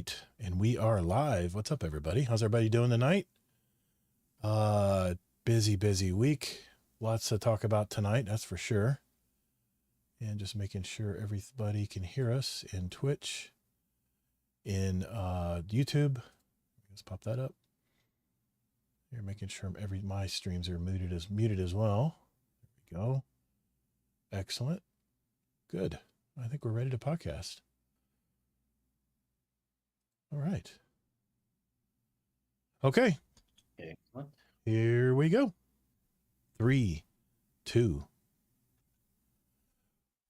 right, and we are live. What's up, everybody? How's everybody doing tonight? Busy week. Lots to talk about tonight, that's for sure. And just making sure everybody can hear us in Twitch, in YouTube. Let's pop that up. You're making sure my streams are muted as well. There we go. Excellent. Good. I think we're ready to podcast. All right. Okay. Excellent. Here we go. 3, 2.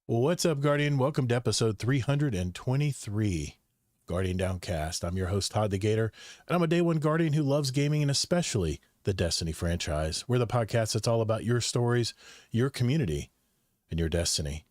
Well, what's up, Guardian? Welcome to episode 323, Guardian Downcast. I'm your host, Todd the Gator, and I'm a Day One Guardian who loves gaming and especially the Destiny franchise. We're the podcast that's all about your stories, your community, and your destiny.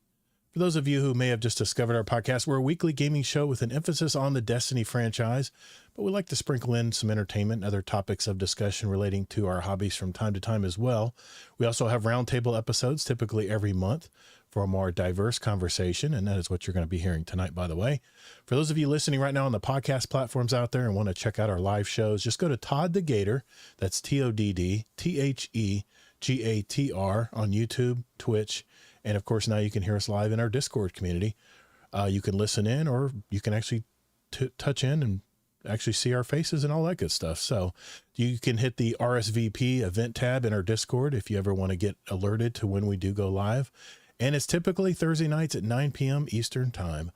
For those of you who may have just discovered our podcast, we're a weekly gaming show with an emphasis on the Destiny franchise, but we like to sprinkle in some entertainment and other topics of discussion relating to our hobbies from time to time as well. We also have roundtable episodes, typically every month, for a more diverse conversation, and that is what you're going to be hearing tonight, by the way. For those of you listening right now on the podcast platforms out there and want to check out our live shows, just go to Todd the Gator, that's TODDTHEGATR on YouTube, Twitch, and of course, now you can hear us live in our Discord community. You can listen in, or you can actually touch in and actually see our faces and all that good stuff. So you can hit the RSVP event tab in our Discord if you ever want to get alerted to when we do go live. And it's typically Thursday nights at 9 p.m. Eastern time.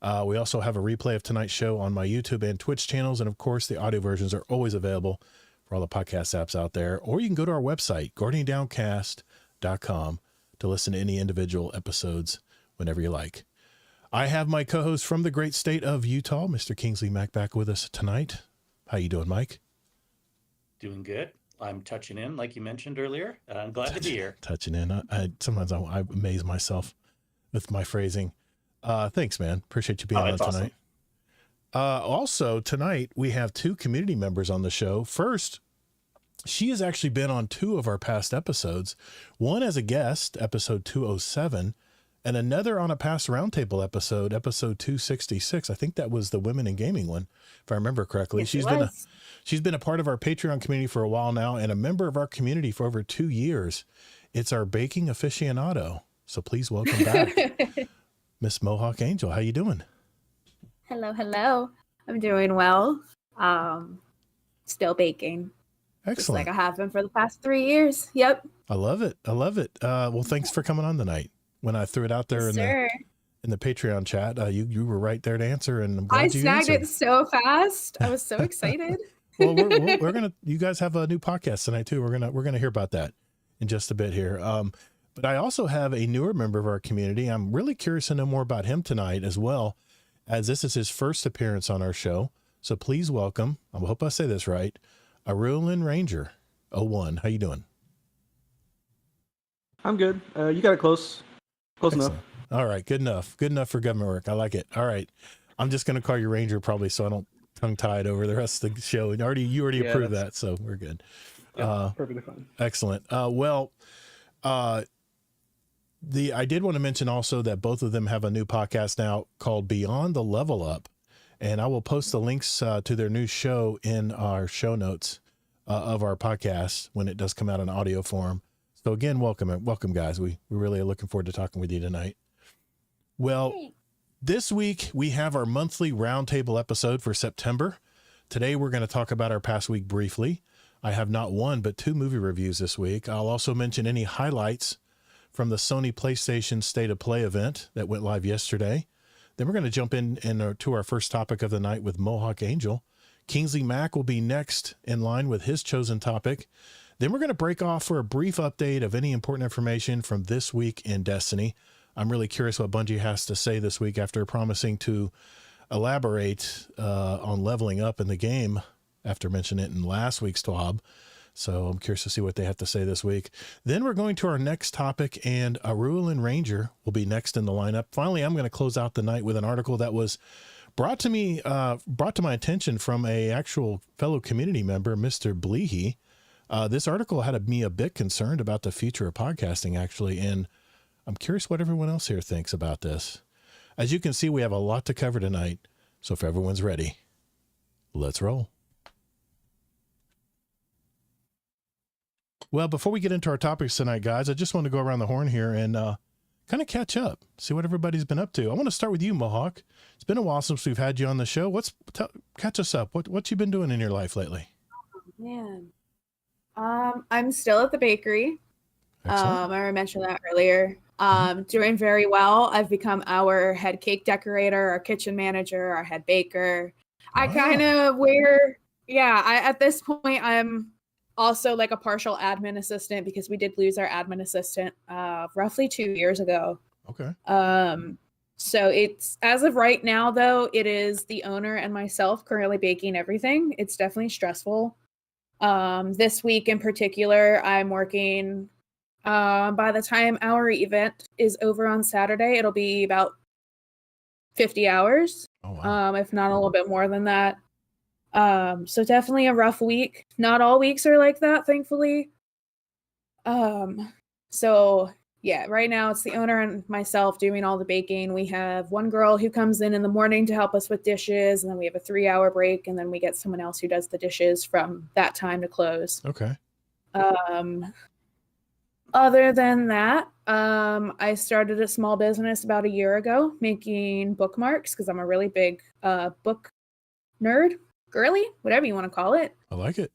We also have a replay of tonight's show on my YouTube and Twitch channels. And of course, the audio versions are always available for all the podcast apps out there. Or you can go to our website, guardiandowncast.com, to listen to any individual episodes whenever you like. I have my co-host from the great state of Utah, Mr. Kingsley Mack, back with us tonight. How you doing, Mike? Doing good. I'm touching in, like you mentioned earlier. I'm glad to be here. Touching in. Sometimes I amaze myself with my phrasing. Thanks, man. Appreciate you being on tonight. Awesome. Also, tonight we have 2 community members on the show. First, she has actually been on 2 of our past episodes. One as a guest, episode 207, and another on a past Roundtable episode, episode 266. I think that was the Women in Gaming one, if I remember correctly. Yes, She's been a part of our Patreon community for a while now and a member of our community for over 2 years. It's our baking aficionado. So please welcome back, Miss Mohawk Angel. How you doing? Hello. I'm doing well. Still baking. Excellent. Just like I have been for the past 3 years. Yep. I love it. Well, thanks for coming on tonight. When I threw it out there in the Patreon chat, you were right there to answer, and I'm glad you snagged answered it so fast. I was so excited. Well, you guys have a new podcast tonight too. We're gonna hear about that in just a bit here. But I also have a newer member of our community. I'm really curious to know more about him tonight as well, as this is his first appearance on our show. So please welcome, I hope I say this right, Arulin Ranger 01. How you doing? I'm good. You got it close enough. All right. Good enough for government work. I like it. All right. I'm just going to call you Ranger probably so I don't tongue tied over the rest of the show. And you already approved that. So we're good. Yeah, perfectly fine. Excellent. I did want to mention also that both of them have a new podcast now called Beyond the Level Up. And I will post the links to their new show in our show notes of our podcast when it does come out in audio form. So again, welcome guys. We really are looking forward to talking with you tonight. Well, this week we have our monthly roundtable episode for September. Today we're going to talk about our past week briefly. I have not 1, but 2 movie reviews this week. I'll also mention any highlights from the Sony PlayStation State of Play event that went live yesterday. Then we're going to jump to our first topic of the night with Mohawk Angel. Kingsley Mack will be next in line with his chosen topic. Then we're going to break off for a brief update of any important information from this week in Destiny. I'm really curious what Bungie has to say this week after promising to elaborate on leveling up in the game after mentioning it in last week's TWAB. So I'm curious to see what they have to say this week. Then we're going to our next topic, and Arulin Ranger will be next in the lineup. Finally, I'm going to close out the night with an article that was brought to my attention from a actual fellow community member, Mr. Bleehee. This article had me a bit concerned about the future of podcasting, actually, and I'm curious what everyone else here thinks about this. As you can see, we have a lot to cover tonight, so if everyone's ready, Let's roll. Well, before we get into our topics tonight, guys, I just want to go around the horn here and kind of catch up, see what everybody's been up to. I want to start with you, Mohawk. It's been a while since we've had you on the show. Catch us up. What you been doing in your life lately? Man. I'm still at the bakery. Excellent. I mentioned that earlier. Doing very well. I've become our head cake decorator, our kitchen manager, our head baker. I kind of at this point, I'm also like a partial admin assistant because we did lose our admin assistant roughly 2 years ago. Okay. So it's, as of right now, though, it is the owner and myself currently baking everything. It's definitely stressful. This week in particular, I'm working, by the time our event is over on Saturday, it'll be about 50 hours. Oh, wow. If not a little bit more than that. So definitely a rough week. Not all weeks are like that, thankfully. So yeah, right now it's the owner and myself doing all the baking. We have one girl who comes in the morning to help us with dishes, and then we have a 3-hour break, and then we get someone else who does the dishes from that time to close. Okay. Other than that, I started a small business about a year ago making bookmarks because I'm a really big book nerd, girly, whatever you want to call it. I like it.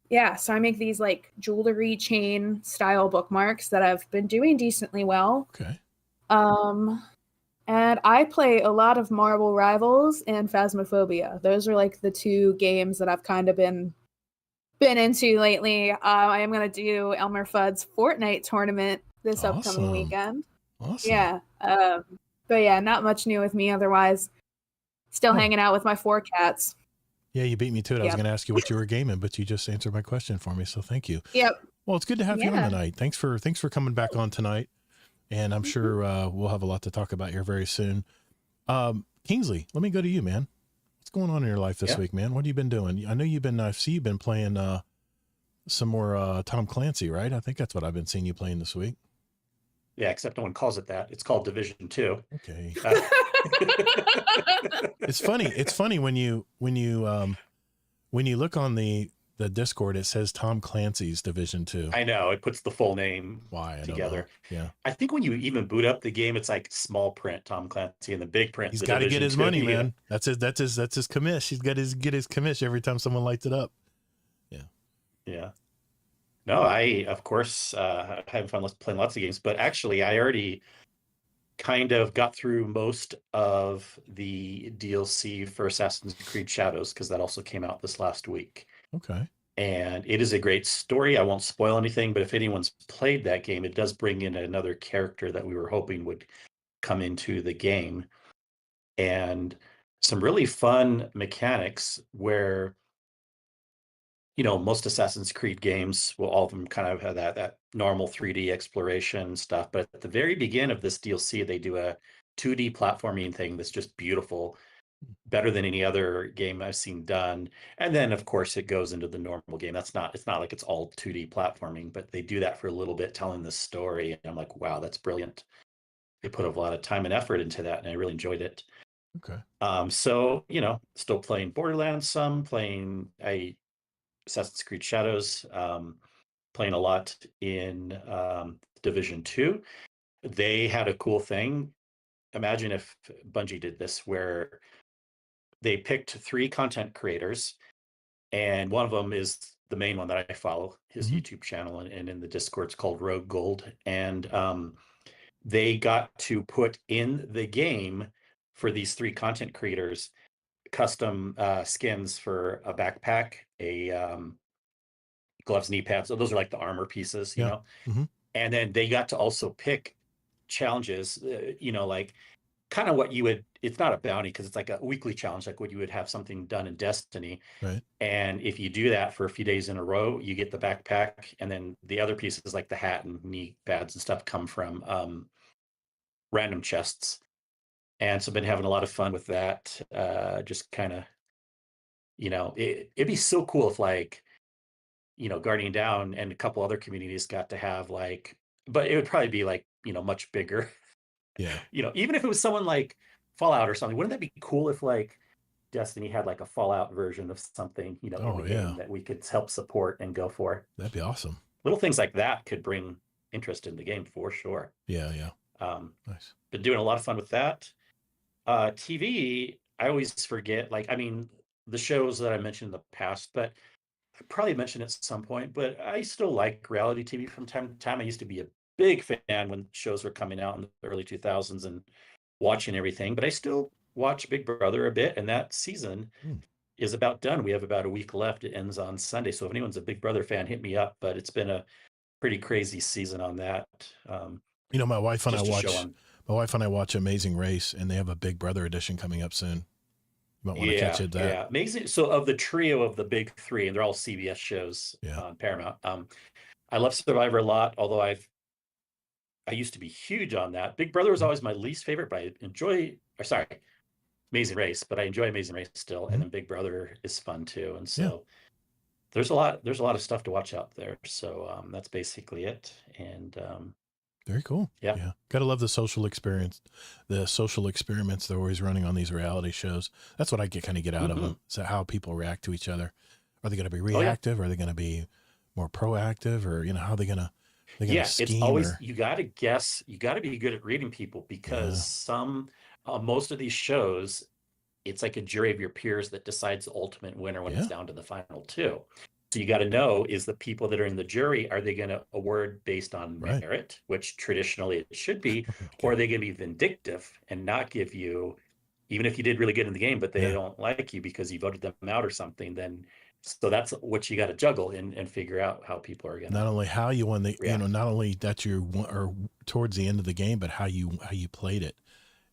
Yeah, so I make these like jewelry chain style bookmarks that I've been doing decently well. Okay. And I play a lot of Marvel Rivals and Phasmophobia. Those are like the two games that I've kind of been into lately. I am going to do Elmer Fudd's Fortnite tournament this upcoming weekend. Awesome. Yeah. But yeah, not much new with me otherwise. Still hanging out with my 4 cats. Yeah, you beat me to it. I was going to ask you what you were gaming, but you just answered my question for me. So thank you. Yep. Well, it's good to have you on tonight. Thanks for coming back on tonight. And I'm sure we'll have a lot to talk about here very soon. Kingsley, let me go to you, man. What's going on in your life this week, man? What have you been doing? I know I see you've been playing some more Tom Clancy, right? I think that's what I've been seeing you playing this week. Yeah, except no one calls it that. It's called Division 2. Okay. It's funny when you look on the Discord, it says Tom Clancy's Division 2. I know, it puts the full name together. Yeah. I think when you even boot up the game, it's like small print Tom Clancy, and the big print. He's got to get his money, man. That's his commish. He's got get his commish every time someone lights it up. Yeah. Yeah. No, I of course having fun playing lots of games, but actually I already kind of got through most of the DLC for Assassin's Creed Shadows, because that also came out this last week. Okay. And it is a great story. I won't spoil anything, but if anyone's played that game, it does bring in another character that we were hoping would come into the game. And some really fun mechanics where, most Assassin's Creed games, well, all of them kind of have that normal 3D exploration stuff. But at the very beginning of this DLC, they do a 2D platforming thing that's just beautiful, better than any other game I've seen done. And then, of course, it goes into the normal game. It's not like it's all 2D platforming, but they do that for a little bit, telling the story. And I'm like, wow, that's brilliant. They put a lot of time and effort into that, and I really enjoyed it. Okay. So, still playing Borderlands, playing Assassin's Creed Shadows, playing a lot in Division 2. They had a cool thing. Imagine if Bungie did this, where they picked 3 content creators, and one of them is the main one that I follow, his YouTube channel, and in the Discord it's called Rogue Gold. And they got to put in the game for these 3 content creators custom skins for a backpack, a gloves, knee pads. So those are like the armor pieces, you know. Mm-hmm. And then they got to also pick challenges, like kind of what you would, it's not a bounty because it's like a weekly challenge, like what you would have something done in Destiny. Right. And if you do that for a few days in a row, you get the backpack. And then the other pieces like the hat and knee pads and stuff come from random chests. And so I've been having a lot of fun with that. Just kind of, it'd be so cool if Guardian Down and a couple other communities got to have but it would probably be much bigger. Yeah. Even if it was someone like Fallout or something, wouldn't that be cool if Destiny had like a Fallout version of something, in the game that we could help support and go for. That'd be awesome. Little things like that could bring interest in the game for sure. Yeah. Nice. Been doing a lot of fun with that. TV, I always forget, the shows that I mentioned in the past, but I probably mentioned it at some point, but I still like reality TV from time to time. I used to be a big fan when shows were coming out in the early 2000s and watching everything, but I still watch Big Brother a bit, and that season is about done. We have about a week left. It ends on Sunday. So if anyone's a Big Brother fan, hit me up, but it's been a pretty crazy season on that. My wife and I watch Amazing Race, and they have a Big Brother edition coming up soon. You might want to catch it. Yeah, amazing. So of the trio of the big three, and they're all CBS shows on Paramount. I love Survivor a lot, although I used to be huge on that. Big Brother was always my least favorite, but I enjoy. Amazing Race, but I enjoy Amazing Race still, and then Big Brother is fun too. And so there's a lot of stuff to watch out there. So that's basically it. And very cool. Yeah. Gotta love the social experience, the social experiments they're always running on these reality shows. That's what I get out of them. So how people react to each other. Are they going to be reactive? Are they going to be more proactive? Or, how are they going to scheme? It's always, you got to guess, you got to be good at reading people, because most of these shows, it's like a jury of your peers that decides the ultimate winner when it's down to the final two. So you got to know, is the people that are in the jury, are they going to award based on merit, which traditionally it should be, or are they going to be vindictive and not give you, even if you did really good in the game, but they don't like you because you voted them out or something, then so that's what you got to juggle and figure out how people are going to. Not only how you won the, not only that you won or towards the end of the game, but how you played it.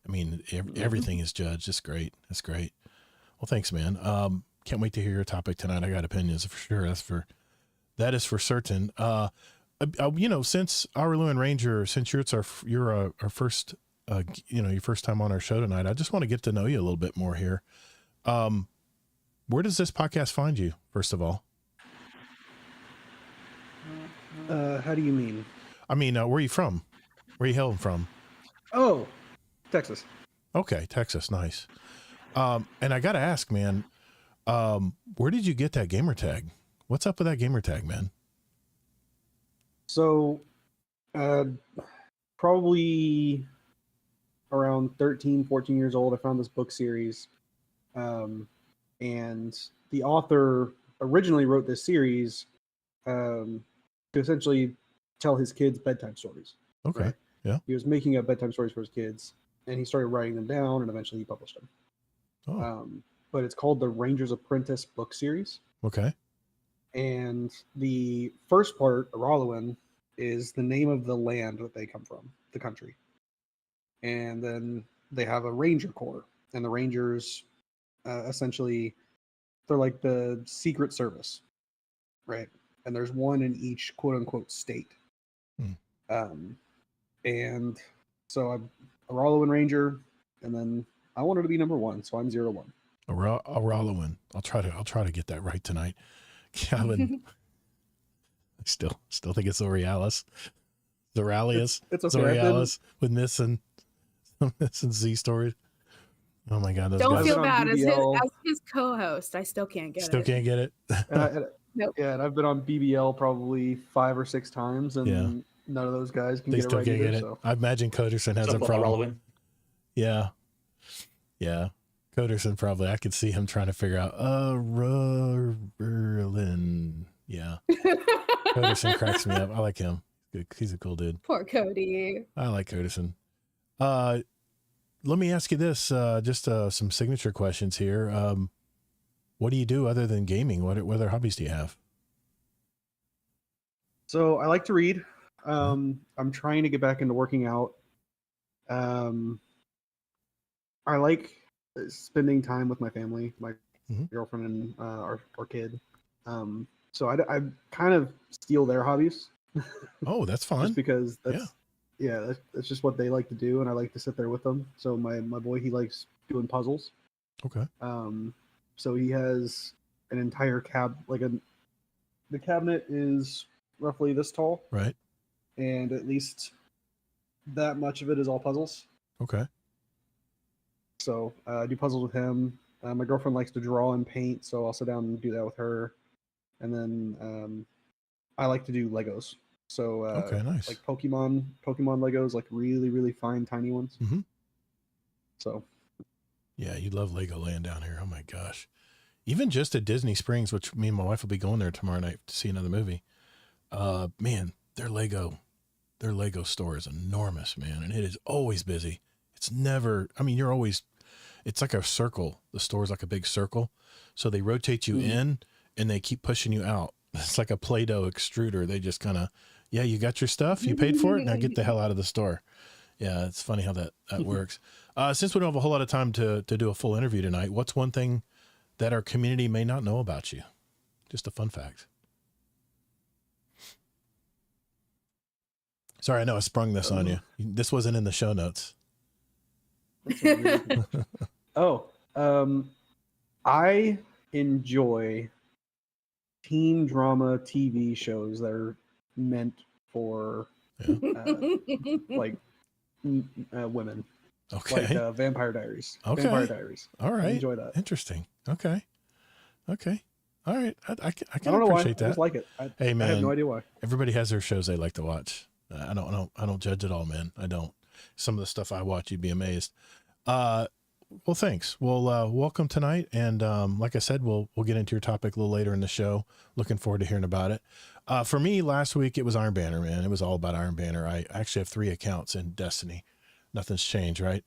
I mean, everything is judged. It's great. That's great. Well, thanks, man. Can't wait to hear your topic tonight. I got opinions for sure. That is for certain. Since our Lewin Ranger, since you're our first, your first time on our show tonight, I just want to get to know you a little bit more here. Where does this podcast find you, first of all? How do you mean? I mean, where are you from? Where are you hailing from? Oh, Texas. Okay, Texas, nice. And I got to ask, man, where did you get that gamer tag? What's up with that gamer tag, man? So, probably around 13, 14 years old, I found this book series. And the author originally wrote this series to essentially tell his kids bedtime stories. Okay. Right? Yeah. He was making up bedtime stories for his kids, and he started writing them down, and eventually he published them. Oh. But it's called the Ranger's Apprentice book series. Okay. And the first part, Araluen, is the name of the land that they come from, the country. And then they have a Ranger Corps, and the Rangers essentially, they're like the Secret Service, right? And there's one in each quote-unquote state. And so I'm a Araluen Ranger, and then I wanted to be number one, so I'm 01. Araluen. I'll try to get that right tonight. Calvin. I still think it's Zoralis. Zoralius. It's okay. Zoralis with Miss and Z stories. Oh my God. Don't feel bad. As his co-host, I still can't get it. Still can't get it? Nope. Yeah, and I've been on BBL probably 5 or 6 times, and none of those guys can get it right either. So. I imagine Coderson has a problem. Yeah. Coderson probably. I could see him trying to figure out, Berlin. Yeah. Coderson cracks me up. I like him. He's a cool dude. Poor Cody. I like Coderson. Let me ask you this, just some signature questions here. What do you do other than gaming? What other hobbies do you have? So I like to read. I'm trying to get back into working out. I like spending time with my family, my girlfriend and our kid. So I kind of steal their hobbies. Oh, that's fun. Just because that's just what they like to do, and I like to sit there with them. So my boy, he likes doing puzzles. Okay. So he has an entire the cabinet is roughly this tall. Right. And at least that much of it is all puzzles. Okay. So I do puzzles with him. My girlfriend likes to draw and paint, so I'll sit down and do that with her. And then I like to do Legos. So Okay, nice. like Pokemon Legos, like really, really fine, tiny ones. Mm-hmm. So yeah, you love Legoland down here. Oh my gosh. Even just at Disney Springs, which me and my wife will be going there tomorrow night to see another movie. Man, their Lego store is enormous, man. And it is always busy. It's never, I mean, it's like a circle. The store is like a big circle. So they rotate you in and they keep pushing you out. It's like a Play-Doh extruder. They just kind of, yeah, you got your stuff, you paid for it, now get the hell out of the store. Yeah, it's funny how that works. Since we don't have a whole lot of time to do a full interview tonight, what's one thing that our community may not know about you? Just a fun fact. Sorry, I know I sprung this on you. This wasn't in the show notes. I enjoy teen drama TV shows that are meant for women. Okay. Like Vampire Diaries. Okay. Vampire Diaries. All right. I enjoy that. Interesting. Okay. All right. I can don't know why. appreciate that. I just like it. Hey man, I have no idea why. Everybody has their shows they like to watch. I don't judge it all, man. I don't. Some of the stuff I watch, you'd be amazed. Well, thanks. Well, welcome tonight. And, like I said, we'll get into your topic a little later in the show. Looking forward to hearing about it. For me, last week, it was Iron Banner, man. It was all about Iron Banner. I actually have 3 accounts in Destiny. Nothing's changed, right?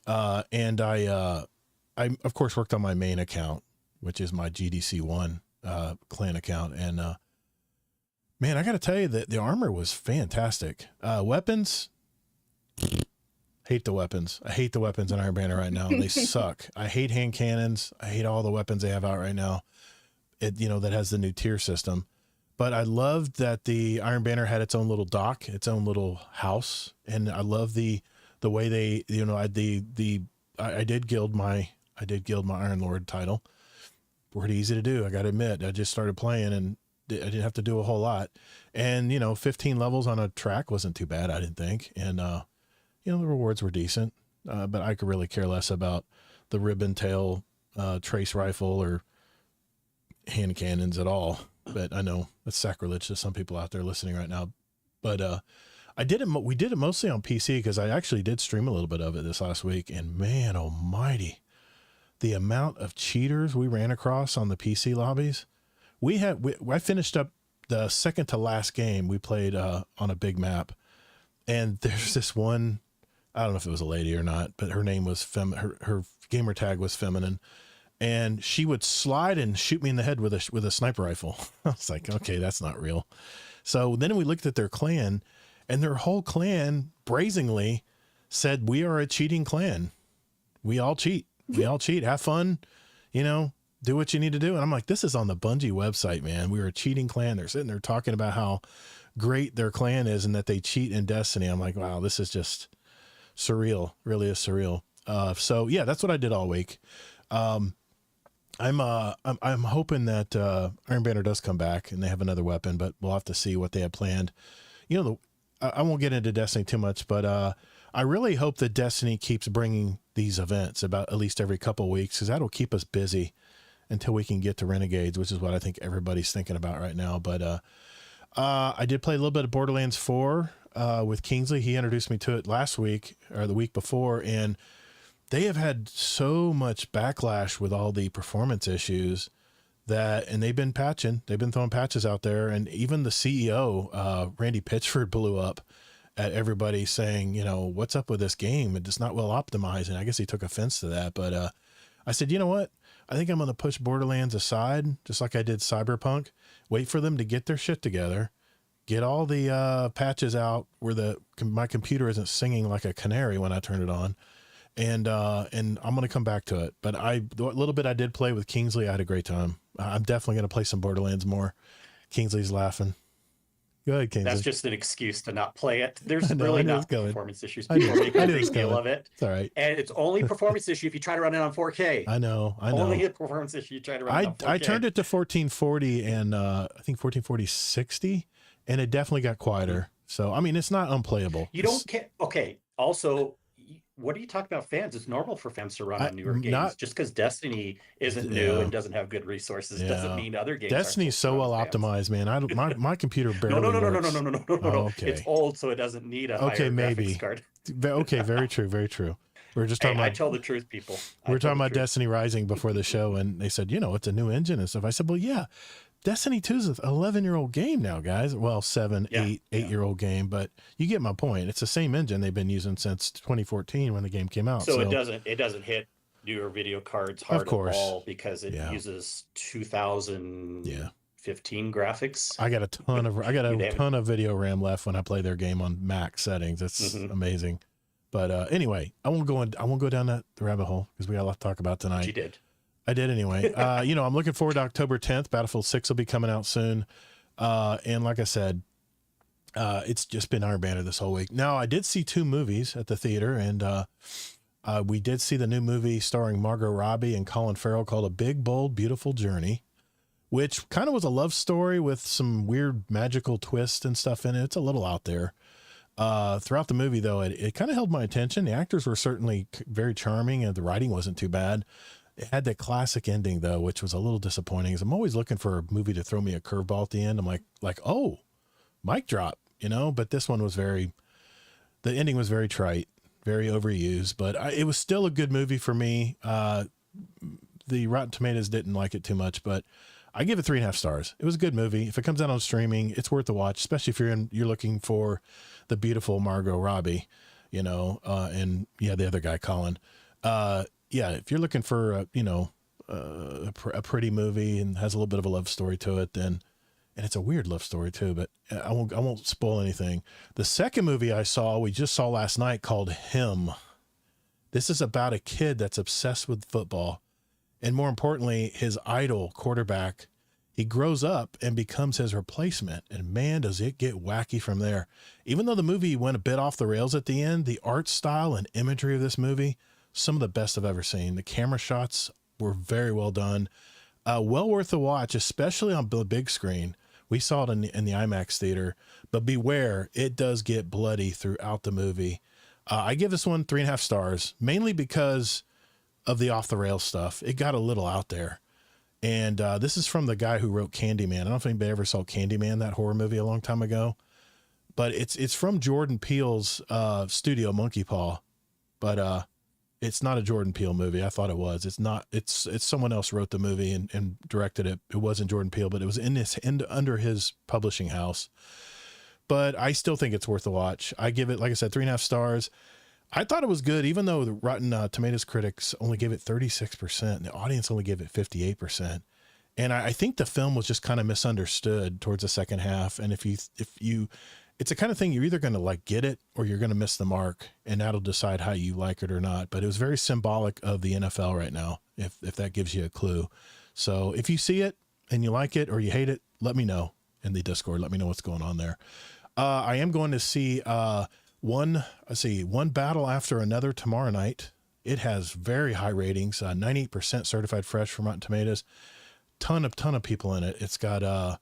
And I of course worked on my main account, which is my GDC1, clan account. And, man, I got to tell you that the armor was fantastic. Weapons, hate the weapons. I hate the weapons in Iron Banner right now. They suck. I hate hand cannons. I hate all the weapons they have out right now. That has the new tier system. But I loved that the Iron Banner had its own little dock, its own little house, and I love the way they, I did guild my Iron Lord title. Pretty easy to do, I got to admit. I just started playing and I didn't have to do a whole lot. And 15 levels on a track wasn't too bad, I didn't think. And the rewards were decent, but I could really care less about the ribbon tail trace rifle or hand cannons at all. But I know that's sacrilege to some people out there listening right now. But we did it mostly on PC because I actually did stream a little bit of it this last week. And man almighty, the amount of cheaters we ran across on the PC lobbies. I finished up the second to last game we played on a big map. And there's this one, I don't know if it was a lady or not, but her name was her gamer tag was feminine, and she would slide and shoot me in the head with a sniper rifle. I was like, okay, that's not real. So then we looked at their clan, and their whole clan brazenly said, "We are a cheating clan. We all cheat. We all cheat. Have fun, do what you need to do." And I'm like, this is on the Bungie website, man. We are a cheating clan. They're sitting there talking about how great their clan is and that they cheat in Destiny. I'm like, wow, this is just surreal. Really is surreal. So yeah, that's what I did all week. I'm hoping that Iron Banner does come back and they have another weapon, but we'll have to see what they have planned. I won't get into Destiny too much, but I really hope that Destiny keeps bringing these events about at least every couple of weeks, because that'll keep us busy until we can get to Renegades, which is what I think everybody's thinking about right now. But I did play a little bit of Borderlands 4 with Kingsley. He introduced me to it last week or the week before, and they have had so much backlash with all the performance issues and they've been throwing patches out there. And even the CEO, Randy Pitchford, blew up at everybody saying, what's up with this game? It's not well optimized. And I guess he took offense to that. But I said, you know what? I think I'm going to push Borderlands aside, just like I did Cyberpunk. Wait for them to get their shit together, get all the patches out where my computer isn't singing like a canary when I turn it on. And I'm going to come back to it. But the little bit I did play with Kingsley, I had a great time. I'm definitely going to play some Borderlands more. Kingsley's laughing. Go ahead, Kingsley. That's just an excuse to not play it. There's really not performance issues. People are making a big deal of it. It's all right. And it's only performance issue if you try to run it on 4K. I know. Only a performance issue you try to run it on 4K. I turned it to 1440 and I think 1440 60, and it definitely got quieter. So, I mean, it's not unplayable. You don't care. Okay. Also, what are you talking about fans? It's normal for fans to run I on newer games. not Just because Destiny isn't new yeah. and doesn't have good resources doesn't Yeah. mean other games Destiny's so aren't well supposed to run optimized, man. I don't, my computer fans. barely works. No. Oh, It's okay. old, so it doesn't need a Okay, higher graphics maybe. card. Okay, very true, very true. We were just Hey, talking I about tell the truth, people. we were I tell talking the about truth. Destiny Rising before the show, and they said, it's a new engine and stuff. I said, well, yeah, Destiny 2 is an 11-year-old game now, guys. Well, 7, Yeah, 8-year-old game, but you get my point. It's the same engine they've been using since 2014 when the game came out. So it doesn't hit newer video cards Of hard at course. all because it Yeah. uses 2015 graphics. I got a ton You ton of video RAM left when I play their game on max settings. It's amazing. But anyway, I won't go down the rabbit hole because we got a lot to talk about tonight. You did. I did anyway. I'm looking forward to October 10th. Battlefield 6 will be coming out soon. And like I said, it's just been Iron Banner this whole week. Now, I did see 2 movies at the theater, and we did see the new movie starring Margot Robbie and Colin Farrell called A Big, Bold, Beautiful Journey, which kind of was a love story with some weird magical twists and stuff in it. It's a little out there. Throughout the movie, though, it kind of held my attention. The actors were certainly very charming, and the writing wasn't too bad. It had that classic ending, though, which was a little disappointing. Because I'm always looking for a movie to throw me a curveball at the end. I'm like, oh, mic drop, But this one was the ending was very trite, very overused. But it was still a good movie for me. The Rotten Tomatoes didn't like it too much, but I give it 3.5 stars. It was a good movie. If it comes out on streaming, it's worth a watch, especially if you're looking for the beautiful Margot Robbie, and the other guy, Colin. If you're looking for a pretty movie and has a little bit of a love story to it, and it's a weird love story too, but I won't spoil anything. The second movie we just saw last night called Him. This is about a kid that's obsessed with football. And more importantly, his idol quarterback, he grows up and becomes his replacement. And man, does it get wacky from there. Even though the movie went a bit off the rails at the end, the art style and imagery of this movie, some of the best I've ever seen. The camera shots were very well done. Well worth the watch, especially on the big screen. We saw it in the IMAX theater, but beware, it does get bloody throughout the movie. I give this one 3.5 stars, mainly because of the off the rails stuff. It got a little out there. And this is from the guy who wrote Candyman. I don't know if anybody ever saw Candyman, that horror movie a long time ago, but it's from Jordan Peele's studio, Monkey Paw. But it's not a Jordan Peele movie. I thought it was. It's not. It's someone else wrote the movie and directed it. It wasn't Jordan Peele, but it was under his publishing house. But I still think it's worth a watch. I give it, like I said, 3.5 stars. I thought it was good, even though the Rotten Tomatoes critics only gave it 36%, and the audience only gave it 58%. And I think the film was just kind of misunderstood towards the second half. And if you, it's the kind of thing you're either going to get it or you're going to miss the mark, and that'll decide how you like it or not. But it was very symbolic of the NFL right now, if that gives you a clue. So if you see it and you like it or you hate it, let me know in the Discord. Let me know what's going on there. I am going to see One Battle After Another tomorrow night. It has very high ratings, 98% certified fresh from Rotten Tomatoes. Ton of people in it. It's got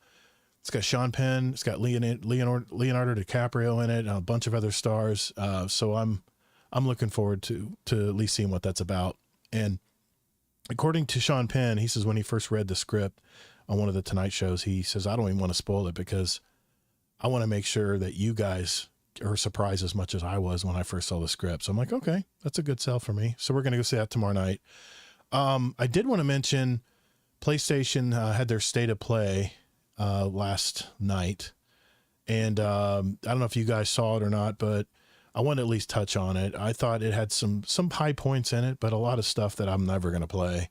Sean Penn. It's got Leonardo DiCaprio in it, and a bunch of other stars. So I'm looking forward to at least seeing what that's about. And according to Sean Penn, he says when he first read the script on one of the Tonight shows, he says, I don't even want to spoil it because I want to make sure that you guys are surprised as much as I was when I first saw the script. So I'm like, okay, that's a good sell for me. So we're going to go see that tomorrow night. I did want to mention PlayStation had their State of Play last night. And I don't know if you guys saw it or not, but I want to at least touch on it. I thought it had some high points in it, but a lot of stuff that I'm never going to play.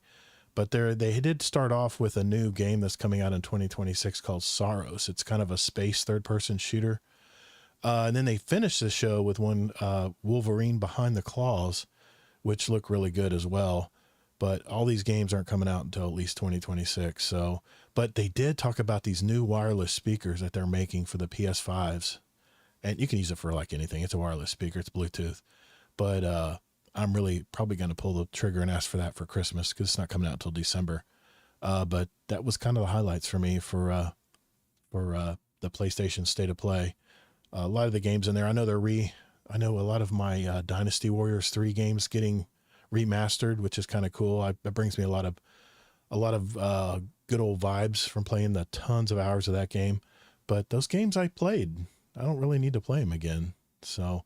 But they did start off with a new game that's coming out in 2026 called Soros. It's kind of a space third-person shooter. And then they finished the show with one Wolverine Behind the Claws, which looked really good as well. But all these games aren't coming out until at least 2026. So, but they did talk about these new wireless speakers that they're making for the PS5s. And you can use it for like anything. It's a wireless speaker. It's Bluetooth. But I'm really probably going to pull the trigger and ask for that for Christmas because it's not coming out until December. But that was kind of the highlights for me for the PlayStation State of Play. A lot of the games in there, I know they're I know a lot of my Dynasty Warriors 3 games getting remastered, which is kind of cool. That brings me a lot of good old vibes from playing the tons of hours of that game. But those games I played, I don't really need to play them again. So,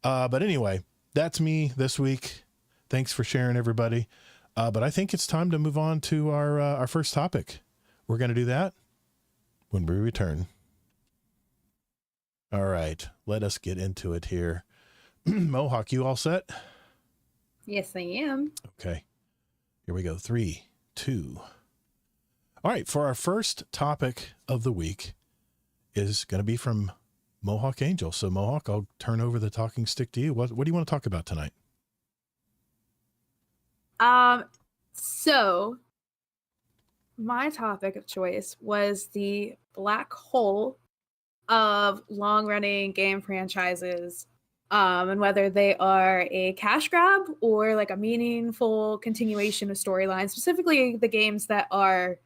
but anyway, that's me this week. Thanks for sharing, everybody. But I think it's time to move on to our first topic. We're going to do that when we return. All right, let us get into it here. Mohawk, you all set? Yes, I am. Okay, here we go. 3, 2. All right, for our first topic of the week is going to be from Mohawk Angel. So Mohawk, I'll turn over the talking stick to you. What do you want to talk about tonight? So my topic of choice was the black hole of long-running game franchises, and whether they are a cash grab or like a meaningful continuation of storylines, specifically the games that are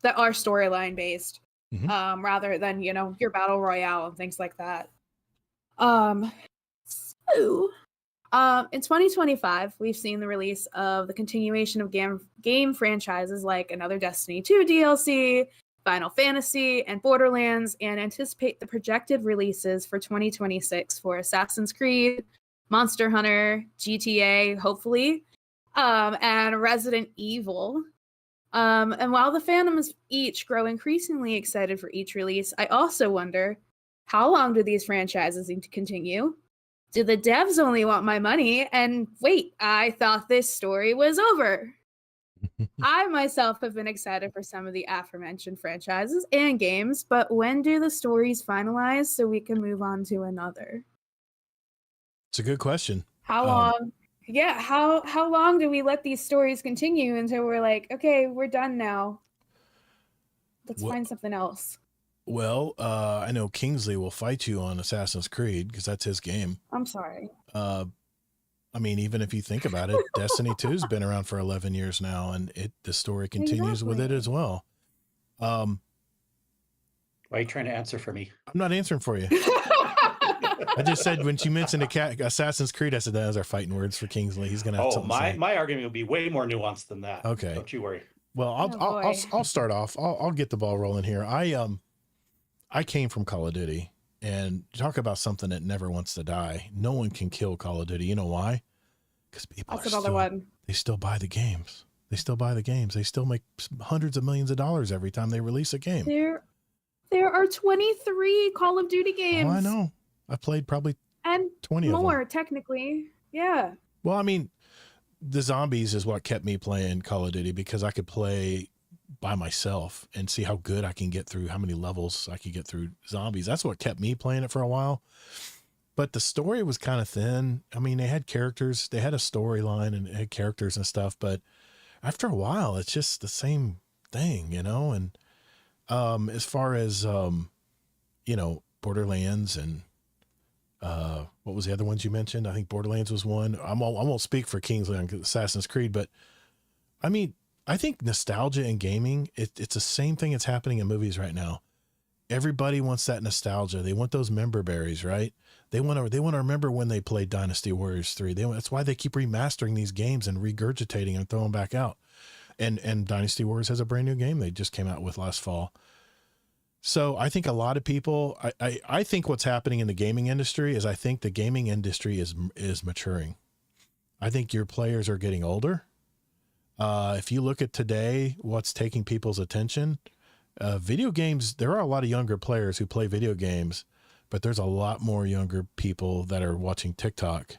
storyline based, rather than, you know, your battle royale and things like that. In 2025, we've seen the release of the continuation of game franchises like another Destiny 2 DLC, Final Fantasy, and Borderlands, and anticipate the projected releases for 2026 for Assassin's Creed, Monster Hunter, GTA, hopefully, and Resident Evil. And while the fandoms each grow increasingly excited for each release, I also wonder, how long do these franchises need to continue? Do the devs only want my money? And wait, I thought this story was over. I myself have been excited for some of the aforementioned franchises and games, but when do the stories finalize so we can move on to another? It's a good question. How long? Yeah, how long do we let these stories continue until we're like, okay, we're done now. Let's find something else. Well, I know Kingsley will fight you on Assassin's Creed because that's his game. I'm sorry. I mean, even if you think about it, Destiny 2's been around for 11 years now, and the story continues with it as well. Why are you trying to answer for me? I'm not answering for you. I just said when she mentioned Assassin's Creed, I said those are fighting words for Kingsley. He's gonna have something to say. My argument will be way more nuanced than that. Okay, don't you worry. Well, I'll start off. I'll get the ball rolling here. I came from Call of Duty, and talk about something that never wants to die. No one can kill Call of Duty. You know why? Because people they still buy the games. They still buy the games. They still make hundreds of millions of dollars every time they release a game. There are 23 Call of Duty games. Oh, I know. I played probably 20 more, of them. Technically. Yeah. Well, I mean, the zombies is what kept me playing Call of Duty, because I could play by myself and see how good I can get through, how many levels I could get through zombies. That's what kept me playing it for a while. But the story was kind of thin. I mean, they had characters, they had a storyline and had characters and stuff, but after a while, it's just the same thing, you know? And as far as, you know, Borderlands and what was the other ones you mentioned? I think Borderlands was one. I won't speak for Kingsley on Assassin's Creed, but I mean, I think nostalgia in gaming, it's the same thing that's happening in movies right now. Everybody wants that nostalgia. They want those member berries, right? They want to remember when they played Dynasty Warriors 3. That's why they keep remastering these games and regurgitating and throwing back out. And Dynasty Warriors has a brand new game they just came out with last fall. So I think a lot of people, I think what's happening in the gaming industry is I think the gaming industry is maturing. I think your players are getting older. If you look at today, what's taking people's attention, video games, there are a lot of younger players who play video games, but there's a lot more younger people that are watching TikTok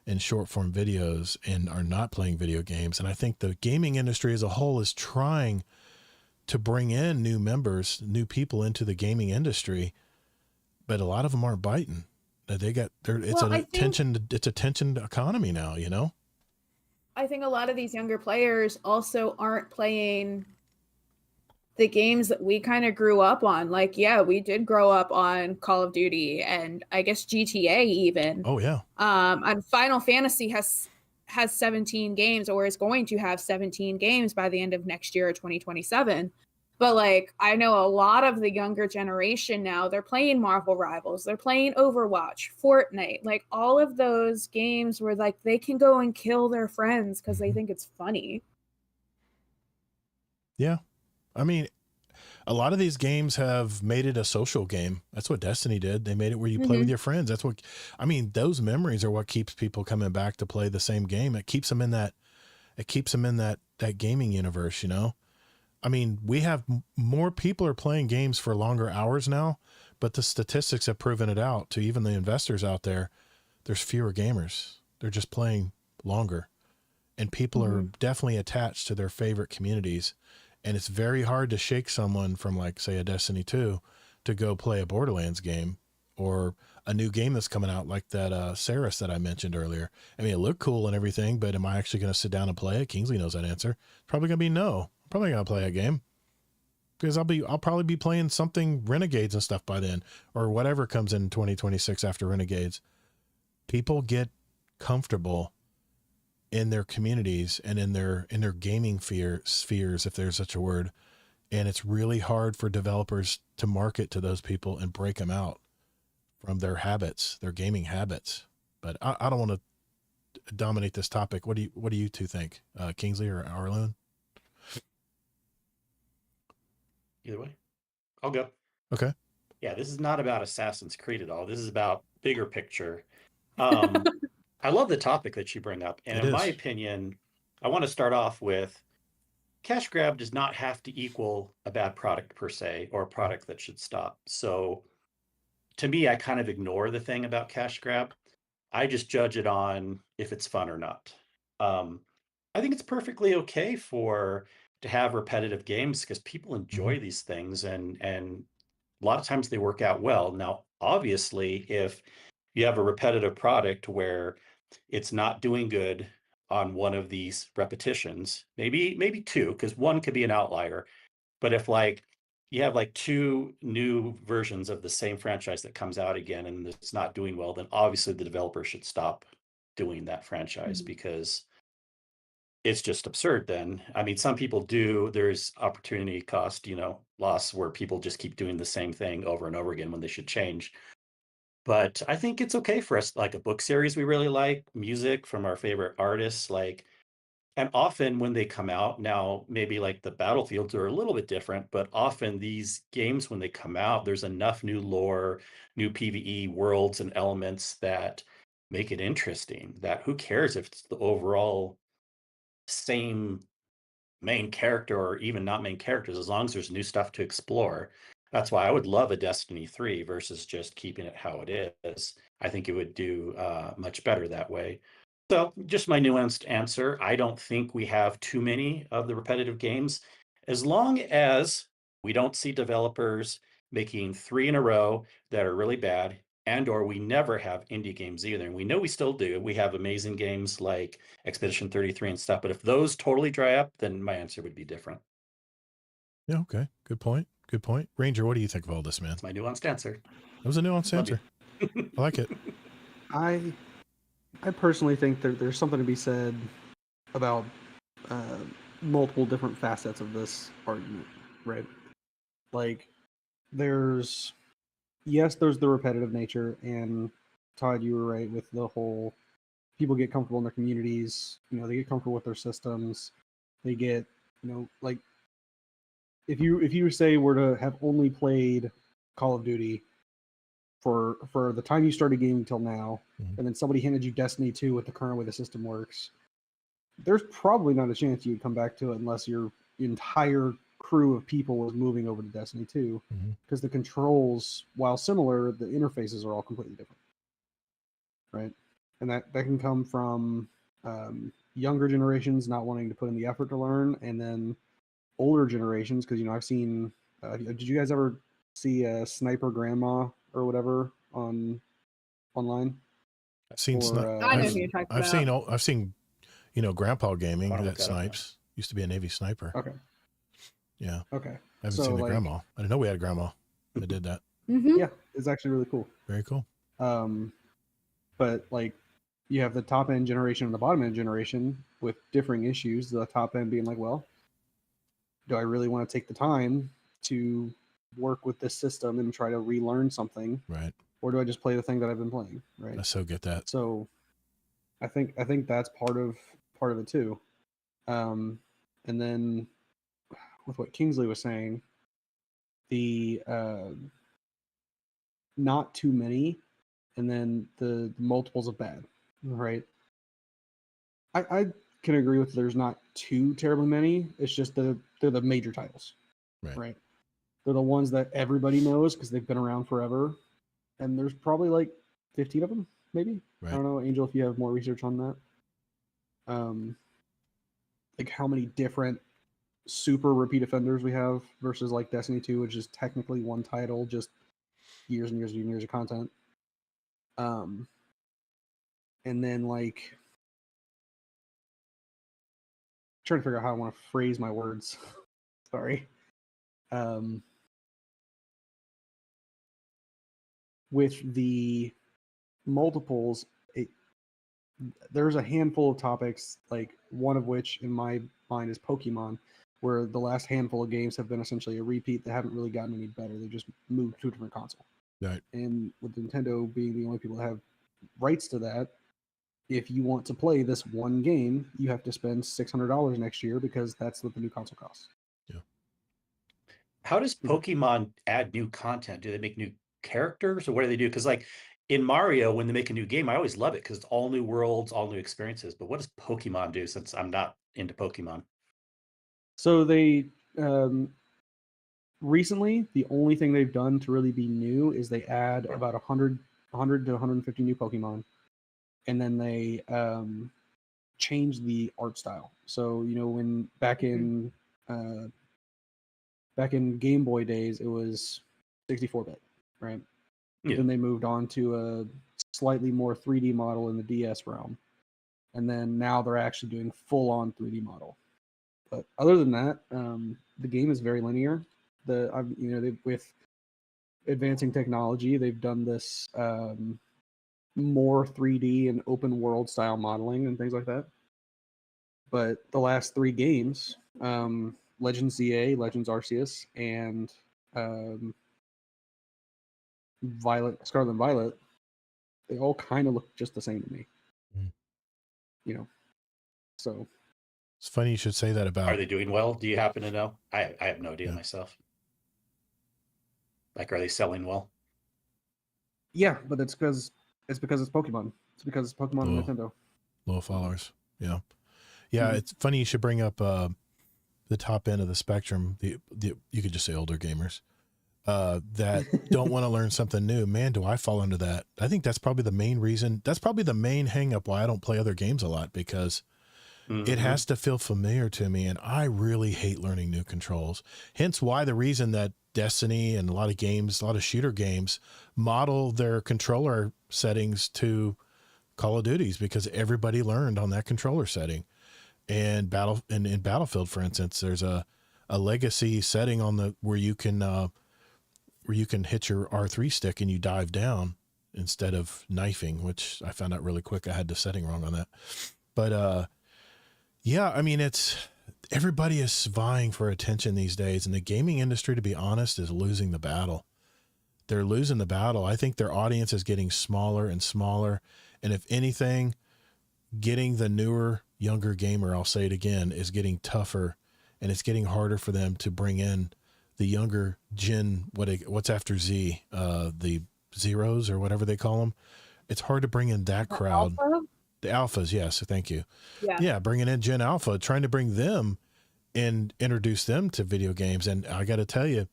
and short form videos and are not playing video games. And I think the gaming industry as a whole is trying to bring in new members, new people into the gaming industry, but a lot of them aren't biting. It's a tensioned economy now, you know? I think a lot of these younger players also aren't playing the games that we kind of grew up on. Like, yeah, we did grow up on Call of Duty and I guess GTA even. Oh yeah. And Final Fantasy has 17 games, or is going to have 17 games by the end of next year, or 2027. But like, I know a lot of the younger generation now, they're playing Marvel Rivals, they're playing Overwatch, Fortnite, like all of those games where like they can go and kill their friends because they think it's funny. Yeah. I mean, a lot of these games have made it a social game. That's what Destiny did. They made it where you play with your friends. That's what, I mean, those memories are what keeps people coming back to play the same game. It keeps them in that gaming universe, you know? I mean, we have more people are playing games for longer hours now, but the statistics have proven it out to even the investors out there. There's fewer gamers. They're just playing longer, and people are definitely attached to their favorite communities. And it's very hard to shake someone from, like, say, a Destiny 2 to go play a Borderlands game or a new game that's coming out like that Saris that I mentioned earlier. I mean, it looked cool and everything, but am I actually going to sit down and play it? Kingsley knows that answer. Probably going to be no. I'm probably going to play a game because I'll probably be playing something Renegades and stuff by then, or whatever comes in 2026 after Renegades. People get comfortable in their communities and in their gaming spheres, if there's such a word. And it's really hard for developers to market to those people and break them out from their habits, their gaming habits. But I don't want to dominate this topic. What do you two think, Kingsley or Arlen? Either way, I'll go. Okay. Yeah, this is not about Assassin's Creed at all. This is about bigger picture. I love the topic that you bring up. And in my opinion, I want to start off with cash grab does not have to equal a bad product per se, or a product that should stop. So to me, I kind of ignore the thing about cash grab. I just judge it on if it's fun or not. I think it's perfectly okay to have repetitive games because people enjoy these things, and a lot of times they work out well. Now, obviously, if you have a repetitive product where it's not doing good on one of these repetitions, maybe two, because one could be an outlier. But if like you have like two new versions of the same franchise that comes out again and it's not doing well, then obviously the developer should stop doing that franchise because it's just absurd then. I mean, some people do, there's opportunity cost, loss where people just keep doing the same thing over and over again when they should change. But I think it's okay for us, like a book series we really like, music from our favorite artists, and often when they come out now, maybe like the Battlefields are a little bit different, but often these games, when they come out, there's enough new lore, new PvE worlds and elements that make it interesting, that who cares if it's the overall same main character or even not main characters, as long as there's new stuff to explore. That's why I would love a Destiny 3 versus just keeping it how it is. I think it would do much better that way. So just my nuanced answer. I don't think we have too many of the repetitive games. As long as we don't see developers making 3 in a row that are really bad, and or we never have indie games either. And we know we still do. We have amazing games like Expedition 33 and stuff. But if those totally dry up, then my answer would be different. Yeah, okay. Good point. Good point. Ranger, what do you think of all this, man? That's my nuanced answer. That was a nuanced answer. I like it. I personally think there's something to be said about multiple different facets of this argument, right? Like, there's the repetitive nature, and Todd, you were right with the whole people get comfortable in their communities, they get comfortable with their systems, they get, like, if you say were to have only played Call of Duty for the time you started gaming till now, and then somebody handed you Destiny 2 with the current way the system works, there's probably not a chance you'd come back to it unless your entire crew of people was moving over to Destiny 2, because the controls, while similar, the interfaces are all completely different, right? And that can come from younger generations not wanting to put in the effort to learn, and then older generations, because I've seen did you guys ever see Sniper Grandma or whatever online? I've seen I know who you're talking about. I've seen Grandpa Gaming I'll that look that up now. snipes. Used to be a Navy sniper. Okay. Yeah. Okay. I haven't seen the like, grandma. I didn't know we had a grandma that did that. Yeah, it's actually really cool. Very cool. But like, you have the top end generation and the bottom end generation with differing issues. The top end being like, well, do I really want to take the time to work with this system and try to relearn something, Right. or do I just play the thing that I've been playing? Right. I so get that. So I think that's part of it too. And then with what Kingsley was saying, the not too many, and then the multiples of bad, right? I can agree with there's not too terribly many. It's just they're the major titles, right? They're the ones that everybody knows because they've been around forever, and there's probably like 15 of them, maybe. Right. I don't know, Angel, if you have more research on that. Like how many different super repeat offenders we have versus like Destiny 2, which is technically one title, just years and years and years of content. And then like trying to figure out how I want to phrase my words. Sorry. With the multiples, there's a handful of topics, like one of which in my mind is Pokemon, where the last handful of games have been essentially a repeat. They haven't really gotten any better. They just moved to a different console. Right. And with Nintendo being the only people that have rights to that, if you want to play this one game, you have to spend $600 next year because that's what the new console costs. Yeah. How does Pokemon add new content? Do they make new characters, or what do they do? Because like in Mario, when they make a new game, I always love it because it's all new worlds, all new experiences. But what does Pokemon do, since I'm not into Pokemon? So they recently, the only thing they've done to really be new is they add about 100 to 150 new Pokemon, and then they change the art style. So when back in Game Boy days, it was 64-bit, right? Yeah. Then they moved on to a slightly more 3D model in the DS realm, and then now they're actually doing full-on 3D model. But other than that, the game is very linear. With advancing technology, they've done this more 3D and open world style modeling and things like that. But the last three games, Legends ZA, Legends Arceus, and Scarlet and Violet, they all kind of look just the same to me. So It's funny you should say that about. Are they doing well? Do you happen to know? I have no idea myself. Like, are they selling well? Yeah, but it's because it's Pokemon. It's because it's Pokemon and Nintendo. Low followers. Yeah. Yeah. It's funny you should bring up the top end of the spectrum. The you could just say older gamers that don't want to learn something new. Man, do I fall into that. I think that's probably the main reason. That's probably the main hang up why I don't play other games a lot, because it has to feel familiar to me, and I really hate learning new controls. Hence why the reason that Destiny and a lot of games, a lot of shooter games, model their controller settings to Call of Duty's, because everybody learned on that controller setting. And in Battlefield, for instance, there's a legacy setting on where you can hit your R3 stick and you dive down instead of knifing, which I found out really quick. I had the setting wrong on that. But yeah, I mean, everybody is vying for attention these days, and the gaming industry, to be honest, is losing the battle. They're losing the battle. I think their audience is getting smaller and smaller. And if anything, getting the newer, younger gamer, I'll say it again, is getting tougher, and it's getting harder for them to bring in the younger gen, what's after Z, the zeros or whatever they call them. It's hard to bring in that crowd. Alpha? The alphas, yes, thank you. Yeah, bringing in Gen Alpha, trying to bring them and introduce them to video games. And I got to tell you,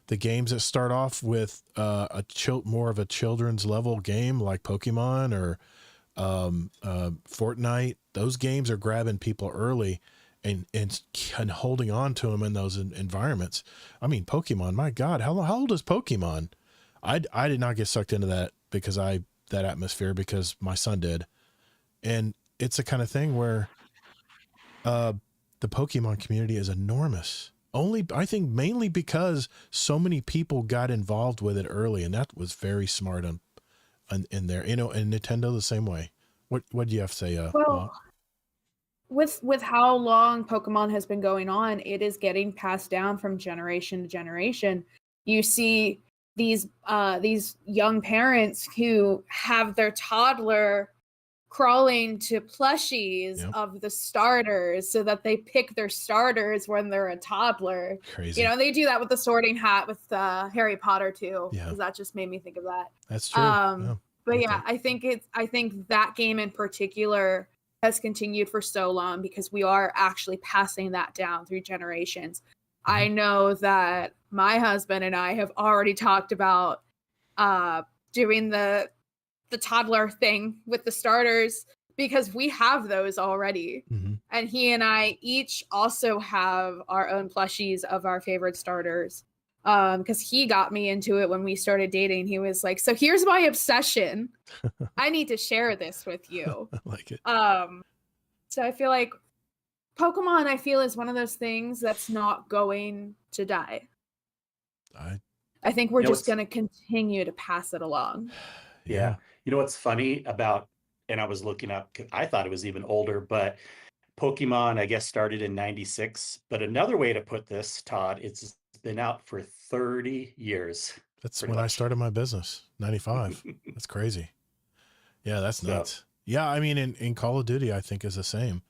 the games that start off with more of a children's level game like Pokemon or Fortnite, those games are grabbing people early and holding on to them in those environments. I mean, Pokemon, my God, how old is Pokemon? I did not get sucked into that that atmosphere because my son did. And it's the kind of thing where the Pokemon community is enormous. I think mainly because so many people got involved with it early, and that was very smart in there. And Nintendo the same way. What do you have to say? well, with how long Pokemon has been going on, it is getting passed down from generation to generation. You see these young parents who have their toddler crawling to plushies of the starters so that they pick their starters when they're a toddler. Crazy. You know, they do that with the Sorting Hat with Harry Potter too. Yeah. Because that just made me think of that. That's true. But yeah, I think that game in particular has continued for so long because we are actually passing that down through generations. Mm-hmm. I know that my husband and I have already talked about doing the toddler thing with the starters because we have those already. Mm-hmm. And he and I each also have our own plushies of our favorite starters. Because he got me into it when we started dating. He was like, so here's my obsession. I need to share this with you. I like it. So I feel like Pokemon, is one of those things that's not going to die. I think we're just going to continue to pass it along. Yeah. You know what's funny about, and I was looking up, I thought it was even older, but Pokemon, I guess, started in 96. But another way to put this, Todd, it's been out for 30 years. That's when I started my business, 95. That's crazy. Yeah, that's nuts. Yeah, I mean, in Call of Duty, I think is the same.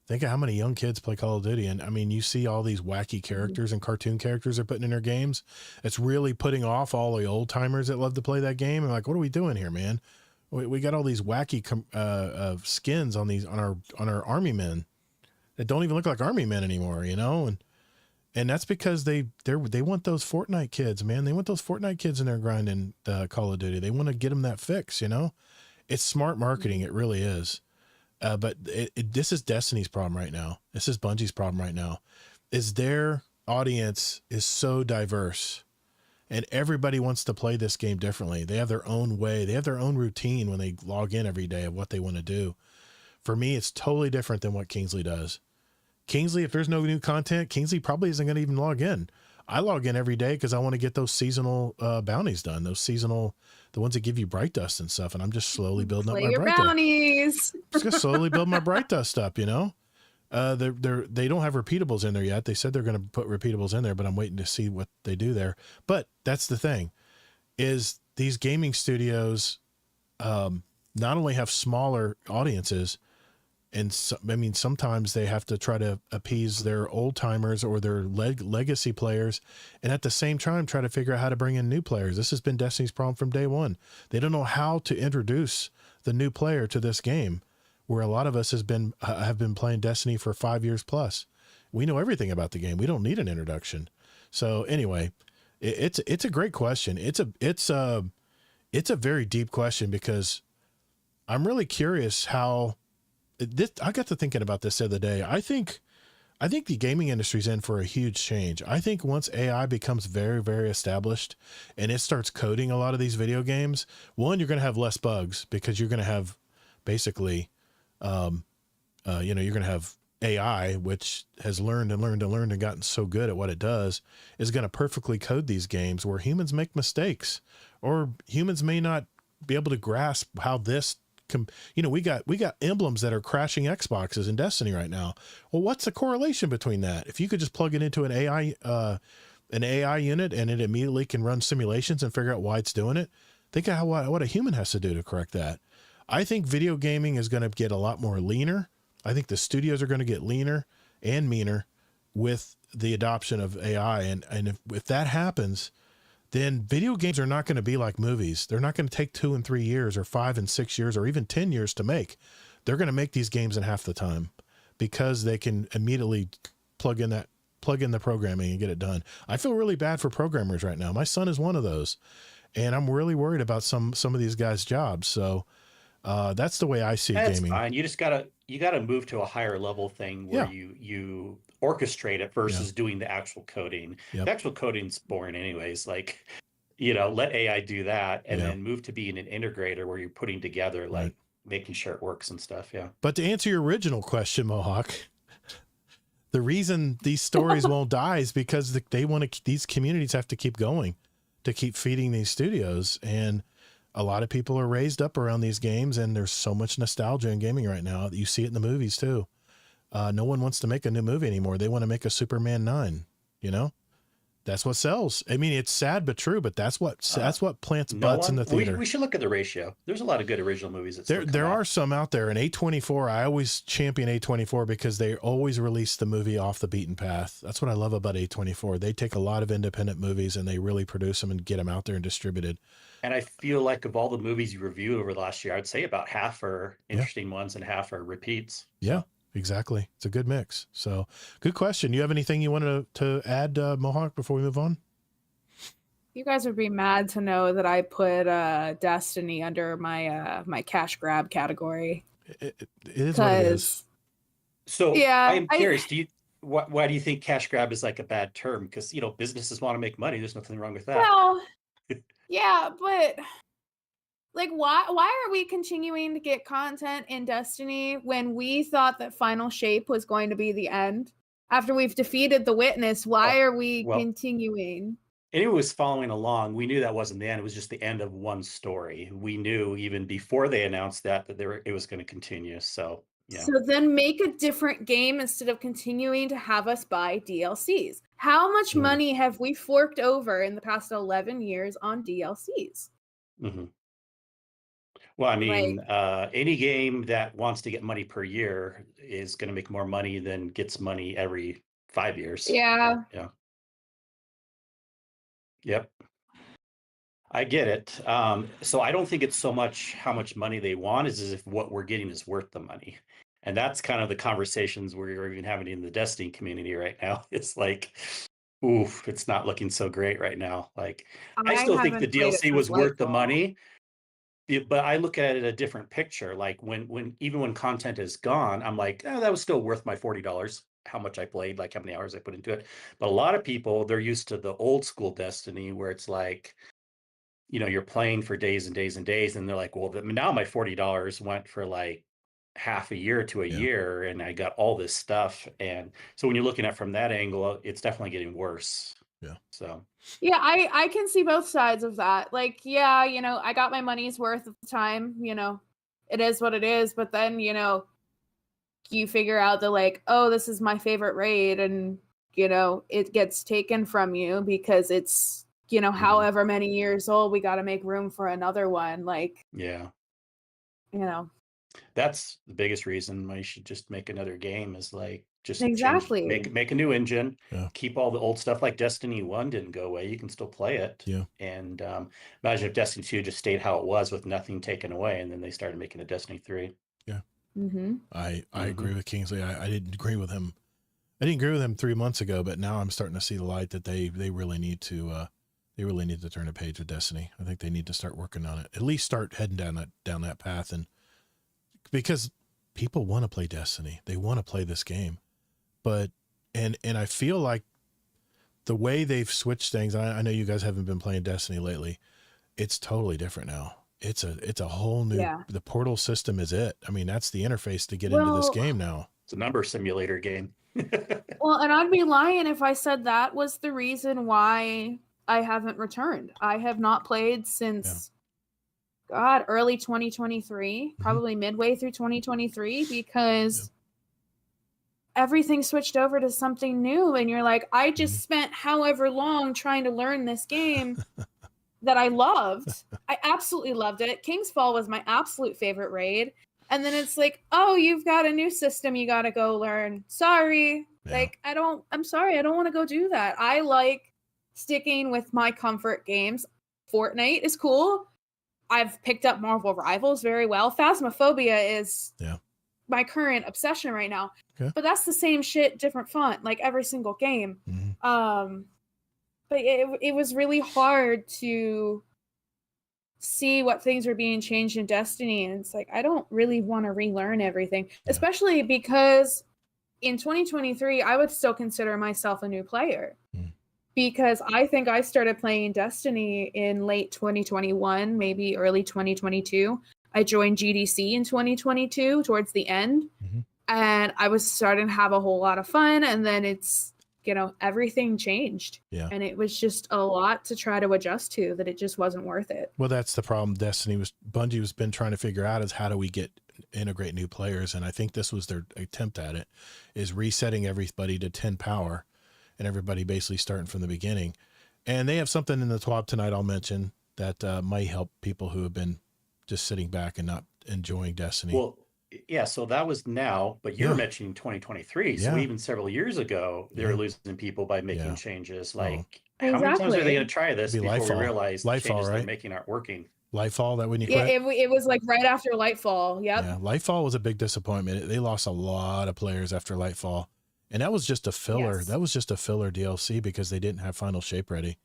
Think of how many young kids play Call of Duty. And I mean, you see all these wacky characters and cartoon characters they're putting in their games. It's really putting off all the old timers that love to play that game. And like, what are we doing here, man? We got all these wacky skins on our army men that don't even look like army men anymore, you know? And that's because they want those Fortnite kids, man. They want those Fortnite kids in there grinding Call of Duty. They want to get them that fix, you know? It's smart marketing. It really is. But this is Destiny's problem right now. This is Bungie's problem right now. Is their audience is so diverse, and everybody wants to play this game differently. They have their own way. They have their own routine when they log in every day of what they want to do. For me, it's totally different than what Kingsley does. Kingsley, if there's no new content, Kingsley probably isn't going to even log in. I log in every day because I want to get those seasonal bounties done. Those seasonal, the ones that give you bright dust and stuff. And I'm just slowly building up my bright bounties. Dust. Just gonna slowly build my bright dust up, you know. They don't have repeatables in there yet. They said they're going to put repeatables in there, but I'm waiting to see what they do there. But that's the thing, is these gaming studios not only have smaller audiences. And so, I mean, sometimes they have to try to appease their old timers or their legacy players. And at the same time, try to figure out how to bring in new players. This has been Destiny's problem from day one. They don't know how to introduce the new player to this game, where a lot of us have been playing Destiny for 5 years plus. We know everything about the game. We don't need an introduction. So anyway, it's a great question. It's a very deep question because I'm really curious how I got to thinking about this the other day. I think the gaming industry's in for a huge change. I think once AI becomes very, very established and it starts coding a lot of these video games, one, you're going to have less bugs because you're going to have basically, you're going to have AI, which has learned and gotten so good at what it does, is going to perfectly code these games where humans make mistakes, or humans may not be able to grasp how this. We got emblems that are crashing Xboxes in Destiny right now. Well, what's the correlation between that? If you could just plug it into an AI unit and it immediately can run simulations and figure out why it's doing it, think of what a human has to do to correct that. I think video gaming is going to get a lot more leaner. I think the studios are going to get leaner and meaner with the adoption of AI. And if that happens, then video games are not going to be like movies. They're not going to take 2 and 3 years or 5 and 6 years or even 10 years to make. They're going to make these games in half the time because they can immediately plug in the programming and get it done. I feel really bad for programmers right now. My son is one of those, and I'm really worried about some of these guys' jobs. So that's the way I see gaming. Fine. You just gotta move to a higher level thing where you orchestrate it versus doing the actual coding. Yep. The actual coding's boring anyways. Like, let AI do that and then move to being an integrator where you're putting together, like making sure it works and stuff. Yeah. But to answer your original question, Mohawk, the reason these stories won't die is because these communities have to keep going to keep feeding these studios. And a lot of people are raised up around these games, and there's so much nostalgia in gaming right now. You see it in the movies too. no one wants to make a new movie anymore. They want to make a Superman 9, you know? That's what sells. I mean, it's sad but true, but that's what plants butts in the theater. We should look at the ratio. There's a lot of good original movies that there are some out there. And A24, I always champion A24 because they always release the movie off the beaten path. That's what I love about A24. They take a lot of independent movies and they really produce them and get them out there and distributed. And I feel like of all the movies you reviewed over the last year, I'd say about half are interesting ones and half are repeats. Yeah. Exactly. It's a good mix. So good question. You have anything you wanted to add, Mohawk, before we move on? You guys would be mad to know that I put Destiny under my my cash grab category. It is what it is. So yeah, I'm curious, why do you think cash grab is like a bad term? Because, you know, businesses want to make money. There's nothing wrong with that. Well, yeah, but like, why are we continuing to get content in Destiny when we thought that Final Shape was going to be the end? After we've defeated the Witness, why are we continuing? Anyone was following along, we knew that wasn't the end. It was just the end of one story. We knew even before they announced that it was going to continue. So, yeah. So then make a different game instead of continuing to have us buy DLCs. How much money have we forked over in the past 11 years on DLCs? Mm-hmm. Well, I mean, any game that wants to get money per year is going to make more money than gets money every 5 years. Yeah. Yeah. Yep. I get it. So I don't think it's so much how much money they want as if what we're getting is worth the money. And that's kind of the conversations we're even having in the Destiny community right now. It's like, oof, it's not looking so great right now. Like, I still think the DLC was worth the money. But I look at it a different picture. Like even when content is gone, I'm like, oh, that was still worth my $40. How much I played, like how many hours I put into it. But a lot of people, they're used to the old school Destiny where it's like, you know, you're playing for days and days and days, and they're like, well, now my $40 went for like half a year to a year, and I got all this stuff. And so when you're looking at it from that angle, it's definitely getting worse. Yeah. So. Yeah, I can see both sides of that. Like, yeah, you know, I got my money's worth at the time, you know, it is what it is. But then, you know, you figure out that like, oh, this is my favorite raid, and, you know, it gets taken from you because it's, you know, however many years old, we got to make room for another one. Like, yeah, you know, that's the biggest reason why you should just make another game is like, just exactly make a new engine, keep all the old stuff. Like Destiny 1 didn't go away. You can still play it. Yeah. And imagine if Destiny 2 just stayed how it was with nothing taken away, and then they started making a Destiny 3. Yeah. Mm-hmm. I agree with Kingsley. I didn't agree with him. I didn't agree with him 3 months ago, but now I'm starting to see the light that they really need to turn a page with Destiny. I think they need to start working on it. At least start heading down that path, and because people want to play Destiny. They want to play this game. But, and I feel like the way they've switched things, I know you guys haven't been playing Destiny lately. It's totally different now. It's a whole new, the portal system is it. I mean, that's the interface to get into this game now. It's a number simulator game. Well, and I'd be lying if I said that was the reason why I haven't returned. I have not played since, early 2023, probably midway through 2023, because everything switched over to something new, and you're like, I just spent however long trying to learn this game that I loved. I absolutely loved it. King's Fall was my absolute favorite raid. And then it's like, oh, you've got a new system you got to go learn. Sorry. Like, I'm sorry. I don't want to go do that. I like sticking with my comfort games. Fortnite is cool. I've picked up Marvel Rivals very well. Phasmophobia is my current obsession right now. Okay. But that's the same shit, different font, like every single game. But it was really hard to see what things were being changed in Destiny, and it's like, I don't really want to relearn everything, especially because in 2023 I would still consider myself a new player, because I think I started playing Destiny in late 2021, maybe early 2022. I joined GDC in 2022 towards the end, and I was starting to have a whole lot of fun, and then it's, you know, everything changed. And it was just a lot to try to adjust to, that it just wasn't worth it. Well, that's the problem Bungie has been trying to figure out, is how do we get integrate new players. And I think this was their attempt at it, is resetting everybody to 10 power and everybody basically starting from the beginning. And they have something in the TWAB tonight I'll mention that might help people who have been just sitting back and not enjoying Destiny. Well, yeah, so that was now, but you're mentioning 2023. So even several years ago, they were losing people by making changes. Like, how many times are they going to try this before we realize the changes they're making aren't working? Lightfall, that when you quit? It was like right after Lightfall. Yep. Yeah, Lightfall was a big disappointment. They lost a lot of players after Lightfall. And that was just a filler. That was just a filler DLC because they didn't have Final Shape ready.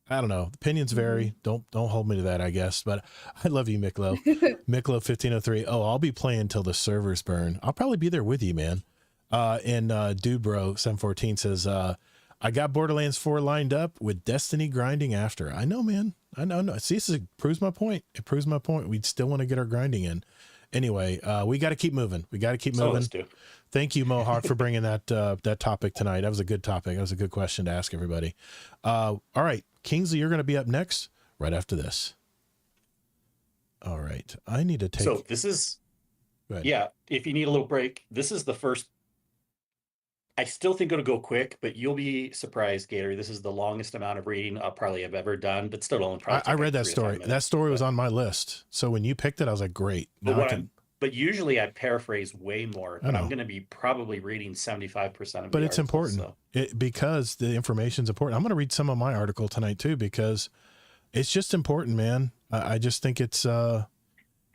I don't know. Opinions vary. Don't hold me to that, I guess. But I love you, Miklo. Miklo 1503. Oh, I'll be playing till the servers burn. I'll probably be there with you, man. And Dude Bro 714 says, I got Borderlands 4 lined up with Destiny grinding after. I know, man. I know. See, this proves my point. It proves my point. We'd still want to get our grinding in. Anyway, we got to keep moving. We got to keep moving. Thank you, Mohawk, for bringing that topic tonight. That was a good topic. That was a good question to ask everybody. All right, Kingsley, you're going to be up next right after this. All right. I need to take... So this is... Yeah, if you need a little break, this is the first... I still think it'll go quick, but you'll be surprised, Gator. This is the longest amount of reading I'll probably have ever done, but still only probably... I read that story. That story was on my list. So when you picked it, I was like, great. But usually I paraphrase way more, but I'm going to be probably reading 75% of it. But it's important because the information's important. I'm going to read some of my article tonight too, because it's just important, man. I just think it's, I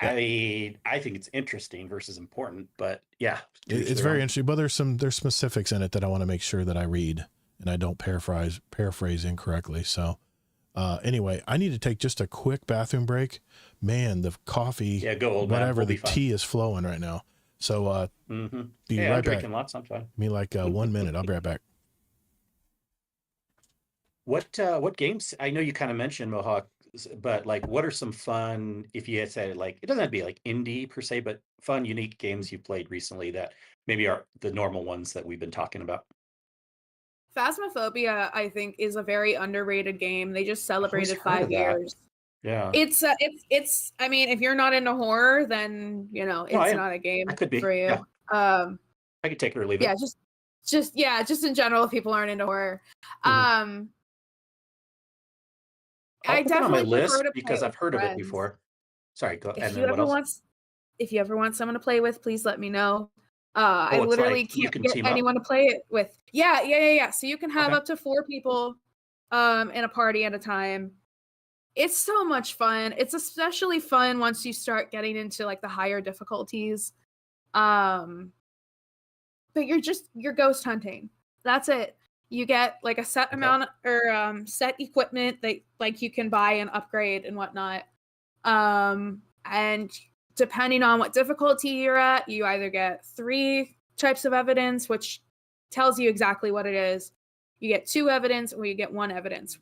think it's interesting versus important, but yeah. It's very interesting, but there's specifics in it that I want to make sure that I read and I don't paraphrase incorrectly. So, anyway, I need to take just a quick bathroom break. Man, the coffee, the tea is flowing right now. So, be right I'm back. drinking lots sometime. Me like 1 minute. I'll be right back. What games? I know you kind of mentioned Mohawk, but like, what are some fun? If you had said like, it doesn't have to be like indie per se, but fun, unique games you've played recently that maybe are the normal ones that we've been talking about. Phasmophobia, I think, is a very underrated game. They just celebrated 5 years. Yeah, it's. I mean, if you're not into horror, then it's not a game for you. Yeah. I could take it or leave it. Yeah, just in general, if people aren't into horror. I'll I put it on my definitely list prefer to because play I've heard with of it friends. before. Sorry, go. If And you then ever what else? if you ever want someone to play with, please let me know. I it's literally like you can't can get team up? anyone to play it with. Yeah. So you can have Okay. up to 4 people in a party at a time. It's so much fun. It's especially fun once you start getting into like the higher difficulties. But you're ghost hunting. That's it. You get like a set amount or set equipment that like you can buy and upgrade and whatnot. And depending on what difficulty you're at, you either get 3 types of evidence, which tells you exactly what it is. You get 2 evidence or you get 1 evidence.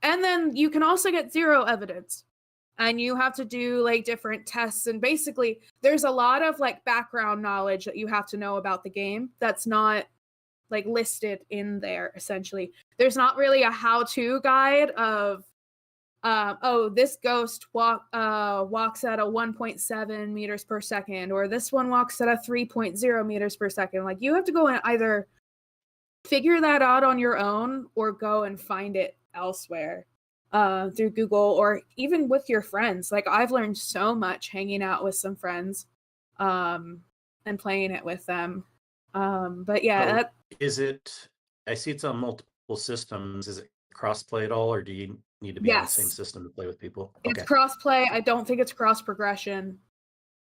And then you can also get 0 evidence. And you have to do like different tests. And basically, there's a lot of like background knowledge that you have to know about the game that's not like listed in there, essentially. There's not really a how-to guide of this ghost walks at a 1.7 meters per second, or this one walks at a 3.0 meters per second. Like, you have to go and either figure that out on your own or go and find it elsewhere through Google or even with your friends. Like, I've learned so much hanging out with some friends and playing it with them. But yeah, is it? I see it's on multiple systems. Is it cross-play at all, or do you need to be on the same system to play with people? It's cross-play. I don't think it's cross-progression.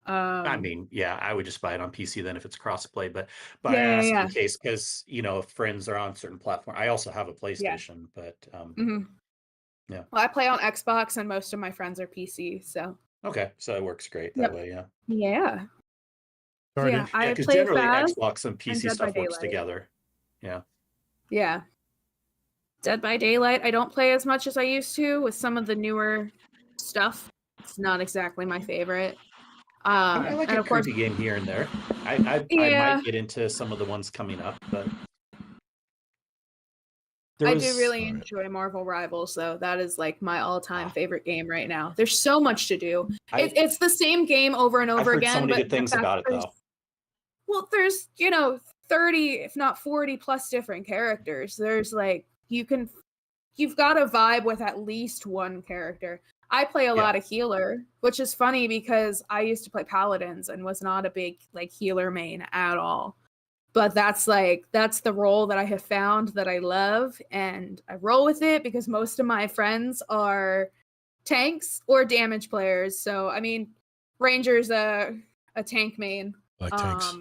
I mean, yeah, I would just buy it on PC then if it's cross-play. But I ask in case because if friends are on certain platform. I also have a PlayStation, but yeah. Well, I play on Xbox, and most of my friends are PC. So so it works great that way. Yeah. Yeah. Yeah, because generally Xbox and PC stuff works together. Yeah. Yeah. Dead by Daylight, I don't play as much as I used to with some of the newer stuff. It's not exactly my favorite. I like a creepy game here and there. I might get into some of the ones coming up, but I do really All right. enjoy Marvel Rivals, though. That is like my all-time favorite game right now. There's so much to do. It's the same game over and I've over heard so again, many but good things about it, though. well, there's 30, if not 40 plus different characters. There's like you've got to vibe with at least one character. I play a lot of healer, which is funny because I used to play paladins and was not a big like healer main at all. But that's the role that I have found that I love, and I roll with it because most of my friends are tanks or damage players. So I mean, Ranger's a tank main. Like tanks.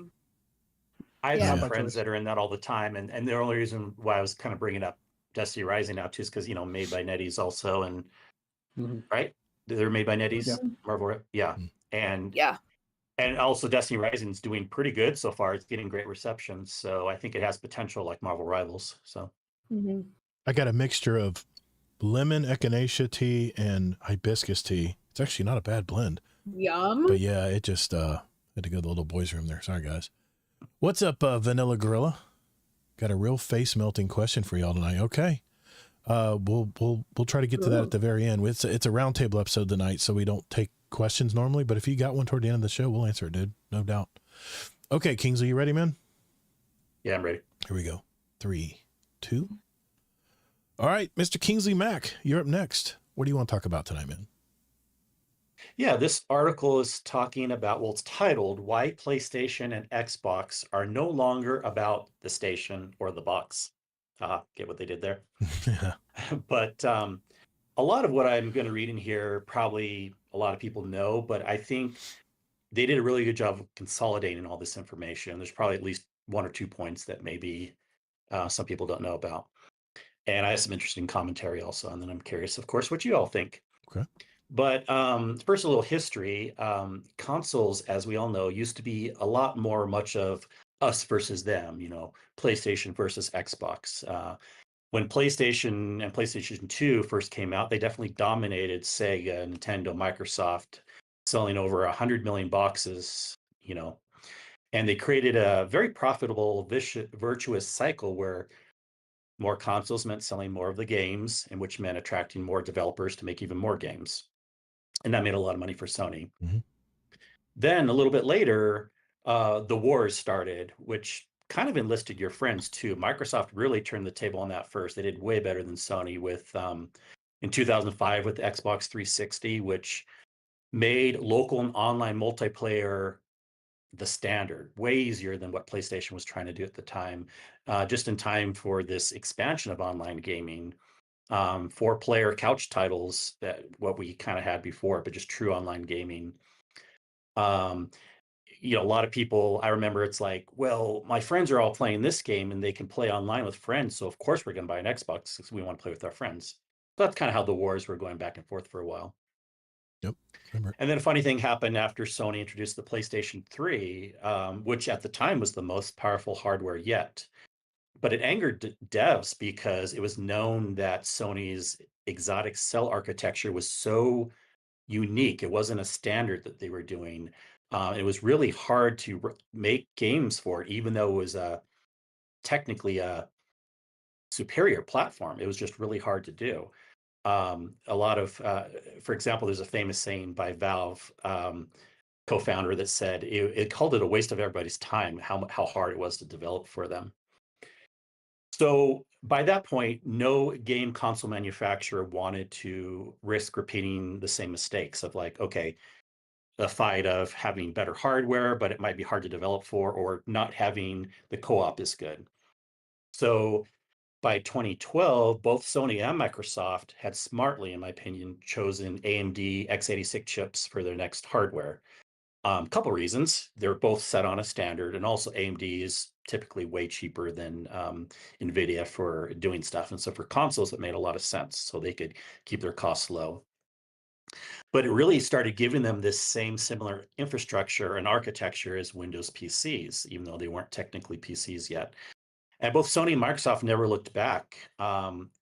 I have Yeah. some friends that are in that all the time, and the only reason why I was kind of bringing up Destiny Rising now too is because made by NetEase also, and right, they're made by NetEase, Yeah. Marvel, and Yeah. and also Destiny Rising is doing pretty good so far. It's getting great reception, so I think it has potential like Marvel Rivals. So I got a mixture of lemon echinacea tea and hibiscus tea. It's actually not a bad blend. Yum. But yeah, it just had to go to the little boys' room there. Sorry, guys. What's up, Vanilla Gorilla? Got a real face melting question for y'all tonight. Okay, we'll try to get to that at the very end. It's a roundtable episode tonight, so we don't take questions normally. But if you got one toward the end of the show, we'll answer it, dude. No doubt. Okay, Kingsley, you ready, man? Yeah, I'm ready. Here we go. 3, 2. All right, Mr. Kingsley Mack, you're up next. What do you want to talk about tonight, man? Yeah, this article is talking about, well, it's titled Why PlayStation and Xbox Are No Longer About the Station or the Box. Get what they did there? Yeah. But a lot of what I'm going to read in here, probably a lot of people know, but I think they did a really good job of consolidating all this information. There's probably at least 1 or 2 points that maybe some people don't know about. And I have some interesting commentary also. And then I'm curious, of course, what you all think. Okay. But first, a little history. Consoles, as we all know, used to be a lot more much of us versus them, PlayStation versus Xbox. When PlayStation and PlayStation 2 first came out, they definitely dominated Sega, Nintendo, Microsoft, selling over 100 million boxes, and they created a very profitable, virtuous cycle where more consoles meant selling more of the games, and which meant attracting more developers to make even more games. And that made a lot of money for Sony. Mm-hmm. Then a little bit later, the wars started, which kind of enlisted your friends too. Microsoft really turned the table on that first. They did way better than Sony with in 2005 with the Xbox 360, which made local and online multiplayer the standard, way easier than what PlayStation was trying to do at the time, just in time for this expansion of online gaming. 4-player couch titles, that what we kind of had before, but just true online gaming. A lot of people, I remember it's like, well, my friends are all playing this game and they can play online with friends, so of course we're going to buy an Xbox because we want to play with our friends. So that's kind of how the wars were going back and forth for a while. Yep. Remember. And then a funny thing happened after Sony introduced the PlayStation 3, which at the time was the most powerful hardware yet. But it angered devs because it was known that Sony's exotic cell architecture was so unique. It wasn't a standard that they were doing. It was really hard to make games for it, even though it was technically a superior platform. It was just really hard to do. A lot of, for example, there's a famous saying by Valve co-founder that said it called it a waste of everybody's time, how hard it was to develop for them. So by that point, no game console manufacturer wanted to risk repeating the same mistakes of like, okay, the fight of having better hardware, but it might be hard to develop for, or not having the co-op is good. So by 2012, both Sony and Microsoft had smartly, in my opinion, chosen AMD x86 chips for their next hardware. Couple reasons. They're both set on a standard, and also AMD is typically way cheaper than NVIDIA for doing stuff. And so for consoles, it made a lot of sense, so they could keep their costs low. But it really started giving them this same similar infrastructure and architecture as Windows PCs, even though they weren't technically PCs yet. And both Sony and Microsoft never looked back.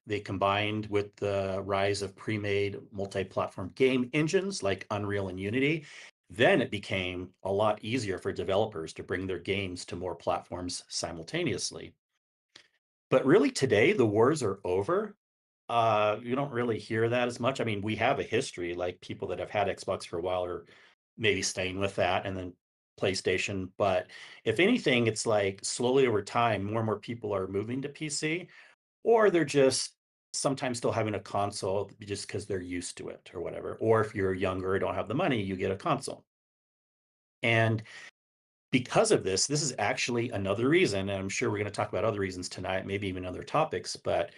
They combined with the rise of pre-made multi-platform game engines like Unreal and Unity. Then it became a lot easier for developers to bring their games to more platforms simultaneously. But really today, the wars are over. You don't really hear that as much. I mean, we have a history, like people that have had Xbox for a while are maybe staying with that and then PlayStation. But if anything, it's like slowly over time, more and more people are moving to PC, or they're just sometimes still having a console just because they're used to it or whatever. Or if you're younger or don't have the money, you get a console. And because of this is actually another reason, and I'm sure we're going to talk about other reasons tonight, maybe even other topics, but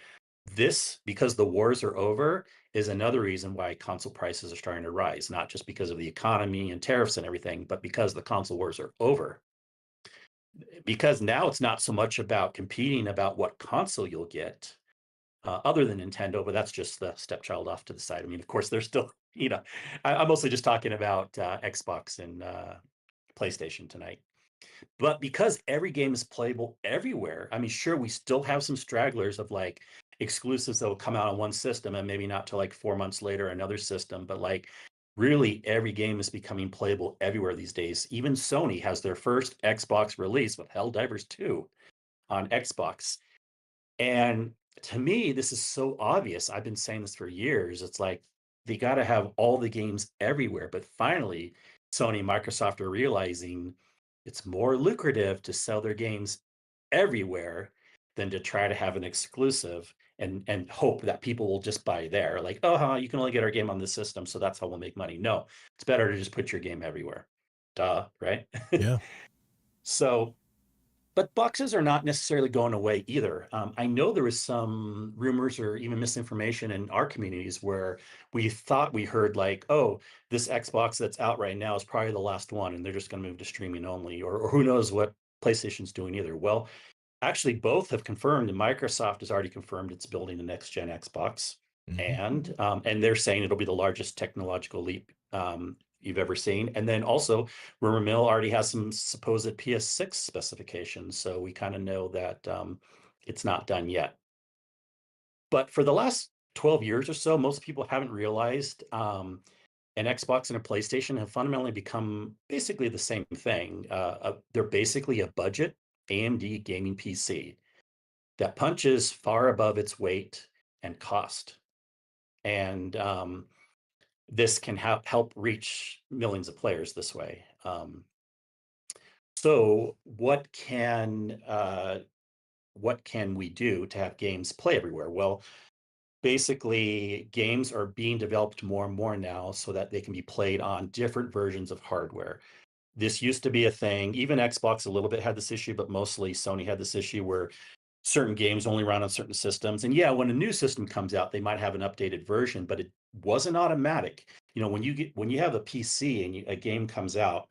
this, because the wars are over, is another reason why console prices are starting to rise, not just because of the economy and tariffs and everything, but because the console wars are over. Because now it's not so much about competing about what console you'll get, other than Nintendo, but that's just the stepchild off to the side. I mean, of course, they're still, I'm mostly just talking about Xbox and PlayStation tonight. But because every game is playable everywhere, I mean, sure, we still have some stragglers of like exclusives that will come out on one system and maybe not till like 4 months later another system. But like really every game is becoming playable everywhere these days. Even Sony has their first Xbox release with Helldivers 2 on Xbox. And to me, this is so obvious. I've been saying this for years. It's like they got to have all the games everywhere. But finally, Sony and Microsoft are realizing it's more lucrative to sell their games everywhere than to try to have an exclusive and hope that people will just buy there. Like, oh, you can only get our game on this system, so that's how we'll make money. No, it's better to just put your game everywhere. Duh, right? Yeah. So but boxes are not necessarily going away either. I know there was some rumors or even misinformation in our communities where we thought we heard like, oh, this Xbox that's out right now is probably the last one and they're just going to move to streaming only, or who knows what PlayStation's doing either. Well, actually, both have confirmed, and Microsoft has already confirmed it's building the next gen Xbox, Mhm. and they're saying it'll be the largest technological leap you've ever seen. And then also, rumor mill already has some supposed PS6 specifications, so we kind of know that it's not done yet. But for the last 12 years or so, most people haven't realized an Xbox and a PlayStation have fundamentally become basically the same thing. They're basically a budget AMD gaming PC that punches far above its weight and cost. And this can help reach millions of players this way. So what can we do to have games play everywhere? Well, basically, games are being developed more and more now so that they can be played on different versions of hardware. This used to be a thing. Even Xbox a little bit had this issue, but mostly Sony had this issue where certain games only run on certain systems. And yeah, when a new system comes out, they might have an updated version, but it wasn't automatic. When you have a PC and a game comes out,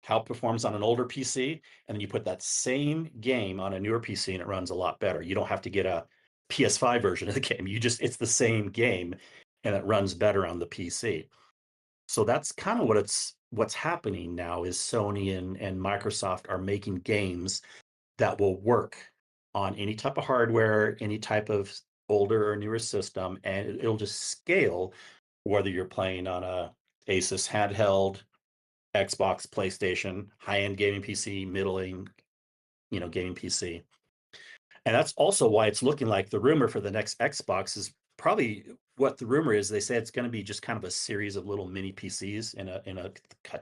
how it performs on an older PC, and then you put that same game on a newer PC and it runs a lot better. You don't have to get a PS5 version of the game. It's the same game and it runs better on the PC. So that's kind of what's happening now is Sony and Microsoft are making games that will work on any type of hardware, any type of older or newer system, and it'll just scale whether you're playing on a Asus handheld, Xbox, PlayStation, high-end gaming PC, middling, gaming PC. And that's also why it's looking like the rumor for the next Xbox is probably what the rumor is. They say it's going to be just kind of a series of little mini PCs in a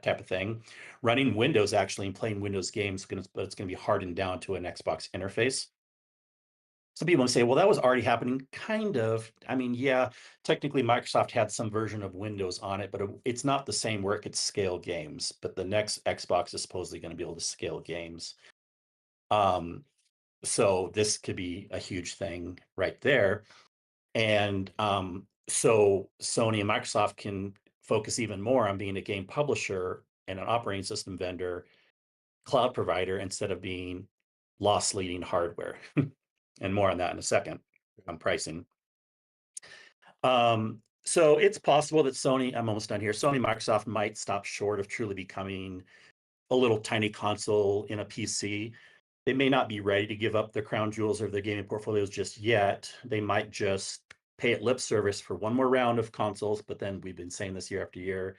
type of thing, running Windows actually and playing Windows games, but it's going to be hardened down to an Xbox interface. Some people say, well, that was already happening, kind of. I mean, yeah, technically Microsoft had some version of Windows on it, but it's not the same where it could scale games. But the next Xbox is supposedly going to be able to scale games. So this could be a huge thing right there. And so Sony and Microsoft can focus even more on being a game publisher and an operating system vendor, cloud provider, instead of being loss leading hardware. And more on that in a second on pricing. So it's possible that I'm almost done here. Sony and Microsoft might stop short of truly becoming a little tiny console in a PC. They may not be ready to give up their crown jewels or their gaming portfolios just yet. They might just pay it lip service for one more round of consoles, but then we've been saying this year after year.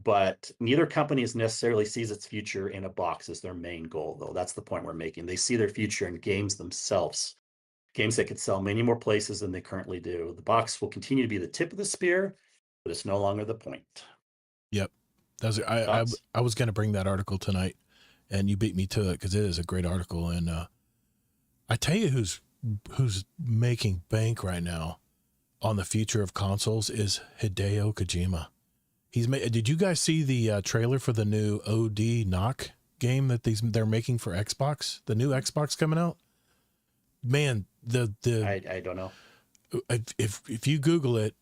but neither company necessarily sees its future in a box as their main goal, though. That's the point we're making. They see their future in games themselves, games that could sell many more places than they currently do. The box will continue to be the tip of the spear, but it's no longer the point. Yep. I was going to bring that article tonight, and you beat me to it because it is a great article. And I tell you who's making bank right now on the future of consoles is Hideo Kojima. Did you guys see the trailer for the new OD Knock game that they're making for Xbox? The new Xbox coming out? Man, I don't know. If you Google it,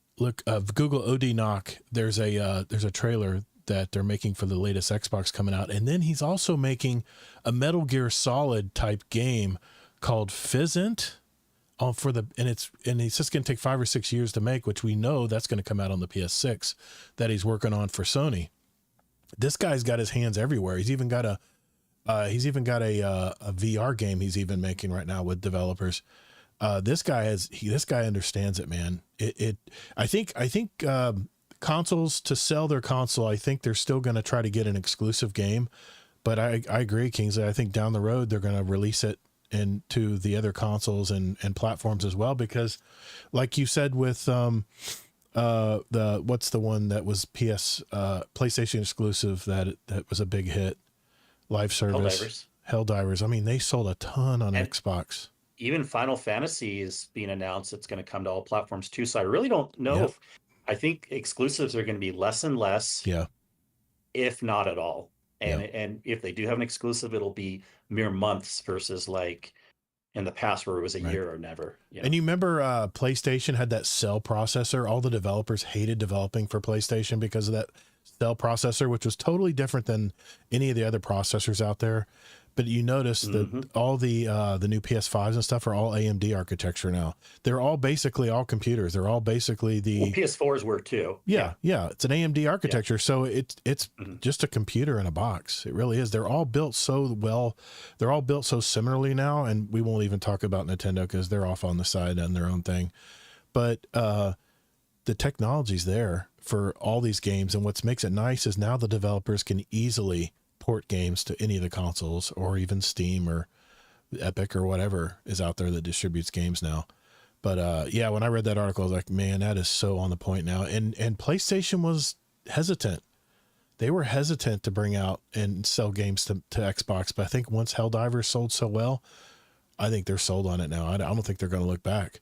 Google OD Knock, there's a trailer that they're making for the latest Xbox coming out. And then he's also making a Metal Gear Solid type game called Fizzent and it's just going to take 5 or 6 years to make, which we know that's going to come out on the PS6 that he's working on for Sony. This guy's got his hands everywhere. He's even got a VR game he's even making right now with developers. This guy understands it, man. I think consoles, to sell their console, I think they're still going to try to get an exclusive game, but I agree, Kingsley. I think down the road they're going to release it into the other consoles and platforms as well, because like you said with what's the one that was PlayStation exclusive that was a big hit, live service, Helldivers. I mean, they sold a ton on Xbox. Even Final Fantasy is being announced. It's going to come to all platforms too. So I really don't know if I think exclusives are going to be less and less. Yeah. If not at all. And if they do have an exclusive, it'll be mere months versus like in the past where it was a year or never. You know? And you remember PlayStation had that cell processor. All the developers hated developing for PlayStation because of that cell processor, which was totally different than any of the other processors out there. But you notice that all the new PS5s and stuff are all AMD architecture now. They're all basically all computers. They're all basically PS4s were too. Yeah. It's an AMD architecture. Yeah. So it's just a computer in a box. It really is. They're all built so well. They're all built so similarly now. And we won't even talk about Nintendo because they're off on the side on their own thing. But the technology's there for all these games. And what makes it nice is now the developers can easily port games to any of the consoles, or even Steam or Epic or whatever is out there that distributes games now. But when I read that article, I was like, man, that is so on the point now. And PlayStation was hesitant. They were hesitant to bring out and sell games to Xbox. But I think once Helldivers sold so well, I think they're sold on it now. I don't think they're going to look back.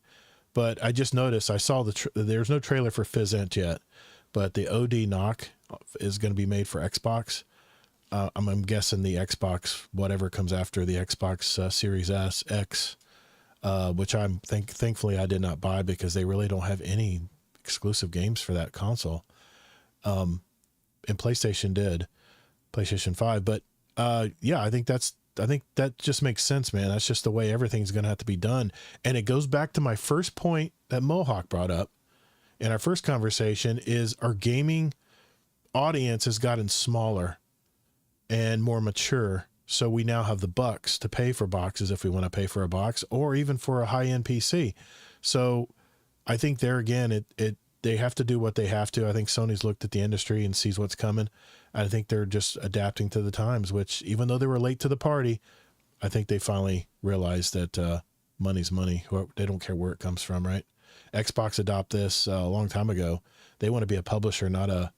But I just noticed, I saw there's no trailer for Fizzent yet, but the OD Knock is going to be made for Xbox. I'm guessing the Xbox, whatever comes after the Xbox Series X, which thankfully I did not buy because they really don't have any exclusive games for that console. And PlayStation did, PlayStation 5. But I think that just makes sense, man. That's just the way everything's going to have to be done. And it goes back to my first point that Mohawk brought up in our first conversation is our gaming audience has gotten smaller and more mature. So we now have the bucks to pay for boxes if we want to pay for a box, or even for a high-end PC. So I think there again, they have to do what they have to. I think Sony's looked at the industry and sees what's coming. I think they're just adapting to the times, which even though they were late to the party, I think they finally realized that money's money. They don't care where it comes from, right? Xbox adopted this a long time ago. They want to be a publisher, not a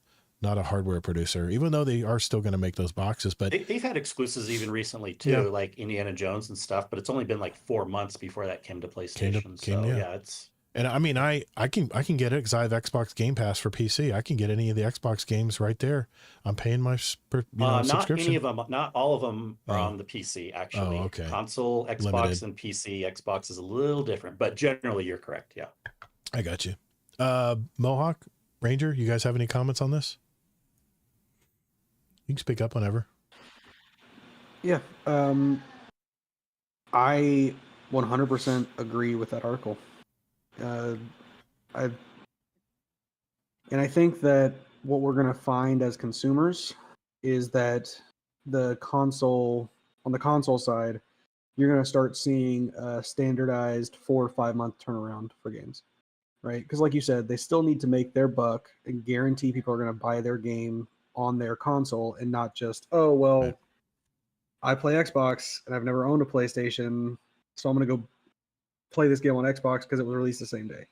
hardware producer, even though they are still going to make those boxes. But they've had exclusives even recently too, like Indiana Jones and stuff, but it's only been like 4 months before that came to PlayStation. It's, and I mean, I can get it because I have Xbox Game Pass for PC. I can get any of the Xbox games right there. I'm paying my subscription. Not any of them, not all of them are on the PC actually. Oh, okay. Console, Xbox, limited. And PC. Xbox is a little different, but generally you're correct. Yeah. I got you. Mohawk, Ranger, you guys have any comments on this? You can speak up whenever. Yeah. I 100% agree with that article. I think that what we're going to find as consumers is that on the console side, you're going to start seeing a standardized 4 or 5 month turnaround for games, right? Because like you said, they still need to make their buck and guarantee people are going to buy their game on their console and not just, oh, well, Right. I play Xbox and I've never owned a PlayStation, so I'm going to go play this game on Xbox because it was released the same day.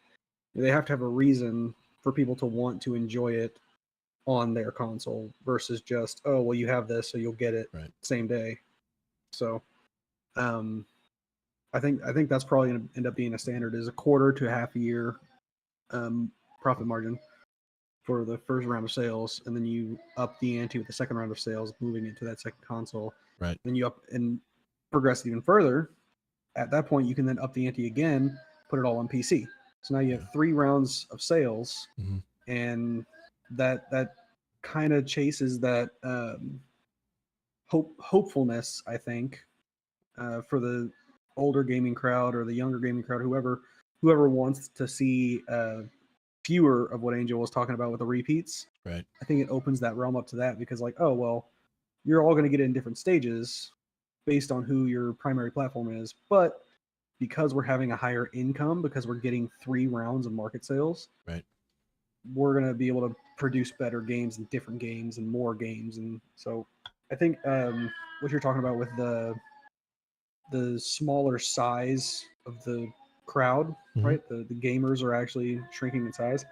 They have to have a reason for people to want to enjoy it on their console versus just, oh, well, you have this, so you'll get it same day. So I think that's probably going to end up being a standard, is a quarter to half a year profit margin for the first round of sales, and then you up the ante with the second round of sales, moving into that second console. Right. Then you up and progress even further. At that point, you can then up the ante again, put it all on PC. So now you have 3 rounds of sales, and that kind of chases that hopefulness, I think, for the older gaming crowd or the younger gaming crowd, whoever wants to see fewer of what Angel was talking about with the repeats. Right. I think it opens that realm up to that, because like, oh, well, you're all going to get it in different stages based on who your primary platform is. But because we're having a higher income, because we're getting 3 rounds of market sales, right, we're going to be able to produce better games and different games and more games. And so I think what you're talking about with the smaller size of the crowd, right? The gamers are actually shrinking in size.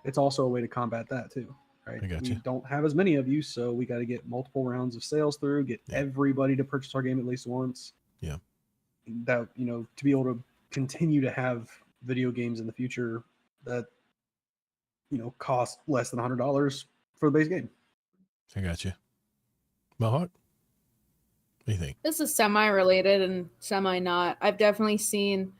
It's also a way to combat that too, right? We don't have as many of you, so we got to get multiple rounds of sales through, get everybody to purchase our game at least once. Yeah. That, to be able to continue to have video games in the future that, cost less than $100 for the base game. I got you. Mohawk? What do you think? This is semi-related and semi-not. I've definitely seen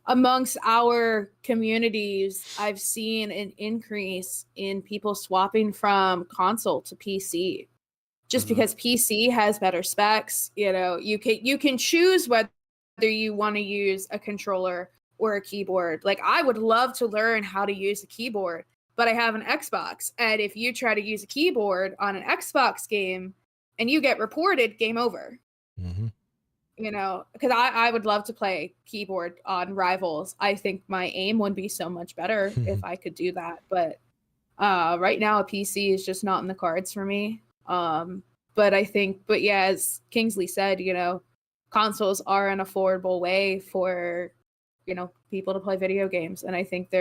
amongst our communities, I've seen an increase in people swapping from console to PC. Just because PC has better specs, you can choose whether you want to use a controller or a keyboard. Like, I would love to learn how to use a keyboard, but I have an Xbox. And if you try to use a keyboard on an Xbox game and you get reported, game over. Because I would love to play keyboard on Rivals. I think my aim would be so much better if I could do that. But right now, a PC is just not in the cards for me. But yeah, as Kingsley said, consoles are an affordable way for, people to play video games. And I think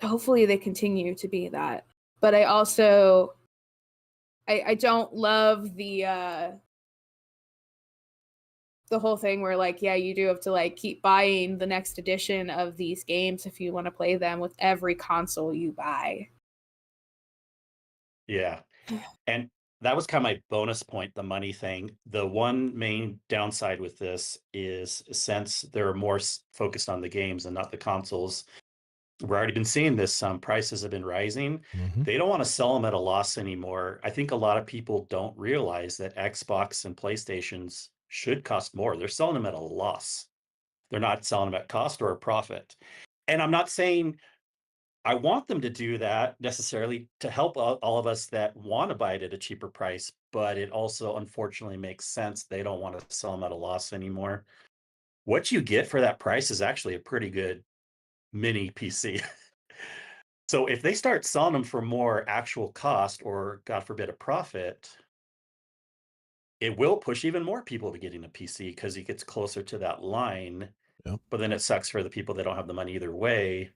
hopefully they continue to be that. But I also, I don't love the whole thing where, like, yeah, you do have to, like, keep buying the next edition of these games if you want to play them with every console you buy. Yeah. And that was kind of my bonus point, the money thing. The one main downside with this is, since they're more focused on the games and not the consoles, we've already been seeing this. Some prices have been rising. They don't want to sell them at a loss anymore. I think a lot of people don't realize that Xbox and PlayStations should cost more. They're selling them at a loss. They're not selling them at cost or a profit. And I'm not saying I want them to do that necessarily to help all of us that want to buy it at a cheaper price, but it also unfortunately makes sense. They don't want to sell them at a loss anymore. What you get for that price is actually a pretty good mini PC. So if they start selling them for more actual cost, or God forbid a profit, it will push even more people to getting a PC because it gets closer to that line. But then it sucks for the people that don't have the money either way.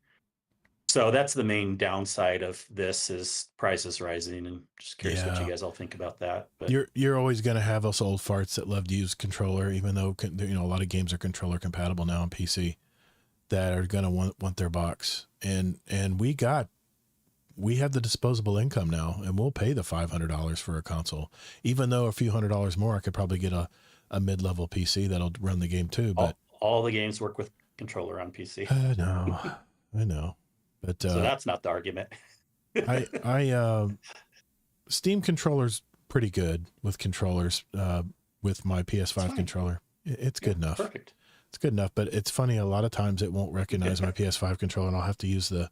So that's the main downside of this, is prices rising. And just curious what you guys all think about that. But you're always going to have us old farts that love to use controller, even though a lot of games are controller compatible now on PC, that are going to want their box. And we have the disposable income now, and we'll pay the $500 for a console, even though a few $100 more, I could probably get a mid-level PC that'll run the game too. But all the games work with controller on PC. I know. But so that's not the argument. I Steam controller's pretty good with controllers, with my PS5 controller. It's good enough. Perfect. It's good enough, but it's funny, a lot of times it won't recognize my PS5 controller, and I'll have to use the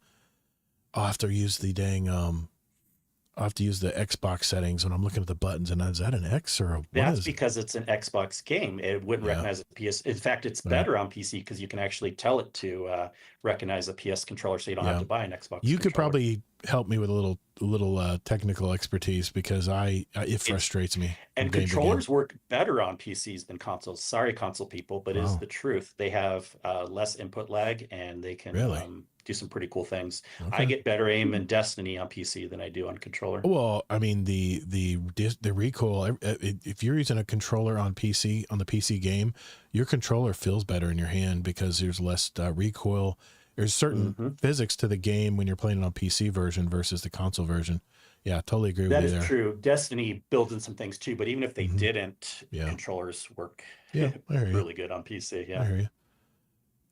Xbox settings when I'm looking at the buttons, and is that an X or a what? That's because it's an Xbox game. It wouldn't recognize a PS. In fact, it's better on PC because you can actually tell it to recognize a PS controller, so you don't have to buy an Xbox. You could probably help me with a little technical expertise, because it frustrates me. And controllers work better on PCs than consoles. Sorry, console people, but it is the truth. They have less input lag, and they can do some pretty cool things. Okay. I get better aim in Destiny on PC than I do on controller. Well, I mean, the recoil, if you're using a controller on the PC game, your controller feels better in your hand because there's less recoil. There's certain physics to the game when you're playing it on PC version versus the console version. Yeah, totally agree with you there. That is true. Destiny builds in some things too, but even if they didn't, controllers work really good on PC. Yeah. I hear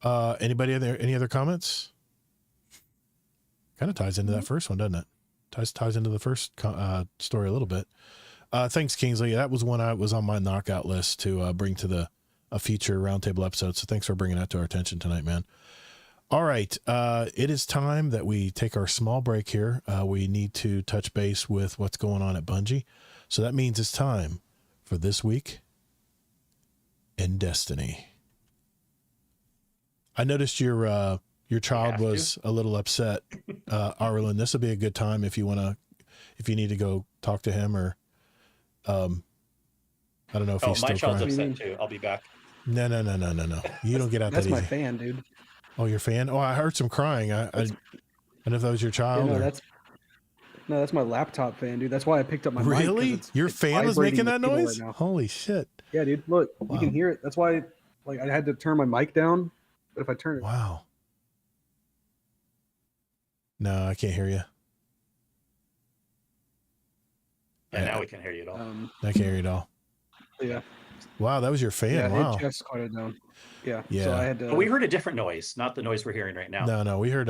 you. Anybody any other comments? Kind of ties into that first one, doesn't it? Ties into the first story a little bit. Thanks, Kingsley. That was one I was on my knockout list to bring to a future roundtable episode. So thanks for bringing that to our attention tonight, man. All right. It is time that we take our small break here. We need to touch base with what's going on at Bungie. So that means it's time for This Week in Destiny. I noticed your child was a little upset. Arlen, this will be a good time if you need to go talk to him, or I don't know if he's still crying. My child's upset too. I'll be back. No. You don't get out that easy. That's my fan, dude. Oh, your fan? Oh, I heard some crying. I don't know if that was your child. Yeah, that's my laptop fan, dude. That's why I picked up my mic. Really? Your fan was making that noise? Right, holy shit. Yeah, dude. Look, you can hear it. That's why I had to turn my mic down. But if I turn it. Wow. No, I can't hear you. Yeah, now we can hear you at all. I can't hear you at all. Yeah. Wow, that was your fan. Yeah, wow. It just quieted down. Yeah. Yeah. So I had to. But we heard a different noise, not the noise we're hearing right now. No, we heard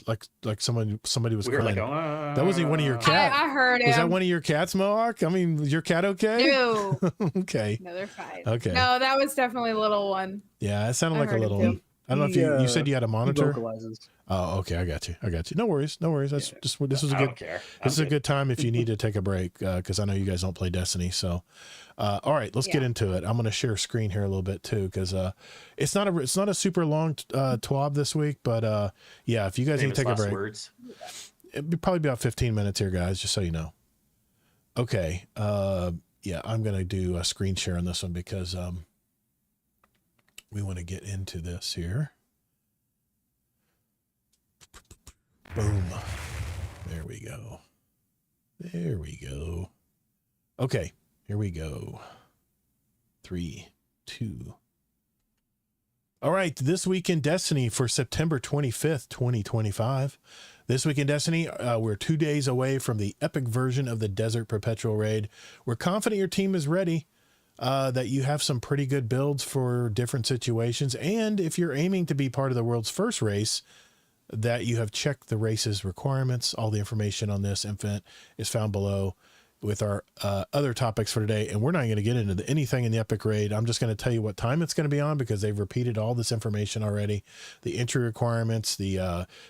like somebody was crying. Like, that wasn't one of your cats. I heard it. Was that one of your cats, Mohawk? I mean, is your cat okay? No. Okay. No, they're fine. Okay. No, that was definitely a little one. Yeah, it sounded like a little one. I don't know if you said you had a monitor. Vocalizes. Oh, okay. I got you. No worries. That's this was a good. This is a good time if you need to take a break, because I know you guys don't play Destiny. So, all right, let's get into it. I'm going to share screen here a little bit too, because it's not a super long TWAB this week, but yeah, if you guys need to take a break, it'd be probably about 15 minutes here, guys, just so you know. Okay. Yeah, I'm going to do a screen share on this one because we want to get into this here. Boom. There we go. Okay, here we go. 3, 2. All right, This Week in Destiny for September 25th, 2025. This Week in Destiny, we're 2 days away from the epic version of the Desert Perpetual Raid. We're confident your team is ready, that you have some pretty good builds for different situations, and if you're aiming to be part of the world's first race, that you have checked the race's requirements. All the information on this Infinite is found below with our other topics for today. And we're not going to get into anything in the Epic Raid. I'm just going to tell you what time it's going to be on, because they've repeated all this information already. The entry requirements, they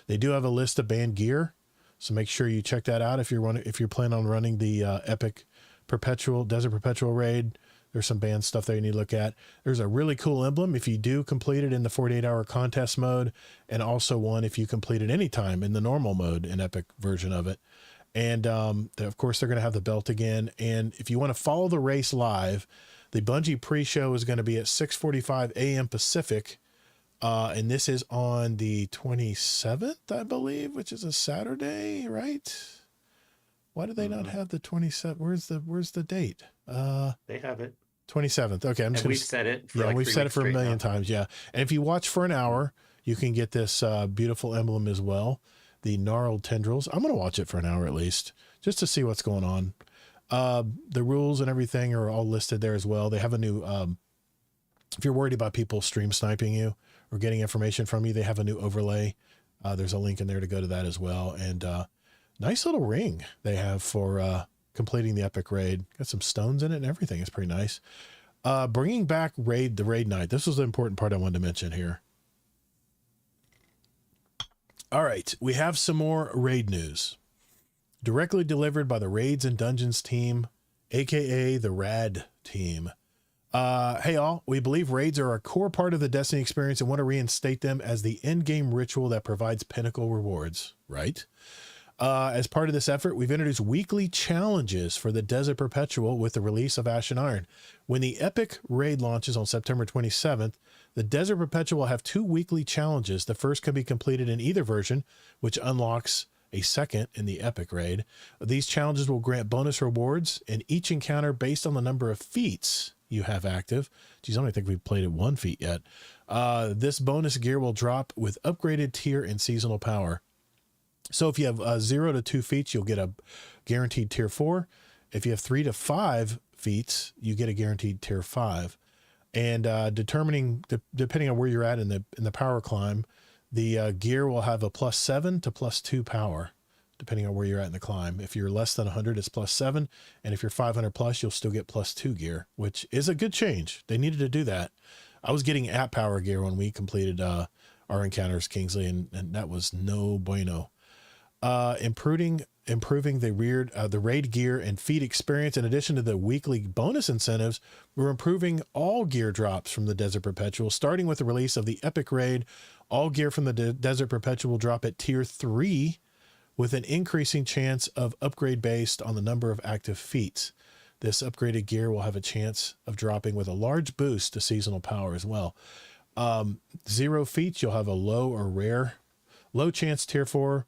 do have a list of banned gear. So make sure you check that out if you're planning on running the Epic Desert Perpetual Raid. There's some banned stuff there you need to look at. There's a really cool emblem if you do complete it in the 48-hour contest mode, and also one if you complete it anytime in the normal mode in Epic version of it. And of course, they're going to have the belt again. And if you want to follow the race live, the Bungie pre-show is going to be at 6:45 a.m. Pacific. And this is on the 27th, I believe, which is a Saturday, right? Why do they not have the 27th? Where's the date? They have it. 27th. Okay, I'm just we've said it. We've said it for a million times. Yeah, and if you watch for an hour, you can get this beautiful emblem as well, the gnarled tendrils. I'm gonna watch it for an hour at least, just to see what's going on. The rules and everything are all listed there as well. They have a new. If you're worried about people stream sniping you or getting information from you, they have a new overlay. There's a link in there to go to that as well, and nice little ring they have for completing the epic raid. Got some stones in it and everything. It's pretty nice. Bringing back the raid night. This was the important part I wanted to mention here. All right, we have some more raid news. Directly delivered by the Raids and Dungeons team, aka the RAD team. Hey all, we believe raids are a core part of the Destiny experience and want to reinstate them as the end game ritual that provides pinnacle rewards, right? As part of this effort, we've introduced weekly challenges for the Desert Perpetual with the release of Ash and Iron. When the Epic Raid launches on September 27th, the Desert Perpetual will have 2 weekly challenges. The first can be completed in either version, which unlocks a second in the Epic Raid. These challenges will grant bonus rewards in each encounter based on the number of feats you have active. Geez, I don't think we've played at 1 feat yet. This bonus gear will drop with upgraded tier and seasonal power. So if you have 0 to 2 feats, you'll get a guaranteed tier 4. If you have 3 to 5 feats, you get a guaranteed tier 5. And depending on where you're at in the power climb, the gear will have a +7 to +2 power, depending on where you're at in the climb. If you're less than 100, it's +7. And if you're 500 plus, you'll still get +2 gear, which is a good change. They needed to do that. I was getting at power gear when we completed our encounters, Kingsley, and that was no bueno. Improving the raid gear and feat experience. In addition to the weekly bonus incentives, we're improving all gear drops from the Desert Perpetual, starting with the release of the Epic Raid. All gear from the Desert Perpetual will drop at tier 3 with an increasing chance of upgrade based on the number of active feats. This upgraded gear will have a chance of dropping with a large boost to seasonal power as well. 0 feats, you'll have a low or rare. Low chance tier 4,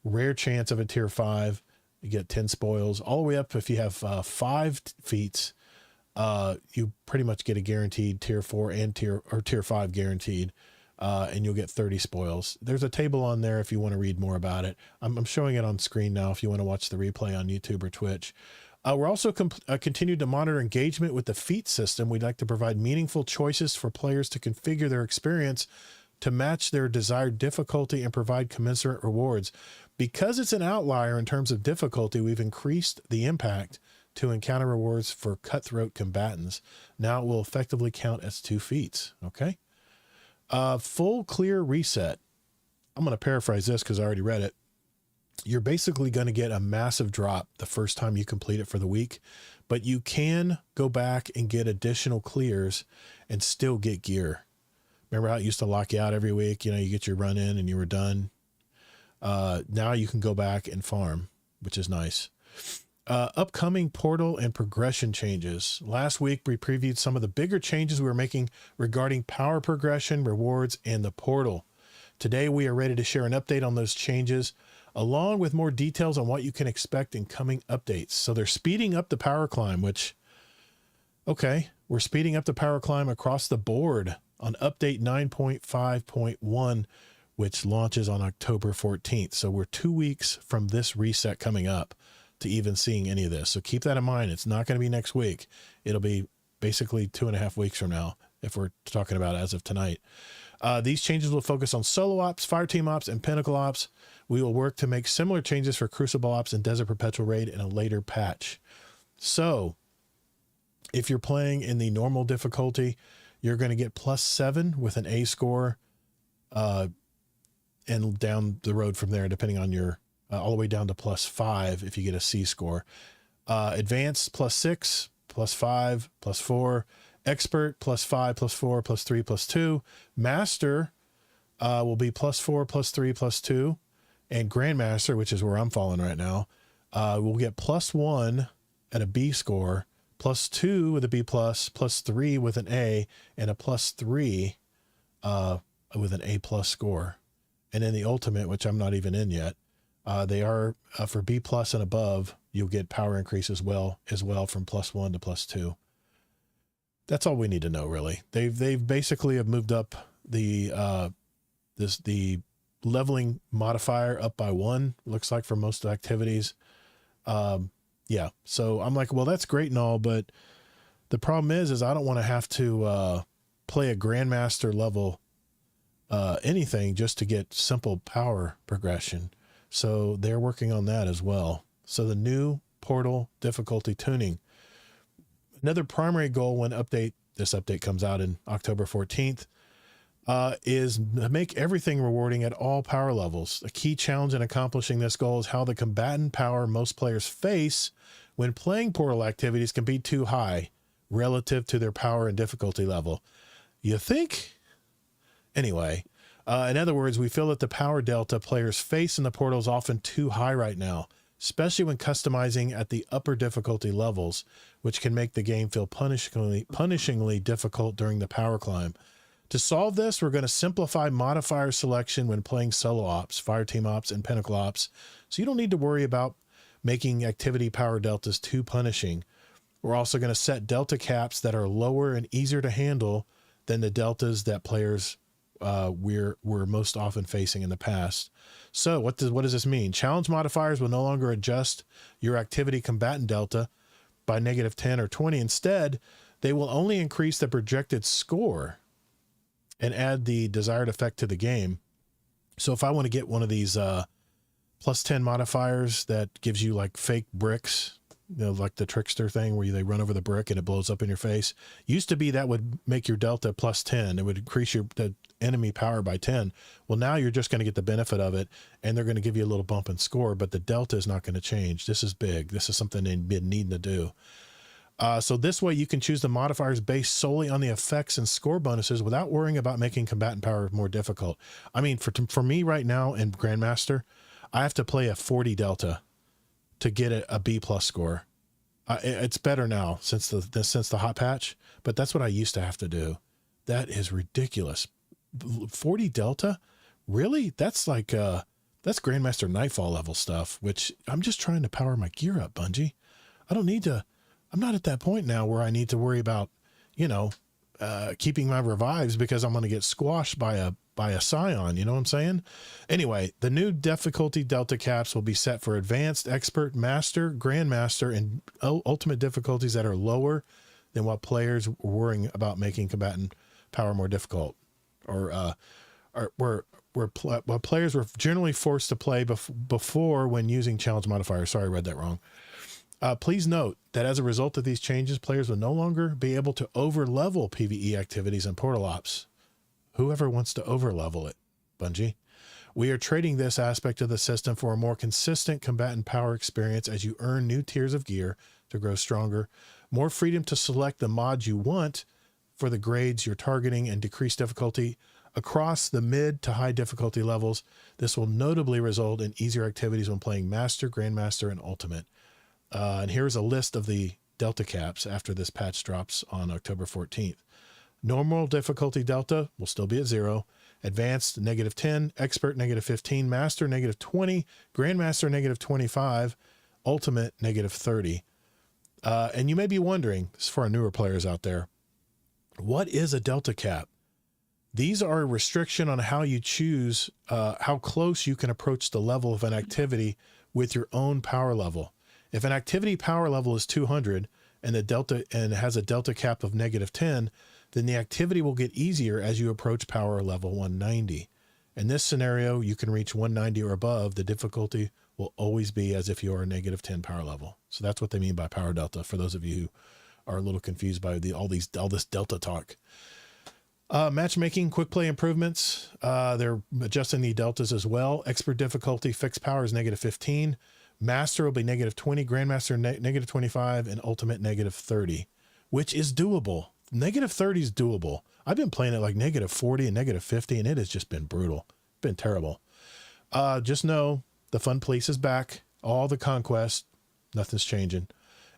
rare chance of a tier 5. You get 10 spoils. All the way up, if you have 5 feats, you pretty much get a guaranteed tier 4 and tier 5 guaranteed. And you'll get 30 spoils. There's a table on there if you want to read more about it. I'm showing it on screen now if you want to watch the replay on YouTube or Twitch. We're also continued to monitor engagement with the feat system. We'd like to provide meaningful choices for players to configure their experience to match their desired difficulty and provide commensurate rewards. Because it's an outlier in terms of difficulty, we've increased the impact to encounter rewards for cutthroat combatants. Now it will effectively count as 2 feats. Okay. Full clear reset. I'm going to paraphrase this because I already read it. You're basically going to get a massive drop the first time you complete it for the week, but you can go back and get additional clears and still get gear. Remember how it used to lock you out every week? You get your run in and you were done. Now you can go back and farm, which is nice. Upcoming portal and progression changes. Last week, we previewed some of the bigger changes we were making regarding power progression, rewards, and the portal. Today, we are ready to share an update on those changes, along with more details on what you can expect in coming updates. So they're speeding up the power climb, which, okay, we're speeding up the power climb across the board on update 9.5.1, which launches on October 14th. So we're 2 weeks from this reset coming up to even seeing any of this. So keep that in mind. It's not going to be next week. It'll be basically 2.5 weeks from now, if we're talking about as of tonight. These changes will focus on solo ops, fireteam ops, and pinnacle ops. We will work to make similar changes for Crucible ops and Desert Perpetual Raid in a later patch. So if you're playing in the normal difficulty, you're going to get +7 with an A score, and down the road from there, depending on your, all the way down to +5 if you get a C score. Advanced +6, +5, +4. Expert +5, +4, +3, +2. Master will be +4, +3, +2. And Grandmaster, which is where I'm falling right now, will get +1 at a B score, +2 with a B+, +3 with an A, and a +3 with an A+ score. And then the ultimate, which I'm not even in yet, they are for B+ and above, you'll get power increase as well from +1 to +2. That's all we need to know, really. They've basically have moved up the the leveling modifier up by 1, looks like, for most activities. Yeah. So I'm like, well, that's great and all, but the problem is I don't want to have to play a Grandmaster level anything just to get simple power progression. So they're working on that as well. So the new portal difficulty tuning. Another primary goal when this update comes out in October 14th, is to make everything rewarding at all power levels. A key challenge in accomplishing this goal is how the combatant power most players face when playing portal activities can be too high relative to their power and difficulty level. You think? Anyway, In other words, we feel that the power delta players face in the portal is often too high right now, especially when customizing at the upper difficulty levels, which can make the game feel punishingly difficult during the power climb. To solve this, we're going to simplify modifier selection when playing solo ops, fireteam ops, and pinnacle ops, so you don't need to worry about making activity power deltas too punishing. We're also going to set delta caps that are lower and easier to handle than the deltas that players we're most often facing in the past. So what does this mean? Challenge modifiers will no longer adjust your activity combatant delta by -10 or 20. Instead, they will only increase the projected score and add the desired effect to the game. So if I want to get one of these +10 modifiers that gives you like fake bricks, like the trickster thing where they run over the brick and it blows up in your face. Used to be that would make your delta +10. It would increase the enemy power by 10. Well, now you're just going to get the benefit of it, and they're going to give you a little bump in score, but the delta is not going to change. This is big. This is something they've been needing to do. So this way you can choose the modifiers based solely on the effects and score bonuses without worrying about making combatant power more difficult. I mean, for me right now in Grandmaster, I have to play a 40 delta to get a B+ score. It's better now since the hot patch, but that's what I used to have to do. That is ridiculous. 40 delta? Really? That's like, that's Grandmaster Nightfall level stuff, which I'm just trying to power my gear up, Bungie. I'm not at that point now where I need to worry about, keeping my revives because I'm going to get squashed by a scion. You know what I'm saying? Anyway, the new difficulty delta caps will be set for advanced, expert, master, grandmaster, and ultimate difficulties that are lower than what players were worrying about making combatant power more difficult, or what players were generally forced to play before when using challenge modifiers. Sorry, I read that wrong. Please note that as a result of these changes, players will no longer be able to over-level PvE activities and portal ops. Whoever wants to over-level it, Bungie. We are trading this aspect of the system for a more consistent combatant power experience as you earn new tiers of gear to grow stronger, more freedom to select the mods you want for the grades you're targeting, and decreased difficulty across the mid to high difficulty levels. This will notably result in easier activities when playing Master, Grandmaster, and Ultimate. And here's a list of the delta caps after this patch drops on October 14th. Normal difficulty delta will still be at 0. Advanced -10, expert -15, master -20, grandmaster -25, ultimate -30. And you may be wondering, this is for our newer players out there, what is a delta cap? These are a restriction on how you choose how close you can approach the level of an activity with your own power level. If an activity power level is 200 and has a delta cap of -10, then the activity will get easier as you approach power level 190. In this scenario, you can reach 190 or above. The difficulty will always be as if you are a -10 power level. So that's what they mean by power delta, for those of you who are a little confused by all this delta talk. Matchmaking, quick play improvements. They're adjusting the deltas as well. Expert difficulty, fixed power is -15. Master will be -20, Grandmaster -25, and Ultimate -30, which is doable. -30 is doable. I've been playing it like -40 and -50, and it has just been brutal. Been terrible. Just know the Fun Police is back. All the conquest, nothing's changing.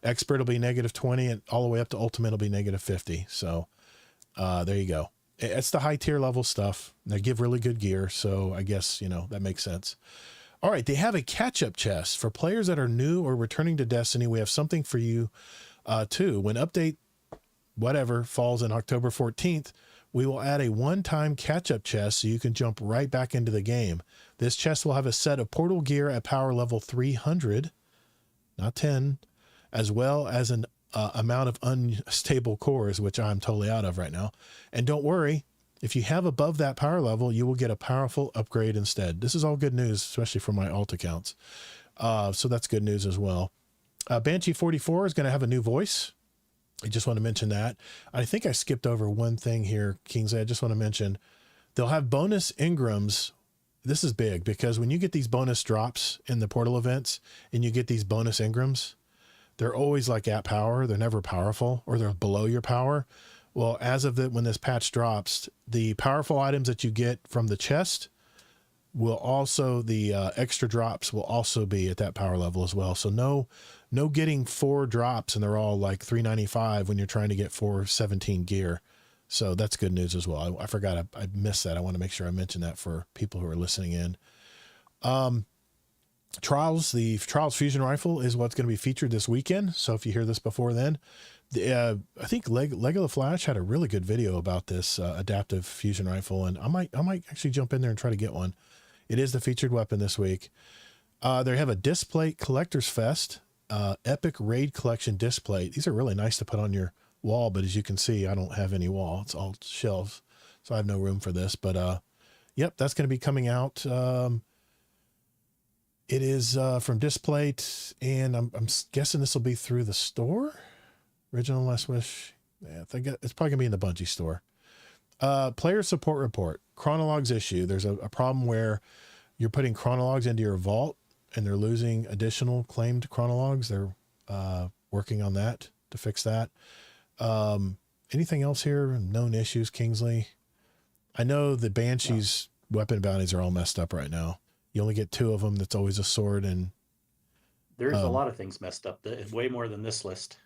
Expert will be -20, and all the way up to Ultimate will be -50. So there you go. It's the high tier level stuff. They give really good gear, so I guess, that makes sense. All right, they have a catch-up chest. For players that are new or returning to Destiny, we have something for you too. When update whatever falls on October 14th, we will add a one-time catch-up chest so you can jump right back into the game. This chest will have a set of portal gear at power level 300, not 10, as well as an amount of unstable cores, which I'm totally out of right now. And don't worry, if you have above that power level, you will get a powerful upgrade instead. This is all good news, especially for my alt accounts. So that's good news as well. Banshee 44 is going to have a new voice. I just want to mention that. I think I skipped over one thing here, Kingsley. I just want to mention they'll have bonus engrams. This is big because when you get these bonus drops in the portal events and you get these bonus engrams, they're always like at power. They're never powerful, or they're below your power. Well, as of when this patch drops, the powerful items that you get from the chest will also, the extra drops will also be at that power level as well. So no getting 4 drops and they're all like 395 when you're trying to get 417 gear. So that's good news as well. I forgot, I missed that. I want to make sure I mention that for people who are listening in. Trials, the Trials Fusion Rifle is what's going to be featured this weekend. So if you hear this before then, I think Lego the Flash had a really good video about this adaptive fusion rifle, and I might actually jump in there and try to get one. It is the featured weapon this week. They have a Displate Collector's Fest, Epic Raid Collection Displate. These are really nice to put on your wall, but as you can see, I don't have any wall. It's all shelves, so I have no room for this. But yep, that's going to be coming out. It is from Displate, and I'm guessing this will be through the store. Original Last Wish. Yeah, I think it's probably going to be in the Bungie store. Player support report. Chronologues issue. There's a problem where you're putting chronologues into your vault, and they're losing additional claimed chronologues. They're working on that to fix that. Anything else here? Known issues, Kingsley? I know the Banshee's weapon bounties are all messed up right now. You only get 2 of them. That's always a sword. And there's a lot of things messed up. Way more than this list.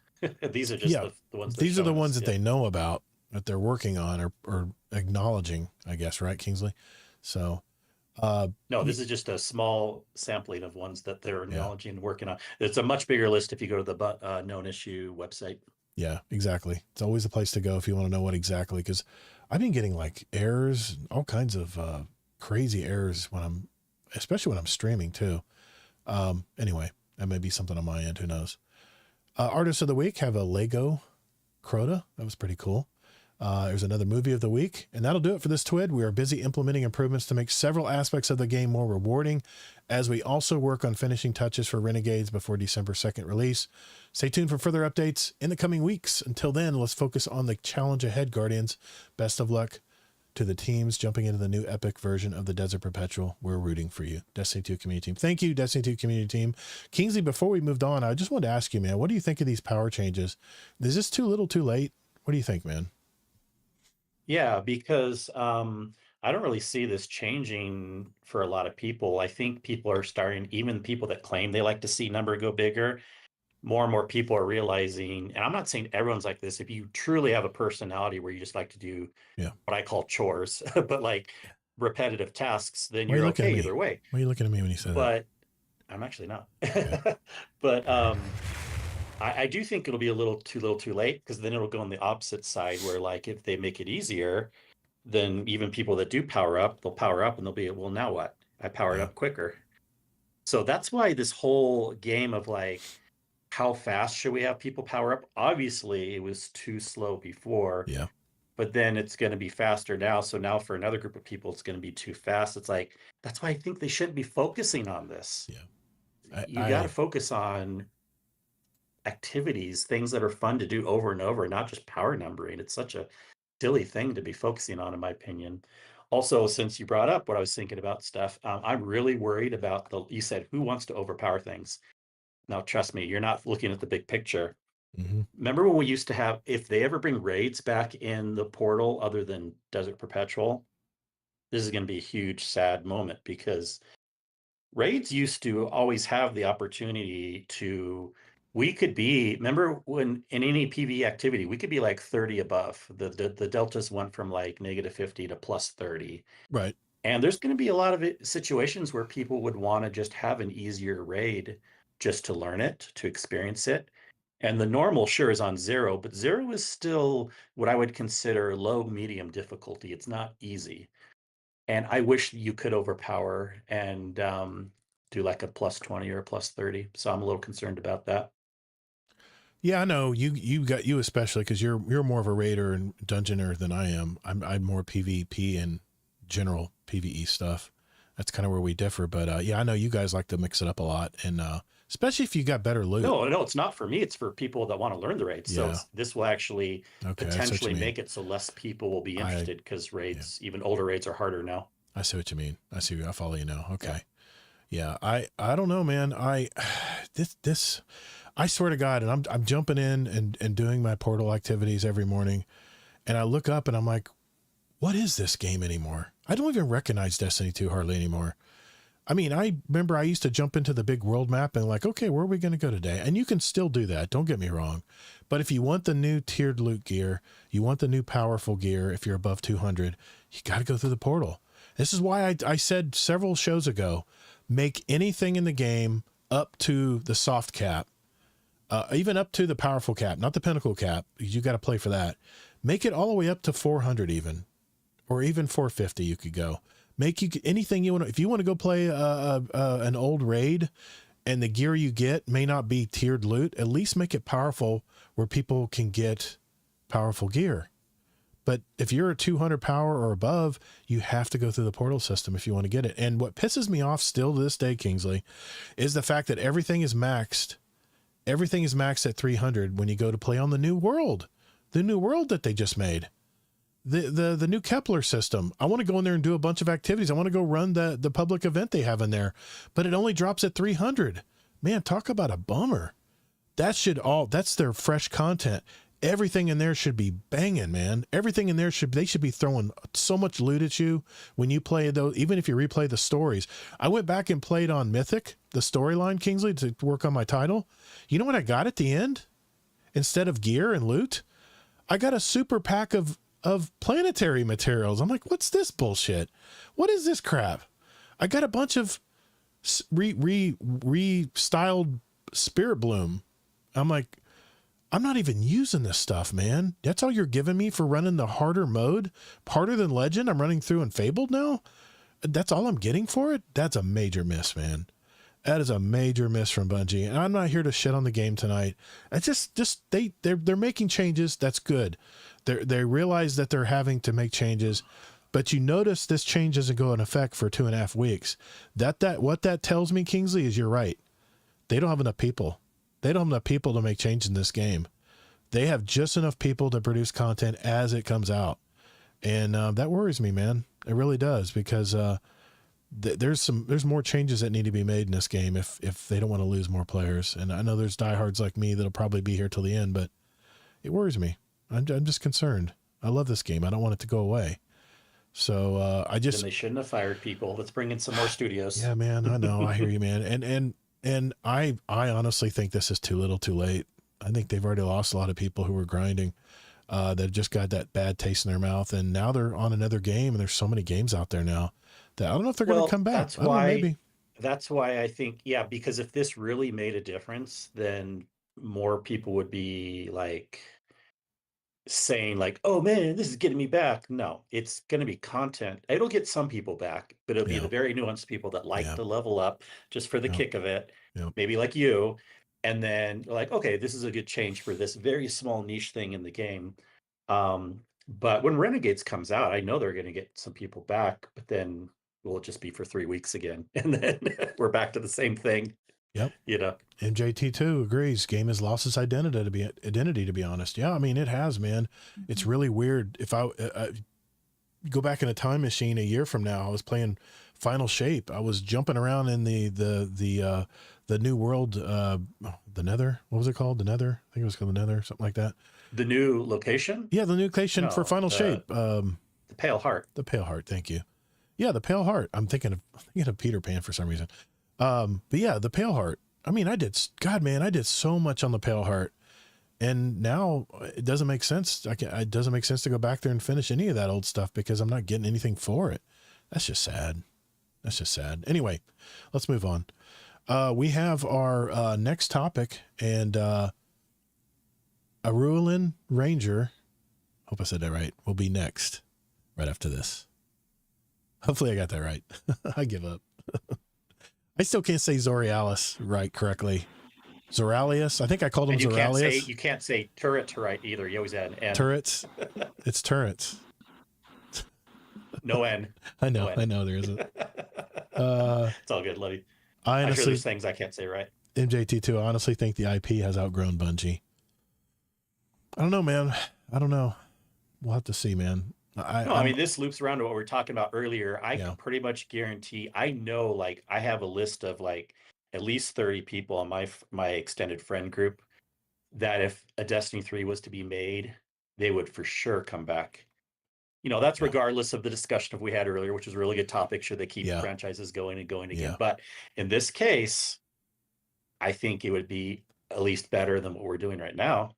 These are just the ones. These are the ones that they know about, that they're working on or acknowledging, I guess, right, Kingsley? So, no, this is just a small sampling of ones that they're acknowledging and working on. It's a much bigger list if you go to the known issue website. Yeah, exactly. It's always the place to go if you want to know what exactly, because I've been getting like errors, all kinds of crazy errors especially when I'm streaming too. Anyway, that may be something on my end. Who knows? Artists of the week have a Lego Crota. That was pretty cool. There's another movie of the week, and that'll do it for this TWID. We are busy implementing improvements to make several aspects of the game more rewarding, as we also work on finishing touches for Renegades before December 2nd release. Stay tuned for further updates in the coming weeks. Until then, let's focus on the challenge ahead, Guardians. Best of luck to the teams jumping into the new epic version of the Desert Perpetual. We're rooting for you. Destiny 2 community team. Thank you, Destiny 2 community team. Kingsley, before we moved on, I just wanted to ask you, man, what do you think of these power changes? Is this too little too late? What do you think, man? Yeah, because I don't really see this changing for a lot of people. I think people are starting, even people that claim they like to see number go bigger, more and more people are realizing, and I'm not saying everyone's like this, if you truly have a personality where you just like to do what I call chores, but like repetitive tasks, then you're okay either way. Why are you looking at me when you said that? But I'm actually not. Okay. But I do think it'll be a little too late, because then it'll go on the opposite side, where like if they make it easier, then even people that do power up, they'll power up and they'll be, well, now what? I powered up quicker. So that's why this whole game of like, how fast should we have people power up? Obviously, it was too slow before. Yeah. But then it's going to be faster now. So now for another group of people, it's going to be too fast. It's like, that's why I think they shouldn't be focusing on this. Yeah. You got to focus on activities, things that are fun to do over and over, not just power numbering. It's such a silly thing to be focusing on, in my opinion. Also, since you brought up what I was thinking about stuff, I'm really worried about you said, who wants to overpower things? Now, trust me, you're not looking at the big picture. Mm-hmm. Remember when we used to have, if they ever bring raids back in the portal other than Desert Perpetual, this is going to be a huge, sad moment, because raids used to always have the opportunity to, remember when in any PvE activity, we could be like 30 above. The deltas went from like -50 to +30. Right. And there's going to be a lot of situations where people would want to just have an easier raid just to learn it, to experience it. And the normal sure is on 0, but 0 is still what I would consider low, medium difficulty. It's not easy. And I wish you could overpower and do like a +20 or a +30. So I'm a little concerned about that. Yeah, I know you especially, because you're more of a raider and dungeoner than I am. I'm more PvP and general PvE stuff. That's kind of where we differ. But yeah, I know you guys like to mix it up a lot, and especially if you got better loot. No, it's not for me. It's for people that want to learn the raids. So this will actually potentially make it so less people will be interested, because raids, even older raids, are harder now. I see what you mean. I follow you now. Okay. Yeah. I don't know, man. I swear to God, and I'm jumping in and doing my portal activities every morning. and I look up and I'm like, what is this game anymore? I don't even recognize Destiny 2 hardly anymore. I mean, I remember I used to jump into the big world map and like, okay, where are we going to go today? And you can still do that. Don't get me wrong. But if you want the new tiered loot gear, you want the new powerful gear, if you're above 200, you got to go through the portal. This is why I said several shows ago, make anything in the game up to the soft cap, even up to the powerful cap, not the pinnacle cap. You got to play for that. Make it all the way up to 400 even, or even 450 you could go. Make you anything you want. If you want to go play an old raid and the gear you get may not be tiered loot, at least make it powerful where people can get powerful gear. But if you're a 200 power or above, you have to go through the portal system if you want to get it. And what pisses me off still to this day, Kingsley, is the fact that everything is maxed. Everything is maxed at 300 when you go to play on the new world that they just made. The new Kepler system. I want to go in there and do a bunch of activities. I want to go run the public event they have in there, but it only drops at 300. Man, talk about a bummer. That's their fresh content. Everything in there should be banging, man. Everything in there they should be throwing so much loot at you when you play those, even if you replay the stories. I went back and played on Mythic, the storyline, Kingsley, to work on my title. You know what I got at the end? Instead of gear and loot, I got a super pack of planetary materials. I'm like, what's this bullshit? What is this crap? I got a bunch of restyled Spirit Bloom. I'm like, I'm not even using this stuff, man. That's all you're giving me for running the harder mode, harder than Legend. I'm running through in Fabled now. That's all I'm getting for it. That's a major miss, man. That is a major miss from Bungie. And I'm not here to shit on the game tonight. It's just they're making changes. That's good. They realize that they're having to make changes, but you notice this change doesn't go in effect for 2.5 weeks. What that tells me, Kingsley, is you're right. They don't have enough people. They don't have enough people to make change in this game. They have just enough people to produce content as it comes out. And that worries me, man. It really does, because there's more changes that need to be made in this game if they don't want to lose more players. And I know there's diehards like me that'll probably be here till the end, but it worries me. I'm just concerned. I love this game. I don't want it to go away. So then they shouldn't have fired people. Let's bring in some more studios. Yeah, man. I know. I hear you, man. And I honestly think this is too little too late. I think they've already lost a lot of people who were grinding, that just got that bad taste in their mouth. And now they're on another game, and there's so many games out there now that I don't know if they're going to come back. That's why I think, yeah, because if this really made a difference, then more people would be like saying like, oh man, this is getting me back. No, it's going to be content. It'll get some people back, but it'll be the very nuanced people that like to level up just for the kick of it. Maybe like you. And then like, okay, this is a good change for this very small niche thing in the game. But when Renegades comes out, I know they're going to get some people back, but then will it just be for 3 weeks again? And then we're back to the same thing. Yep. You know, MJT2 agrees. Game has lost its identity, to be honest. Yeah, I mean, it has, man. It's really weird. If I go back in a time machine a year from now, I was playing Final Shape. I was jumping around in the new world, the Nether. What was it called? The Nether? I think it was called the Nether, something like that. The new location? Yeah, the new location for Final Shape. The Pale Heart. The Pale Heart. Thank you. Yeah, the Pale Heart. I'm thinking of Peter Pan for some reason. But yeah, the Pale Heart. I mean, I did so much on the Pale Heart, and now it doesn't make sense. It doesn't make sense to go back there and finish any of that old stuff because I'm not getting anything for it. That's just sad. Anyway, let's move on. We have our next topic, and Arulan Ranger, hope I said that right, will be next, right after this. Hopefully I got that right. I give up. I still can't say Zoralis correctly. Zoralius? I think I called him Zoralius. You can't say turret right either. You always add an N. Turrets. It's turrets. No N. I know there isn't. It's all good, Luddy. I'm sure there's things I can't say right. MJT2, I honestly think the IP has outgrown Bungie. I don't know, man. I don't know. We'll have to see, man. I mean, this loops around to what we were talking about earlier. I can pretty much guarantee, I know, like, I have a list of like at least 30 people on my extended friend group that if a Destiny 3 was to be made, they would for sure come back. That's Yeah. regardless of the discussion we had earlier, which was a really good topic. Should they keep Yeah. franchises going and going again? Yeah. But in this case, I think it would be at least better than what we're doing right now.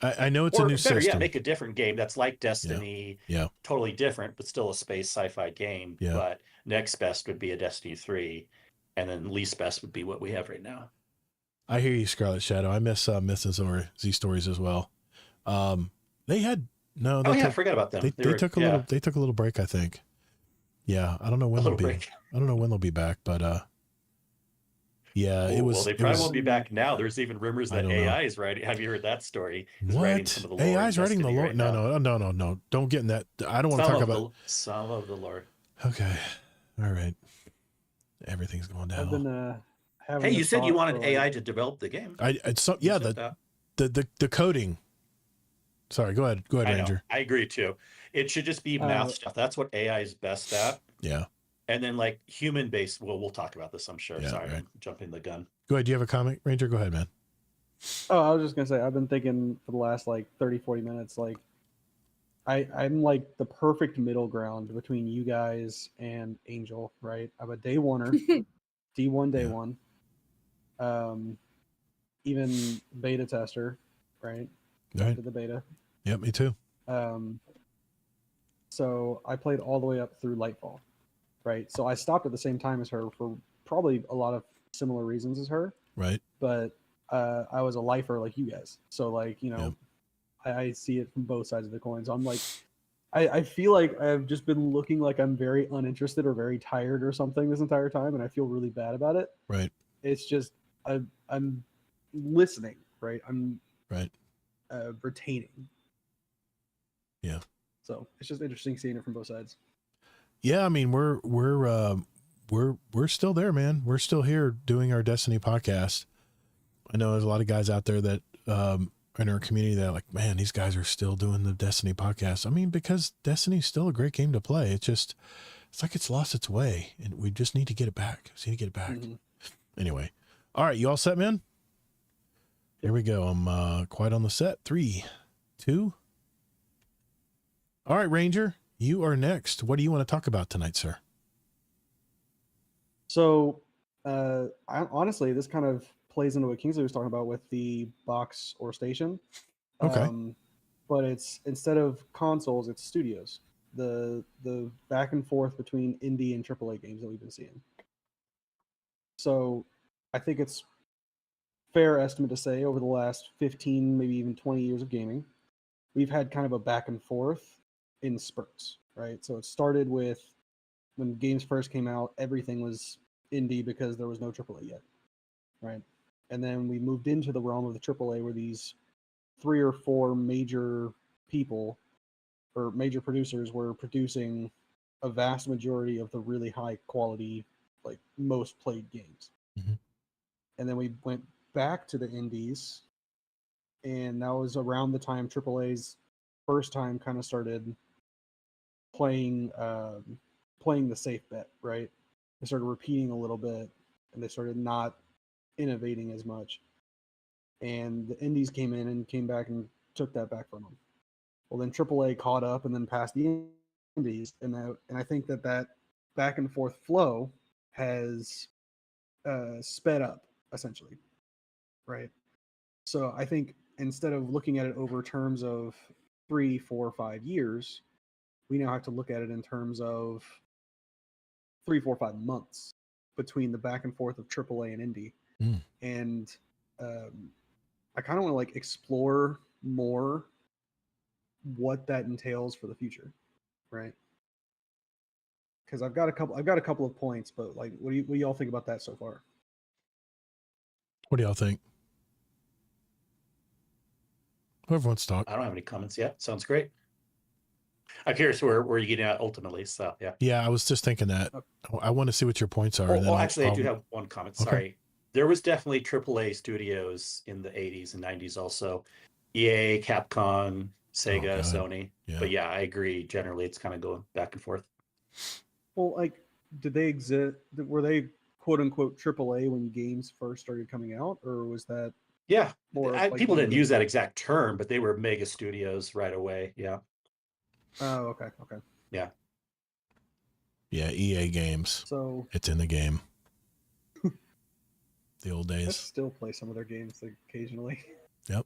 I know it's Or a new better system. yet, make a different game that's like Destiny, Yeah. totally different, but still a space sci-fi game. Yeah. But next best would be a Destiny 3, and then least best would be what we have right now. I hear you, Scarlet Shadow. I miss Z Stories as well. They had no. They I forgot about them. They took a little. They took a little break, I think. Yeah, I don't know when they'll be. Break. I don't know when they'll be back, but yeah, it was. Well, they probably won't be back now. There's even rumors that AI is writing. Have you heard that story? What? Some of the lore AI is writing the lore? right No. Don't get in that. I don't want to talk about some of the lore. Okay, all right. Everything's going down. I've been having. Hey, you said you wanted AI to develop the game. The coding. Sorry, go ahead, Ranger. I agree too. It should just be math stuff. That's what AI is best at. Yeah. And then like human based, we'll talk about this, I'm sure. Yeah, Sorry, right. I'm jumping the gun. Go ahead. Do you have a comment, Ranger? Go ahead, man. Oh, I was just going to say, I've been thinking for the last like 30, 40 minutes, like I'm like the perfect middle ground between you guys and Angel, right? I'm a day oneer, D1 day one. Even beta tester, right? Right. To the beta. Yep, me too. So I played all the way up through Lightfall, right? So I stopped at the same time as her for probably a lot of similar reasons as her. Right. But I was a lifer like you guys. So like, I see it from both sides of the coin. So I'm like, I feel like I've just been looking like I'm very uninterested or very tired or something this entire time. And I feel really bad about it. Right. It's just, I'm listening, right? I'm retaining. Yeah. So it's just interesting seeing it from both sides. Yeah, I mean we're still there, man. We're still here doing our Destiny podcast. I know there's a lot of guys out there that in our community that are like, man, these guys are still doing the Destiny podcast. I mean, because Destiny's still a great game to play. It's like it's lost its way, and we just need to get it back. Mm-hmm. Anyway, all right, you all set, man? Here we go. I'm quiet on the set. 3, 2. All right, Ranger, you are next. What do you want to talk about tonight, sir? So, honestly, this kind of plays into what Kingsley was talking about with the box or station. Okay. But it's instead of consoles, it's studios. The back and forth between indie and AAA games that we've been seeing. So, I think it's fair estimate to say over the last 15, maybe even 20 years of gaming, we've had kind of a back and forth in spurts, right? So it started with when games first came out, everything was indie because there was no AAA yet, right? And then we moved into the realm of the AAA where these 3 or 4 major people or major producers were producing a vast majority of the really high quality, like most played games. Mm-hmm. And then we went back to the indies, and that was around the time AAA's first time kind of started playing the safe bet, right? They started repeating a little bit, and they started not innovating as much. And the indies came in and came back and took that back from them. Well, then AAA caught up and then passed the indies, and I think that back and forth flow has sped up essentially, right? So I think instead of looking at it over terms of 3, 4, 5 years, we now have to look at it in terms of 3, 4, 5 months between the back and forth of AAA and indie. And I kind of want to like explore more what that entails for the future, right? Because I've got a couple of points, but like, what do y'all think about that so far? What do y'all think? Whoever wants to talk. I don't have any comments yet. Sounds great. I'm curious where you're getting at ultimately. So yeah. Yeah, I was just thinking that. I want to see what your points are. Actually, I do have one comment. Okay. Sorry. There was definitely AAA studios in the 80s and 90s also. EA, Capcom, Sega, Sony. Yeah. But yeah, I agree. Generally, it's kind of going back and forth. Well, like, did they exist? Were they quote unquote AAA when games first started coming out, or was that Yeah, More of, like, people didn't the use that exact term, but they were mega studios right away. Yeah, Oh, okay. yeah. Yeah, EA games. So It's in the game. The old I days. still play some of their games occasionally. Yep.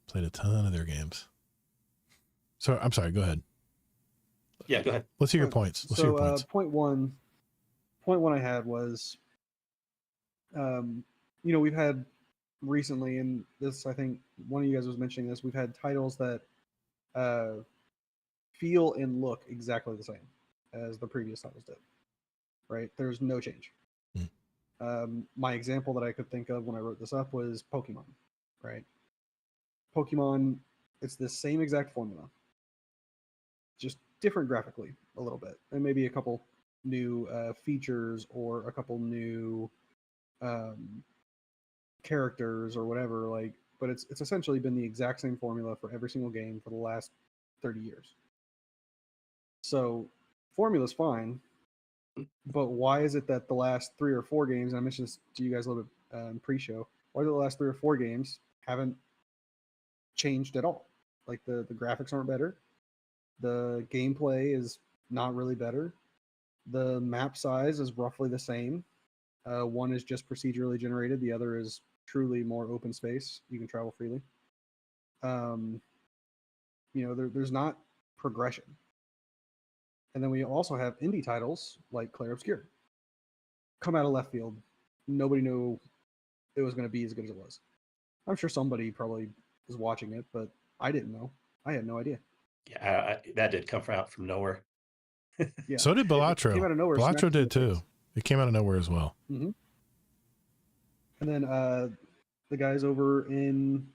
Played a ton of their games. So I'm sorry, go ahead. Yeah, go ahead. Let's hear your points. Let's hear your points. Point one I had was, we've had recently, and this, I think one of you guys was mentioning this, we've had titles that feel and look exactly the same as the previous titles did, right? There's no change. My example that I could think of when I wrote this up was Pokemon, right? Pokemon, it's the same exact formula, just different graphically a little bit, and maybe a couple new features or a couple new characters or whatever. Like, but it's essentially been the exact same formula for every single game for the last 30 years. So, formula's fine, but why is it that the last 3 or 4 games, and I mentioned this to you guys a little bit in pre-show, why do the last 3 or 4 games haven't changed at all? Like, the graphics aren't better, the gameplay is not really better, the map size is roughly the same. One is just procedurally generated, the other is truly more open space. You can travel freely. There's not progression. And then we also have indie titles like Clair Obscur come out of left field. Nobody knew it was going to be as good as it was. I'm sure somebody probably was watching it, but I didn't know. I had no idea. Yeah, that did come out from nowhere. Yeah. So did Balatro. It came out of nowhere. Balatro did too. It came out of nowhere as well. Mm-hmm. And then the guys over in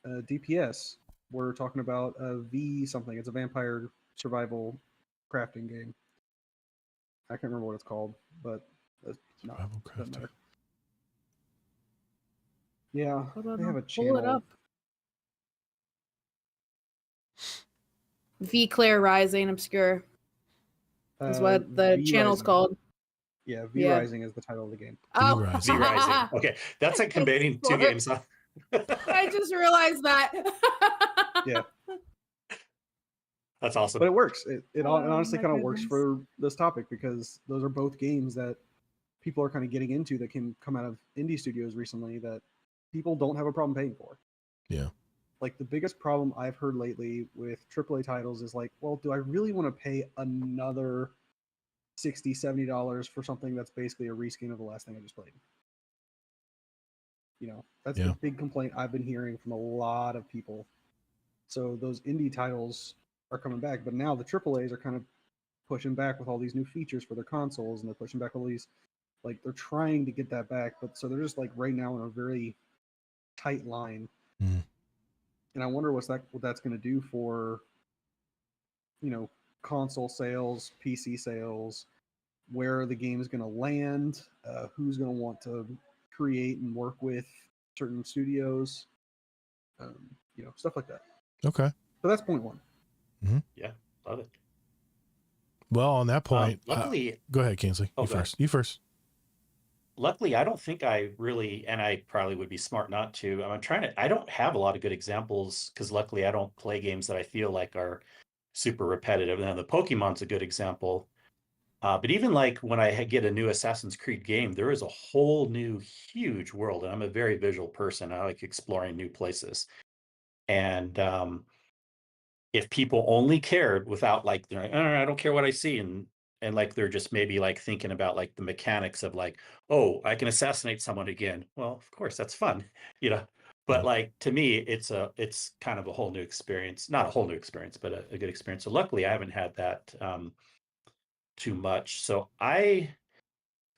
DPS were talking about V something. It's a vampire survival crafting game. I can't remember what it's called, but it's not. Survival Doesn't crafting. matter. Yeah, Hold they on, have a pull channel. it up. V Claire Rising Obscure is what the channel's called. Yeah, V Rising is the title of the game. Oh, V-Rising. V-Rising. Okay, that's like combining two games, huh? I just realized that. Yeah, That's awesome. but it works. It honestly my kind of works goodness. for this topic because those are both games that people are kind of getting into that can come out of indie studios recently that people don't have a problem paying for. Yeah. Like, the biggest problem I've heard lately with AAA titles is like, well, do I really want to pay another $60, $70 for something that's basically a reskin of the last thing I just played? That's Yeah. the big complaint I've been hearing from a lot of people. So those indie titles are coming back, but now the AAAs are kind of pushing back with all these new features for their consoles, and they're pushing back all these, like, they're trying to get that back, but so they're just like right now in a very tight line. And I wonder what that's going to do for, console sales, PC sales, where the game is going to land, who's going to want to create and work with certain studios, stuff like that. Okay. So that's point one. Yeah, love it. Well, on that point, luckily, go ahead, Kingsley. Oh, You first. Luckily, I don't think I really, and I probably would be smart not to. I don't have a lot of good examples because luckily I don't play games that I feel like are super repetitive. Now, the Pokemon's a good example. But even like when I get a new Assassin's Creed game, there is a whole new huge world. And I'm a very visual person. I like exploring new places. And if people only cared without like, they're like, oh, I don't care what I see. And like, they're just maybe like thinking about like the mechanics of like, oh, I can assassinate someone again. Well, of course, that's fun, But like, to me, it's kind of a whole new experience, not a whole new experience, but a good experience. So luckily I haven't had that too much. So I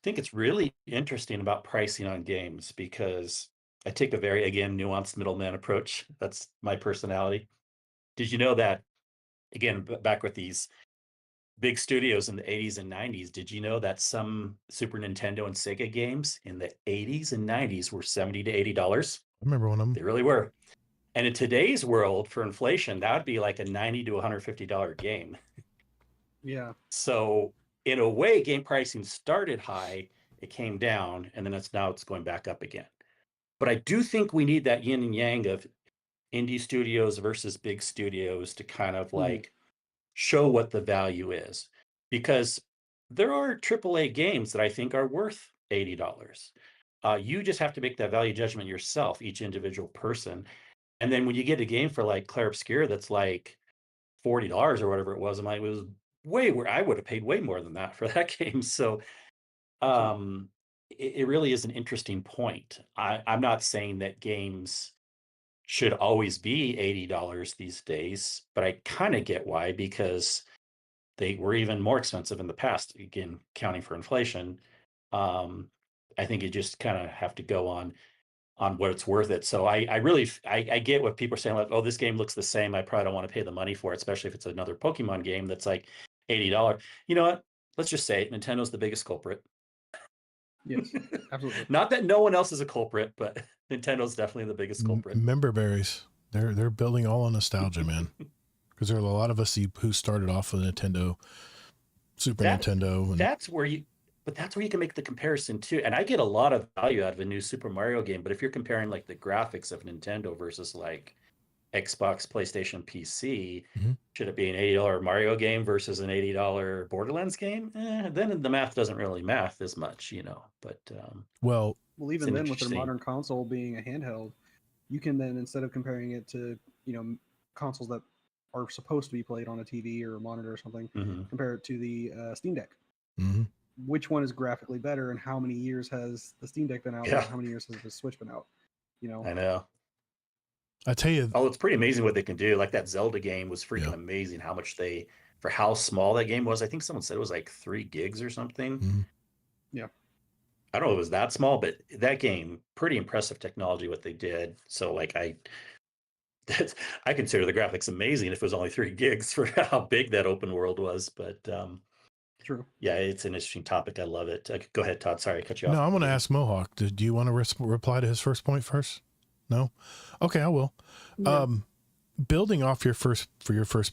think it's really interesting about pricing on games because I take a very, again, nuanced middleman approach. That's my personality. Did you know that, again, back with these big studios in the 80s and 90s, did you know that some Super Nintendo and Sega games in the 80s and 90s were $70 to $80? I remember one of them. They really were. And in today's world, for inflation, that would be like a $90 to $150 game. Yeah. So in a way, game pricing started high, it came down, and then it's going back up again. But I do think we need that yin and yang of indie studios versus big studios to kind of like show what the value is, because there are AAA games that I think are worth $80. You just have to make that value judgment yourself, each individual person. And then when you get a game for like Clair Obscur that's like $40 or whatever it was, I'm like, it was way where I would have paid way more than that for that game. So it really is an interesting point. I'm not saying that games should always be $80 these days, but I kind of get why, because they were even more expensive in the past, again, counting for inflation. I think you just kind of have to go on what it's worth it. So I really I get what people are saying, like, oh, this game looks the same, I probably don't want to pay the money for it, especially if it's another Pokemon game that's like $80. You know what? Let's just say it, Nintendo's the biggest culprit. Yes, absolutely. Not that no one else is a culprit, but Nintendo's definitely the biggest culprit. Member berries. They're building all on nostalgia, man. Because there are a lot of us who started off with Nintendo, Nintendo. And that's where you can make the comparison too. And I get a lot of value out of a new Super Mario game, but if you're comparing like the graphics of Nintendo versus like Xbox, PlayStation, PC, should it be an $80 Mario game versus an $80 Borderlands game? Then the math doesn't really math as much, you know. But well, even then, with their modern console being a handheld, you can then, instead of comparing it to, you know, consoles that are supposed to be played on a TV or a monitor or something, compare it to the Steam Deck. Which one is graphically better, and how many years has the Steam Deck been out? Yeah. And how many years has the Switch been out? You know, I know. I tell you, it's pretty amazing what they can do. Like that Zelda game was freaking amazing. How much for how small that game was. I think someone said it was like 3 gigs or something. Yeah. I don't know if it was that small, but that game, pretty impressive technology what they did. So like I consider the graphics amazing if it was only 3 gigs for how big that open world was. But true. Yeah, it's an interesting topic. I love it. Go ahead, Todd. Sorry, I cut you off. No, I want to ask Mohawk. Do you want to reply to his first point first? No? Okay, I will. No. Building off your first